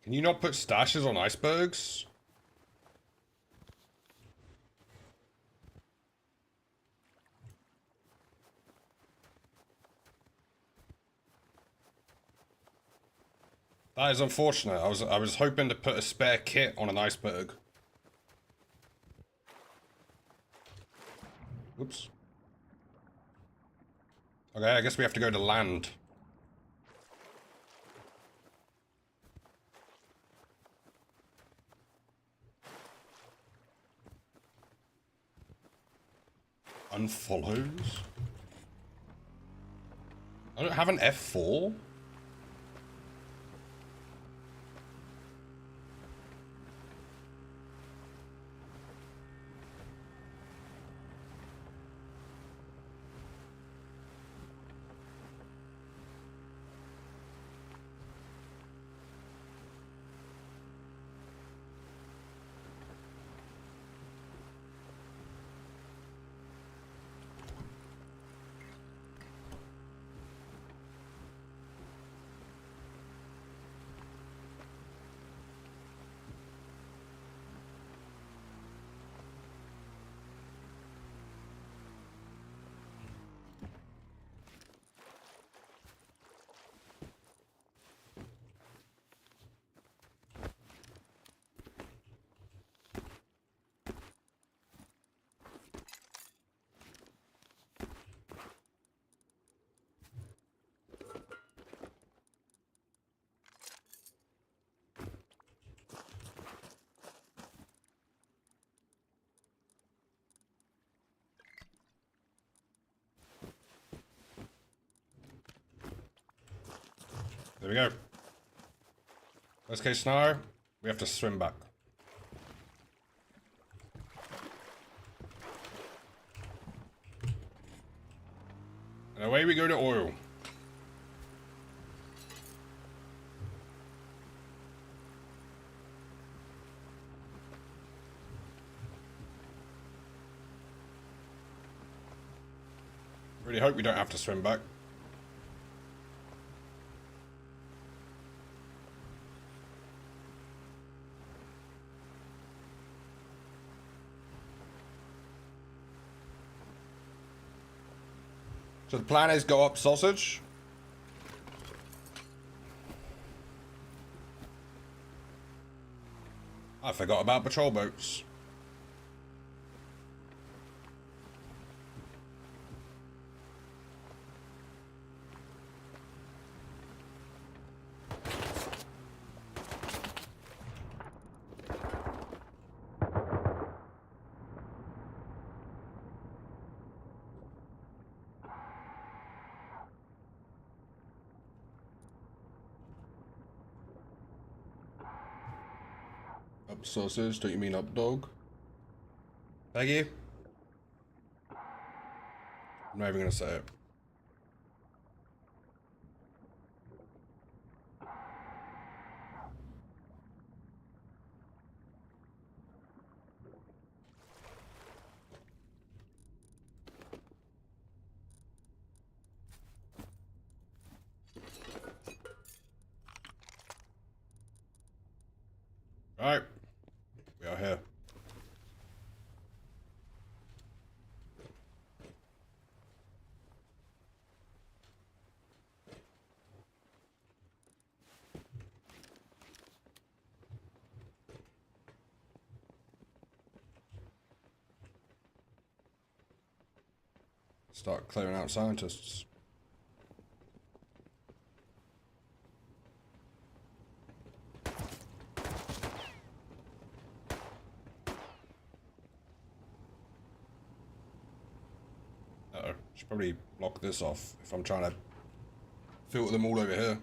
Can you not put stashes on icebergs? That is unfortunate. I was hoping to put a spare kit on an iceberg. Oops. Okay, I guess we have to go to land. Unfollows? I don't have an F4? There we go. Worst case scenario, we have to swim back. And away we go to oil. Really hope we don't have to swim back. So the plan is go up Sausage. I forgot about patrol boats. Up Sausage, don't you mean up dog? Thank you. I'm not even gonna say it. Alright. We are here. Start clearing out scientists. Uh-oh. Should probably block this off if I'm trying to filter them all over here.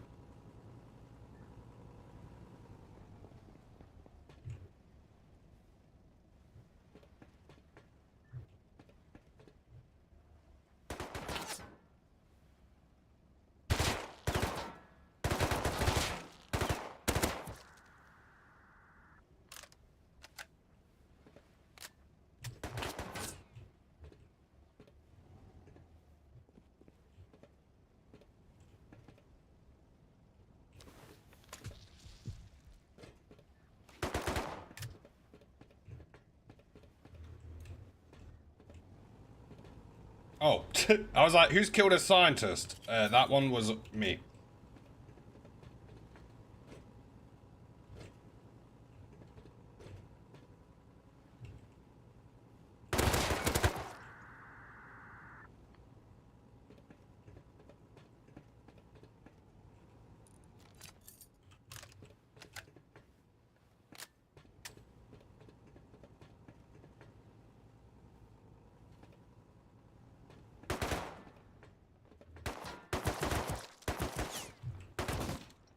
Oh, I was like, who's killed a scientist? That one was me.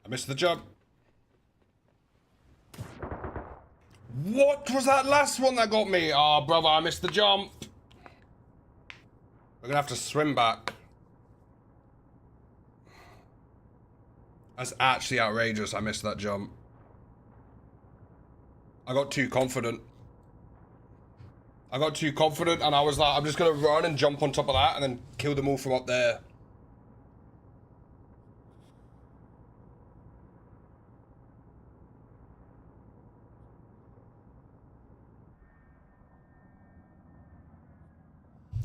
I missed the jump. What was that last one that got me? Oh, brother, I missed the jump. We're gonna have to swim back. That's actually outrageous. I missed that jump. I got too confident. I got too confident and I was like, I'm just gonna run and jump on top of that and then kill them all from up there.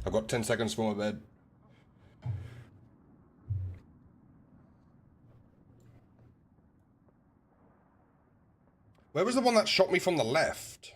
I've got 10 seconds for my bed. Where was the one that shot me from the left?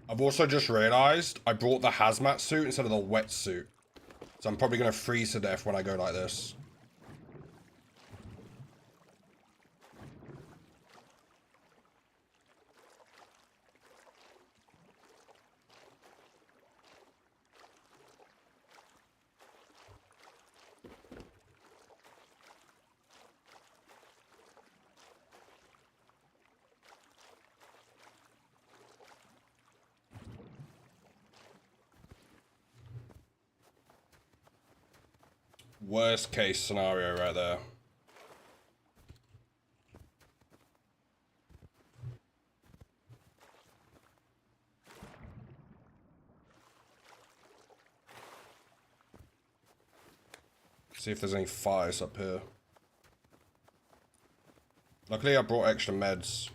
I've also just realized I brought the hazmat suit instead of the wetsuit. So I'm probably gonna freeze to death when I go like this. Worst case scenario right there. See if there's any fires up here. Luckily I brought extra meds.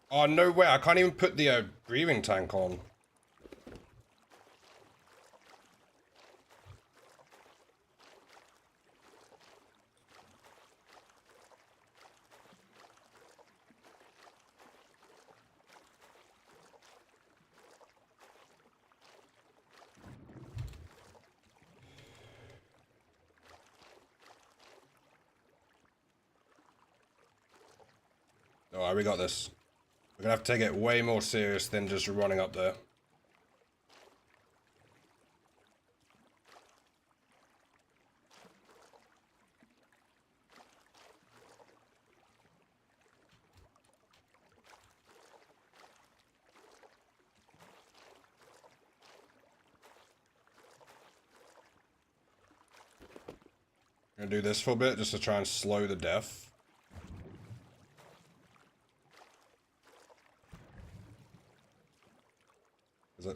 Oh, no way. I can't even put the breathing tank on. Alright, we got this. We're gonna have to take it way more serious than just running up there. I'm gonna do this for a bit just to try and slow the death.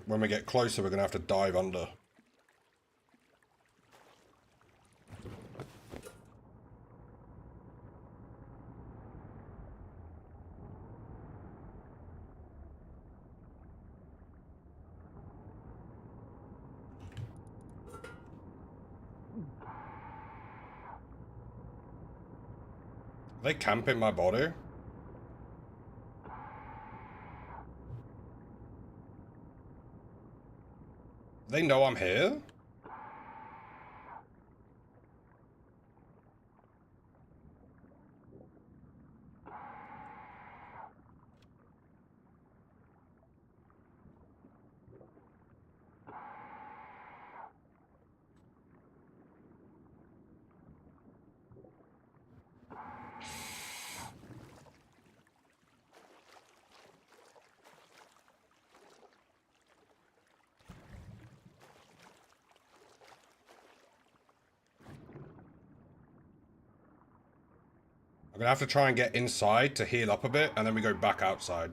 When we get closer, we're gonna have to dive under. Are they camping my body? They know I'm here? I'm gonna have to try and get inside to heal up a bit, and then we go back outside.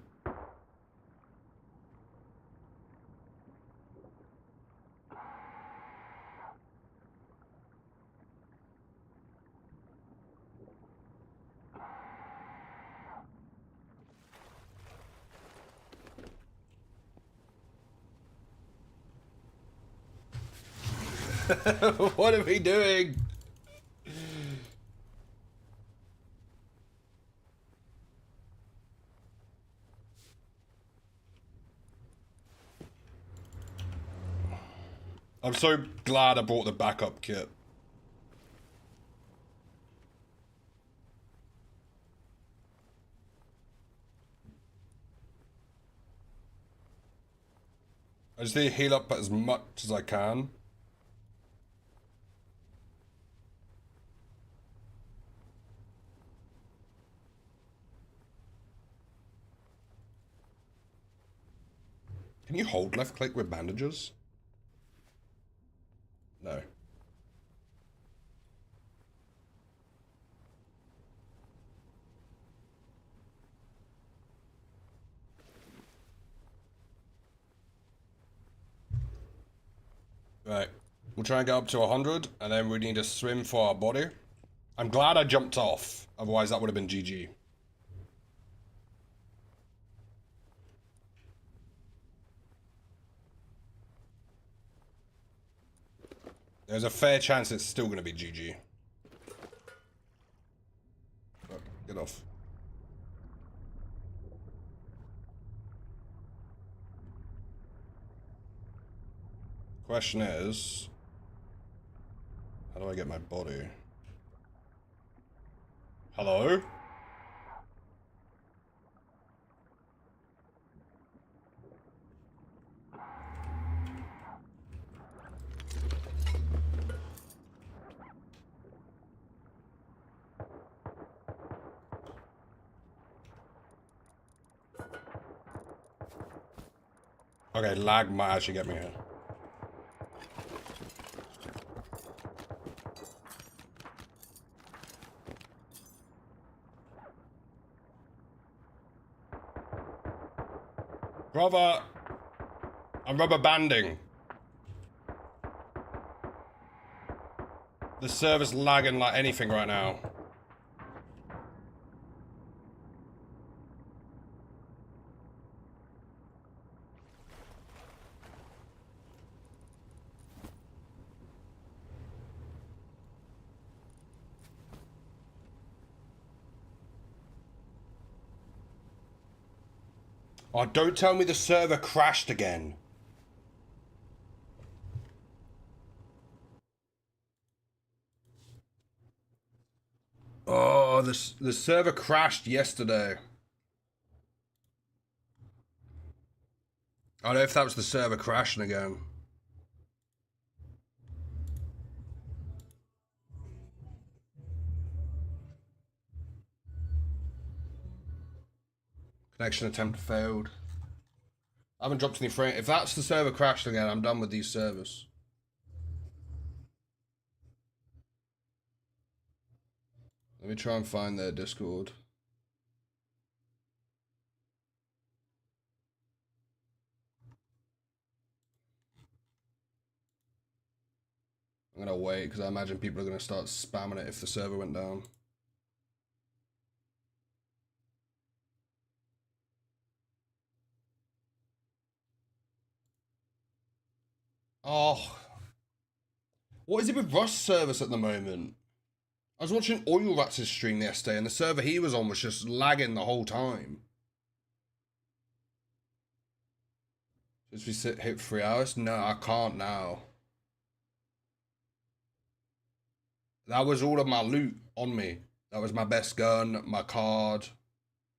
What are we doing? I'm so glad I brought the backup kit. I just need to heal up as much as I can. Can you hold left click with bandages? No. Right. We'll try and get up to 100, and then we need to swim for our body. I'm glad I jumped off, otherwise that would have been GG. There's a fair chance it's still going to be GG. Oh, get off. Question is, how do I get my body? Hello? Okay, lag might actually get me here. Brother, I'm rubber banding. The server's lagging like anything right now. Oh, don't tell me the server crashed again. Oh, the server crashed yesterday. I don't know if that was the server crashing again. Connection attempt failed. I haven't dropped any frame. If that's the server crashing again, I'm done with these servers. Let me try and find their Discord. I'm gonna wait because I imagine people are gonna start spamming it if the server went down. Oh, what is it with Rust service at the moment? I was watching Oil Rats' stream yesterday, and the server he was on was just lagging the whole time. Just we hit 3 hours? No, I can't now. That was all of my loot on me. That was my best gun, my card,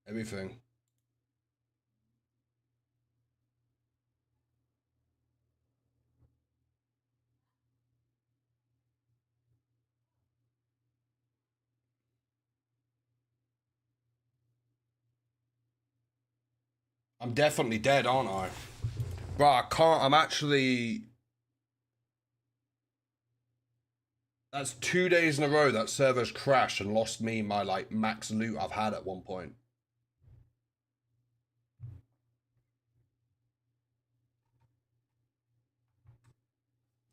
everything. I'm definitely dead, aren't I? Bro, I can't. I'm actually. That's 2 days in a row that server's crashed and lost me my like max loot I've had at one point.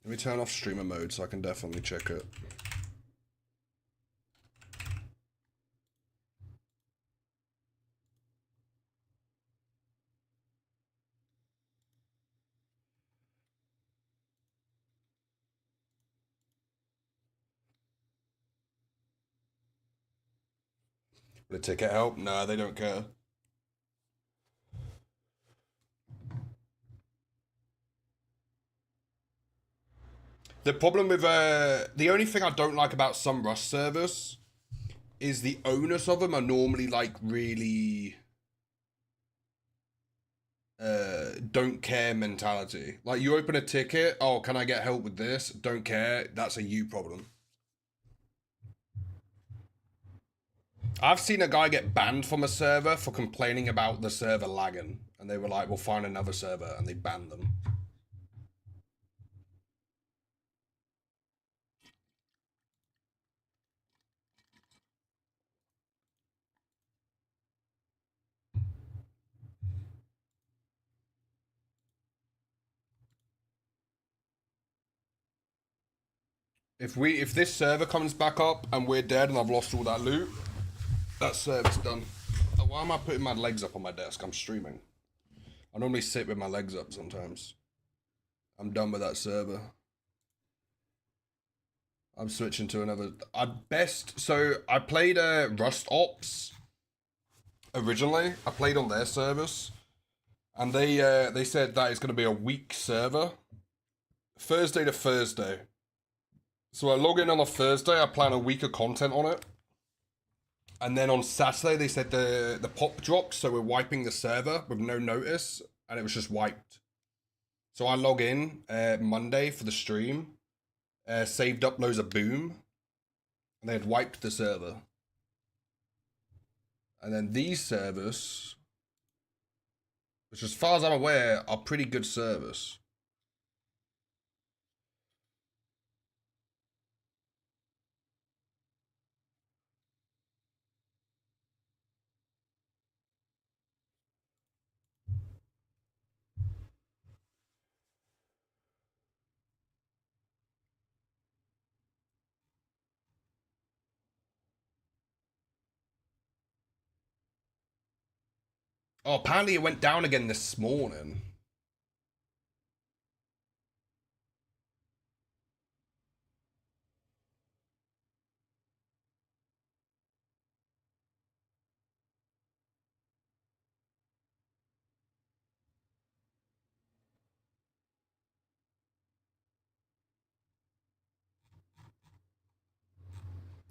Let me turn off streamer mode so I can definitely check it. Will the ticket help? No, they don't care. The problem with the only thing I don't like about some Rust servers is the owners of them are normally like really don't care mentality. Like you open a ticket, oh, can I get help with this? Don't care. That's a you problem. I've seen a guy get banned from a server for complaining about the server lagging, and they were like, "We'll find another server," and they banned them. If this server comes back up and we're dead and I've lost all that loot, that server's done. Why am I putting my legs up on my desk? I'm streaming. I normally sit with my legs up sometimes. I'm done with that server. I'm switching to another. So I played Rust Ops originally. I played on their service, and they said that it's going to be a week server, Thursday to Thursday. So I log in on a Thursday. I plan a week of content on it, and then on Saturday they said the pop dropped, so we're wiping the server with no notice, and it was just wiped. So I log in Monday for the stream. Saved up loads of boom, and they had wiped the server. And then these servers which as far as I'm aware are pretty good service. Oh, apparently it went down again this morning.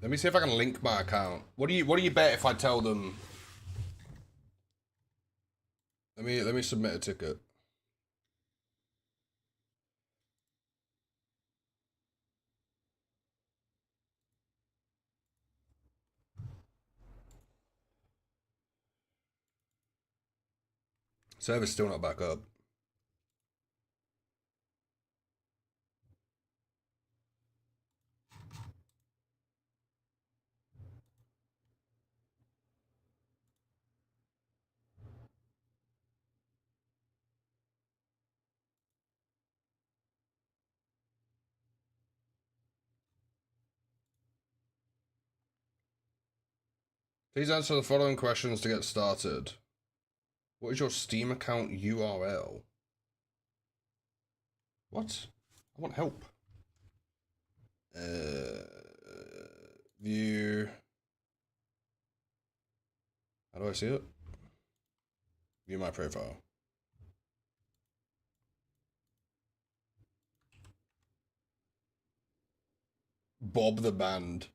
Let me see if I can link my account. What do you bet if I tell them? Let me submit a ticket. Server's still not back up. Please answer the following questions to get started. What is your Steam account URL? What? I want help. View. How do I see it? View my profile. Bob the Band.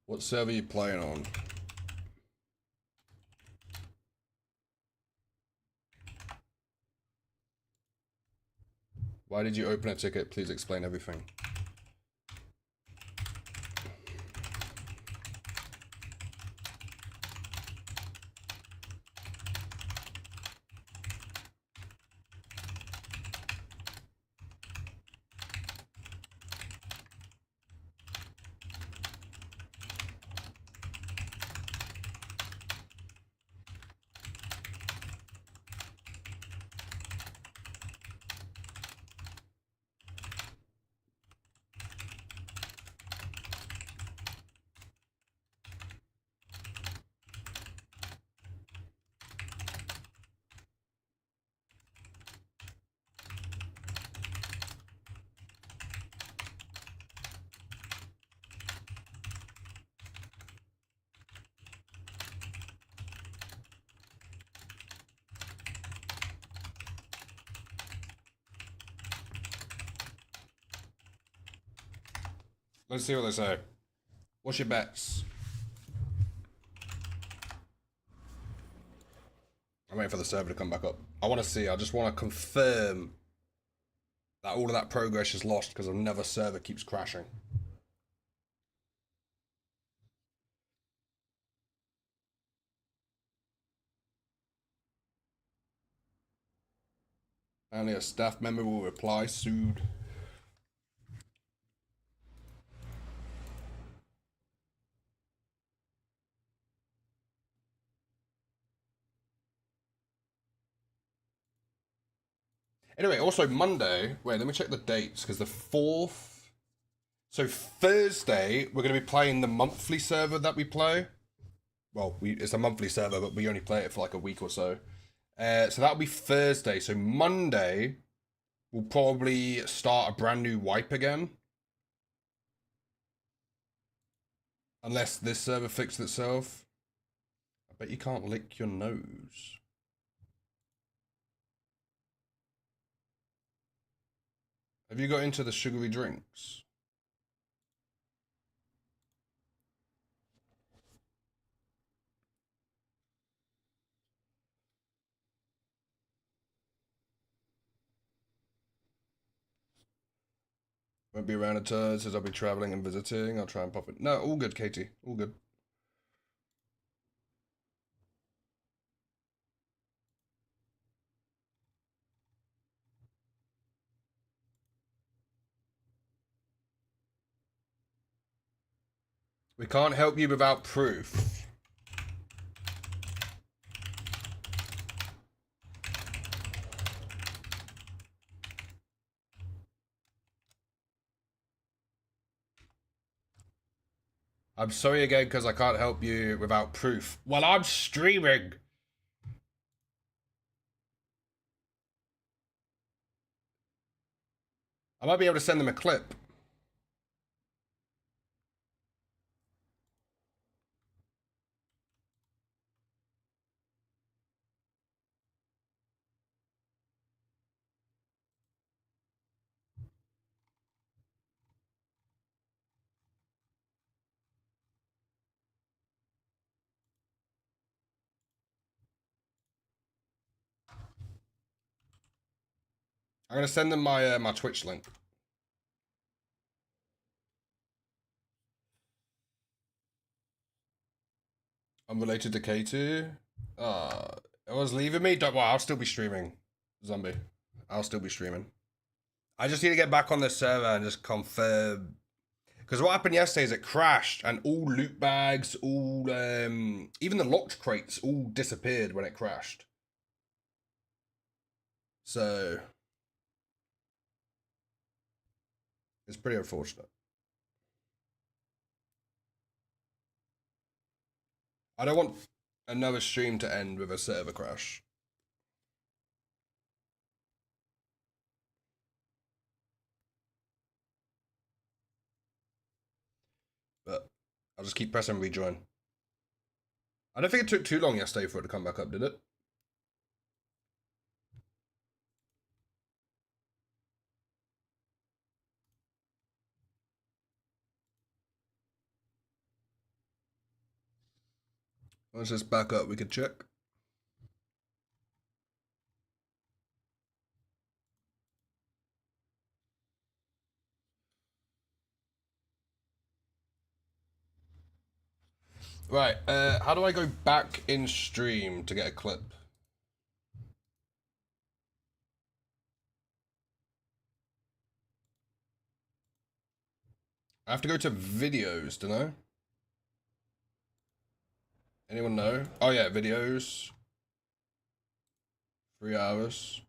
What server are you playing on? Why did you open a ticket? Please explain everything. Let's see what they say. What's your bets? I'm waiting for the server to come back up. I want to see. I just want to confirm that all of that progress is lost because another server keeps crashing. Only a staff member will reply soon. Anyway, also Monday. Wait, let me check the dates because the 4th. So Thursday, we're going to be playing the monthly server that we play. Well, it's a monthly server, but we only play it for like a week or so. So that'll be Thursday. So Monday, we'll probably start a brand new wipe again. Unless this server fixed itself. I bet you can't lick your nose. Have you got into the sugary drinks? Won't be around a turn, says I'll be traveling and visiting. I'll try and pop it. No, all good, Katie. All good. We can't help you without proof. I'm sorry again because I can't help you without proof. Well, I'm streaming. I might be able to send them a clip. I'm gonna send them my my Twitch link. I'm related to K2. It was leaving me. Don't worry, I'll still be streaming. Zombie. I'll still be streaming. I just need to get back on this server and just confirm. Because what happened yesterday is it crashed and all loot bags, all even the locked crates all disappeared when it crashed. So it's pretty unfortunate. I don't want another stream to end with a server crash. But I'll just keep pressing rejoin. I don't think it took too long yesterday for it to come back up, did it? Once it's back up, we could check. Right, how do I go back in stream to get a clip? I have to go to videos, don't I? Anyone know? Oh yeah, videos. 3 hours.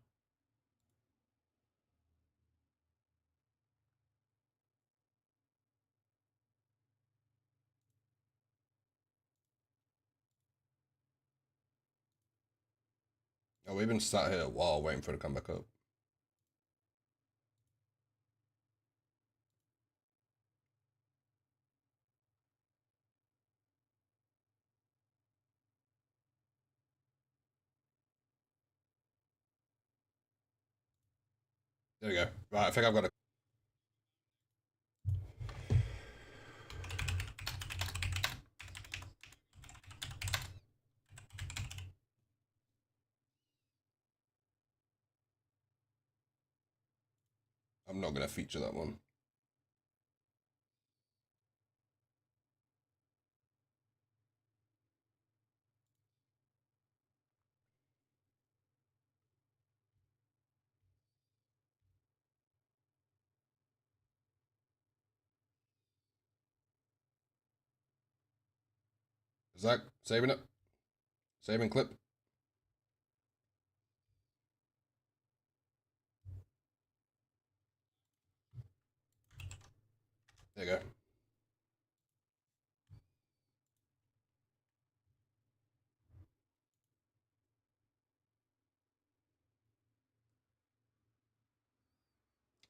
Oh, we've been sat here a while waiting for it to come back up. There we go. Right, I think I've got a. I'm not gonna feature that one. Zach, saving it. Saving clip. There you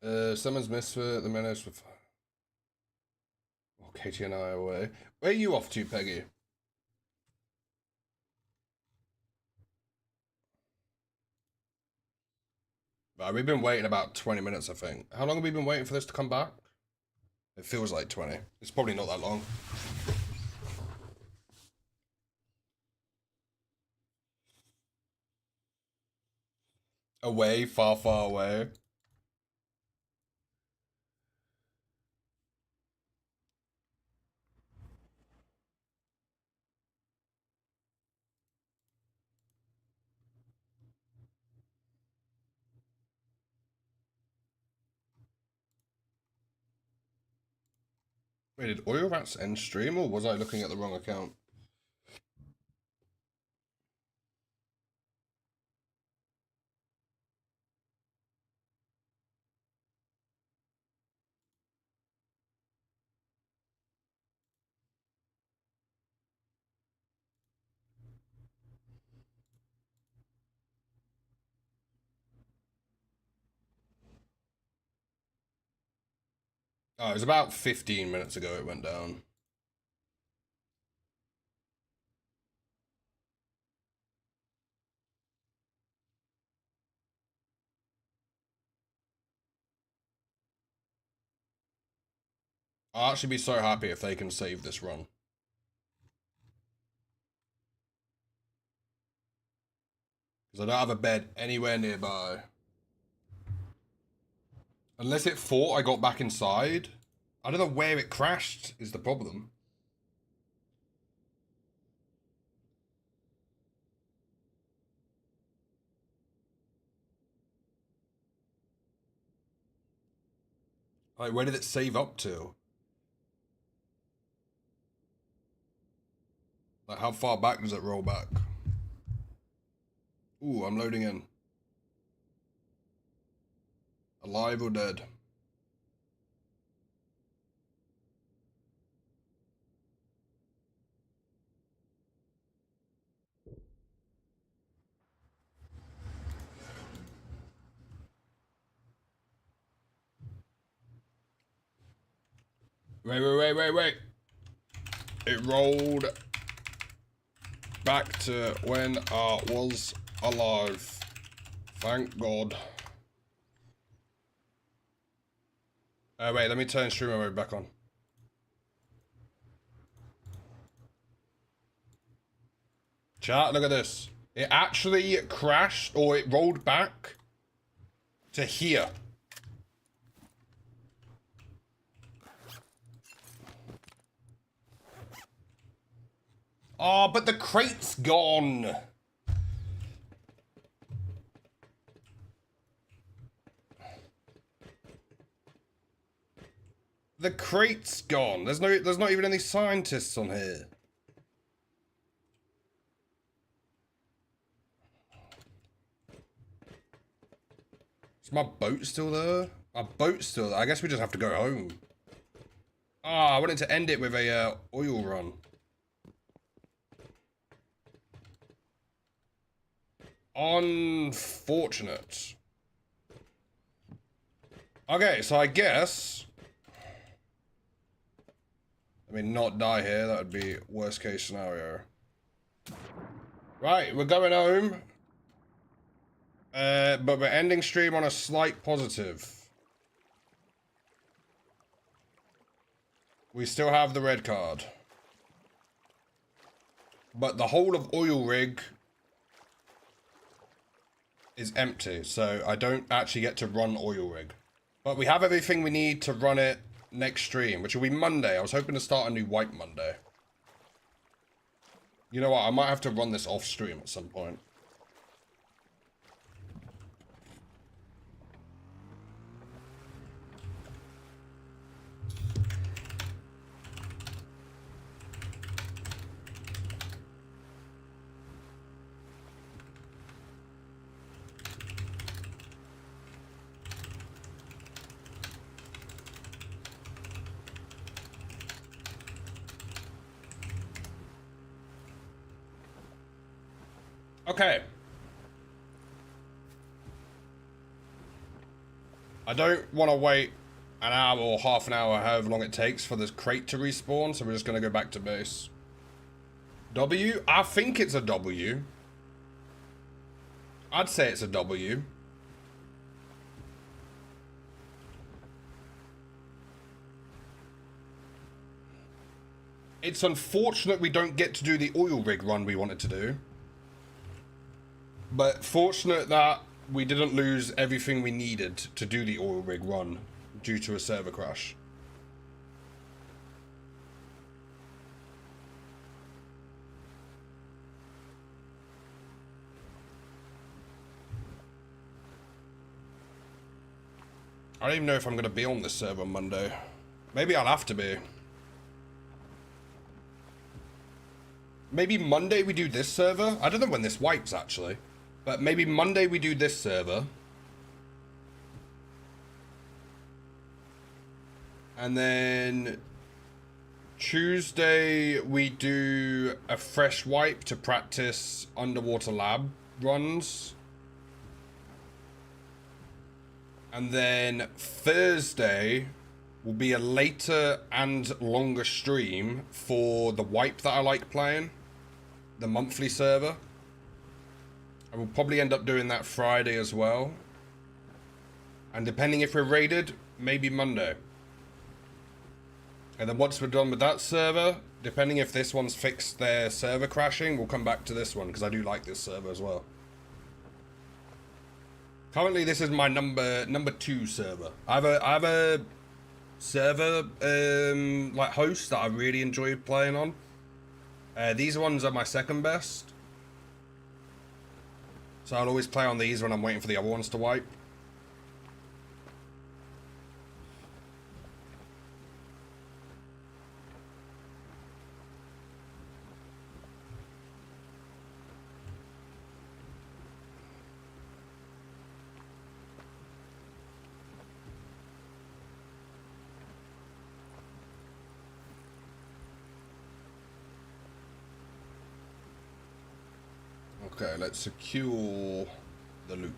go. Someone's missed for the minutes with. Oh, Katie and I are away. Where are you off to, Peggy? Right, we've been waiting about 20 minutes, I think. How long have we been waiting for this to come back? It feels like 20. It's probably not that long. Away, far, far away. Wait, did Oil Rats end stream, or was I looking at the wrong account? Oh, it was about 15 minutes ago it went down. I'll actually be so happy if they can save this run. Because I don't have a bed anywhere nearby. Unless it thought I got back inside. I don't know where it crashed is the problem. Like, where did it save up to? Like, how far back does it roll back? Ooh, I'm loading in. Alive or dead? Wait. It rolled back to when I was alive. Thank God. Wait, let me turn streamer mode back on. Chat, look at this. It actually crashed, or it rolled back to here. Oh, but the crate's gone. The crate's gone. There's not even any scientists on here. Is my boat still there? Our boat's still there. I guess we just have to go home. Ah, I wanted to end it with a oil run. Unfortunate. Okay, so I guess... I mean, not die here. That would be worst case scenario. Right, we're going home. But we're ending stream on a slight positive. We still have the red card. But the whole of oil rig is empty, so I don't actually get to run oil rig. But we have everything we need to run it next stream, which will be Monday. I was hoping to start a new Wipe Monday. You know what? I might have to run this off stream at some point. Okay. I don't want to wait an hour or half an hour, however long it takes for this crate to respawn, so we're just going to go back to base. W? I think it's a W. I'd say it's a W. It's unfortunate we don't get to do the oil rig run we wanted to do. But fortunate that we didn't lose everything we needed to do the oil rig run due to a server crash. I don't even know if I'm going to be on this server on Monday. Maybe I'll have to be. maybe Monday we do this server. I don't know when this wipes actually, but maybe Monday we do this server. And then Tuesday we do a fresh wipe to practice underwater lab runs. And then Thursday will be a later and longer stream for the wipe that I like playing, the monthly server. I will probably end up doing that Friday as well. And depending if we're raided, maybe Monday. And then once we're done with that server, depending if this one's fixed their server crashing, we'll come back to this one, because I do like this server as well. Currently, this is my number 2 server. I have a server like host that I really enjoy playing on. These ones are my second best. So I'll always play on these when I'm waiting for the other ones to wipe. Okay, let's secure the loot.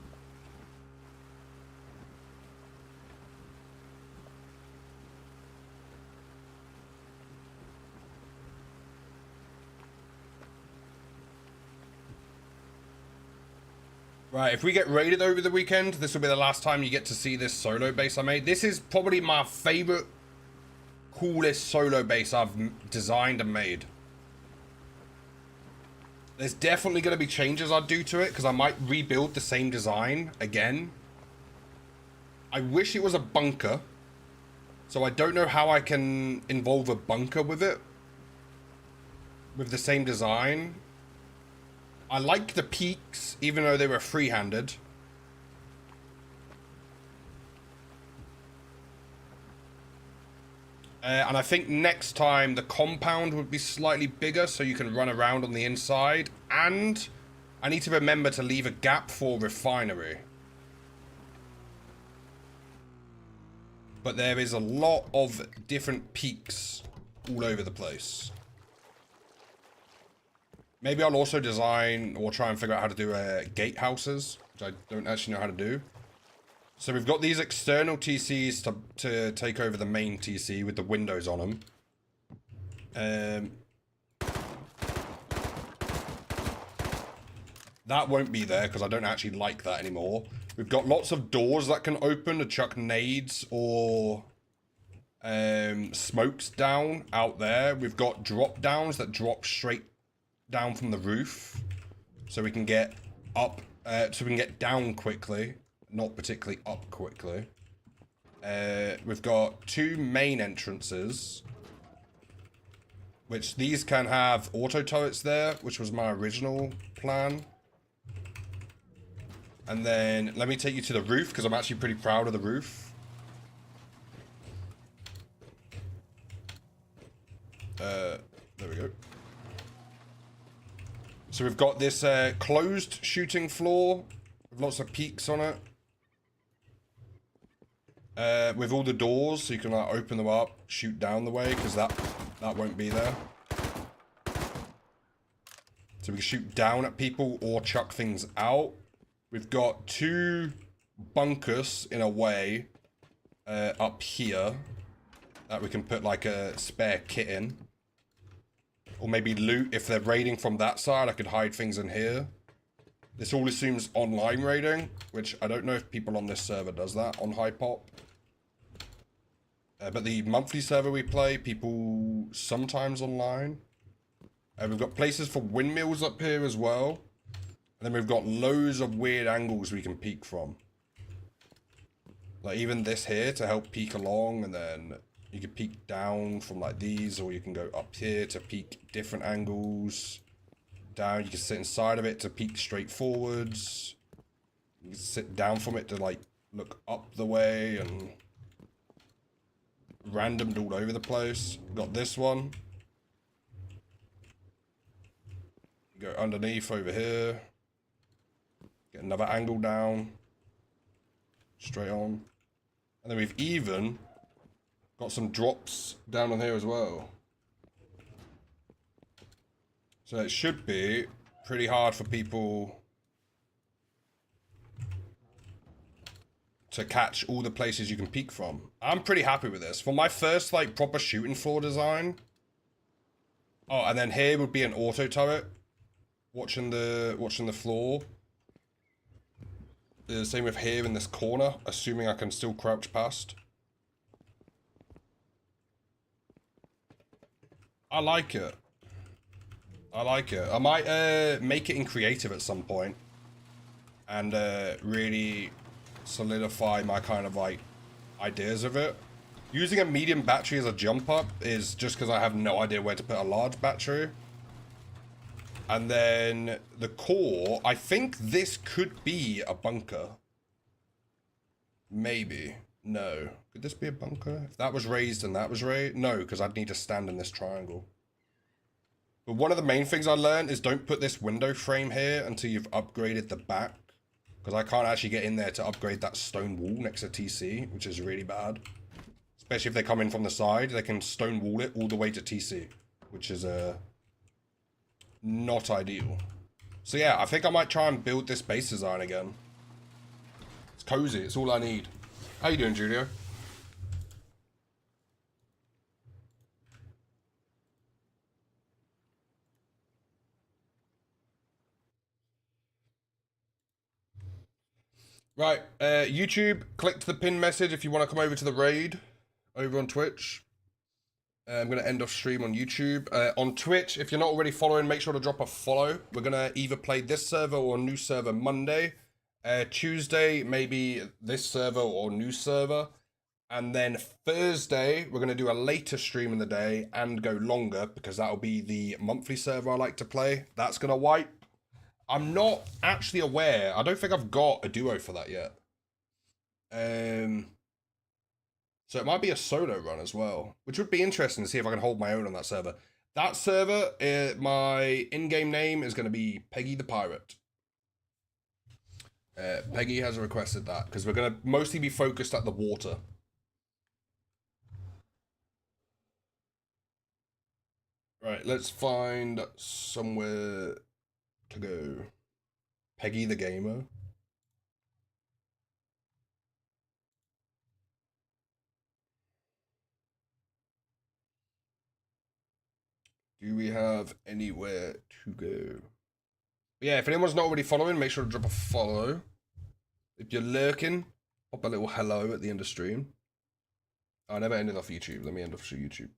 Right, if we get raided over the weekend, this will be the last time you get to see this solo base I made. This is probably my favorite, coolest solo base I've designed and made. There's definitely going to be changes I'll do to it, because I might rebuild the same design again. I wish it was a bunker. So I don't know how I can involve a bunker with it. With the same design. I like the peaks, even though they were free-handed. And I think next time the compound would be slightly bigger so you can run around on the inside. And I need to remember to leave a gap for refinery. But there is a lot of different peaks all over the place. Maybe I'll also design or try and figure out how to do gatehouses, which I don't actually know how to do. So we've got these external TCs to take over the main TC with the windows on them. That won't be there because I don't actually like that anymore. We've got lots of doors that can open to chuck nades or smokes down out there. We've got drop downs that drop straight down from the roof, so we can get up, so we can get down quickly. Not particularly up quickly. We've got 2 main entrances, which these can have auto turrets there, which was my original plan. And then let me take you to the roof, because I'm actually pretty proud of the roof. There we go. So we've got this closed shooting floor with lots of peaks on it. With all the doors, so you can like open them up, shoot down the way, because that won't be there. So we can shoot down at people or chuck things out. We've got 2 bunkers in a way up here that we can put like a spare kit in. Or maybe loot. If they're raiding from that side, I could hide things in here. This all assumes online raiding, which I don't know if people on this server does that on Hypop. But the monthly server we play, people sometimes online. We've got places for windmills up here as well. And then we've got loads of weird angles we can peek from. Like even this here to help peek along, and then you can peek down from like these, or you can go up here to peek different angles. Down, you can sit inside of it to peek straight forwards. You can sit down from it to like look up the way, and randomed all over the place. Got this one. Go underneath over here. Get another angle down. Straight on. And then we've even got some drops down on here as well. So it should be pretty hard for people to catch all the places you can peek from. I'm pretty happy with this. For my first like proper shooting floor design. Oh, and then here would be an auto turret watching the floor. The same with here in this corner, assuming I can still crouch past. I like it. I like it. I might make it in creative at some point and really solidify my kind of like ideas of it. Using a medium battery as a jump up is just because I have no idea where to put a large battery. And then the core, I think this could be a bunker. Maybe. No. Could this be a bunker? If that was raised and that was raised? No, because I'd need to stand in this triangle. But one of the main things I learned is don't put this window frame here until you've upgraded the back. Because I can't actually get in there to upgrade that stone wall next to TC, which is really bad. Especially if they come in from the side, they can stone wall it all the way to TC, which is not ideal. So yeah, I think I might try and build this base design again. It's cozy, it's all I need. How you doing, Julio? Right, YouTube, click the pin message if you want to come over to the raid over on Twitch. I'm going to end off stream on YouTube. On Twitch, if you're not already following, make sure to drop a follow. We're going to either play this server or a new server Monday. Tuesday, maybe this server or new server. And then Thursday, we're going to do a later stream in the day and go longer because that'll be the monthly server I like to play. That's going to wipe. I'm not actually aware. I don't think I've got a duo for that yet. So it might be a solo run as well, which would be interesting to see if I can hold my own on that server. That server, my in-game name is going to be Peggy the Pirate. Peggy has requested that because we're going to mostly be focused at the water. Right, let's find somewhere to go. Peggy the Gamer. Do we have anywhere to go? Yeah, if anyone's not already following, make sure to drop a follow. If you're lurking, pop a little hello at the end of stream. I never ended off YouTube. Let me end off YouTube.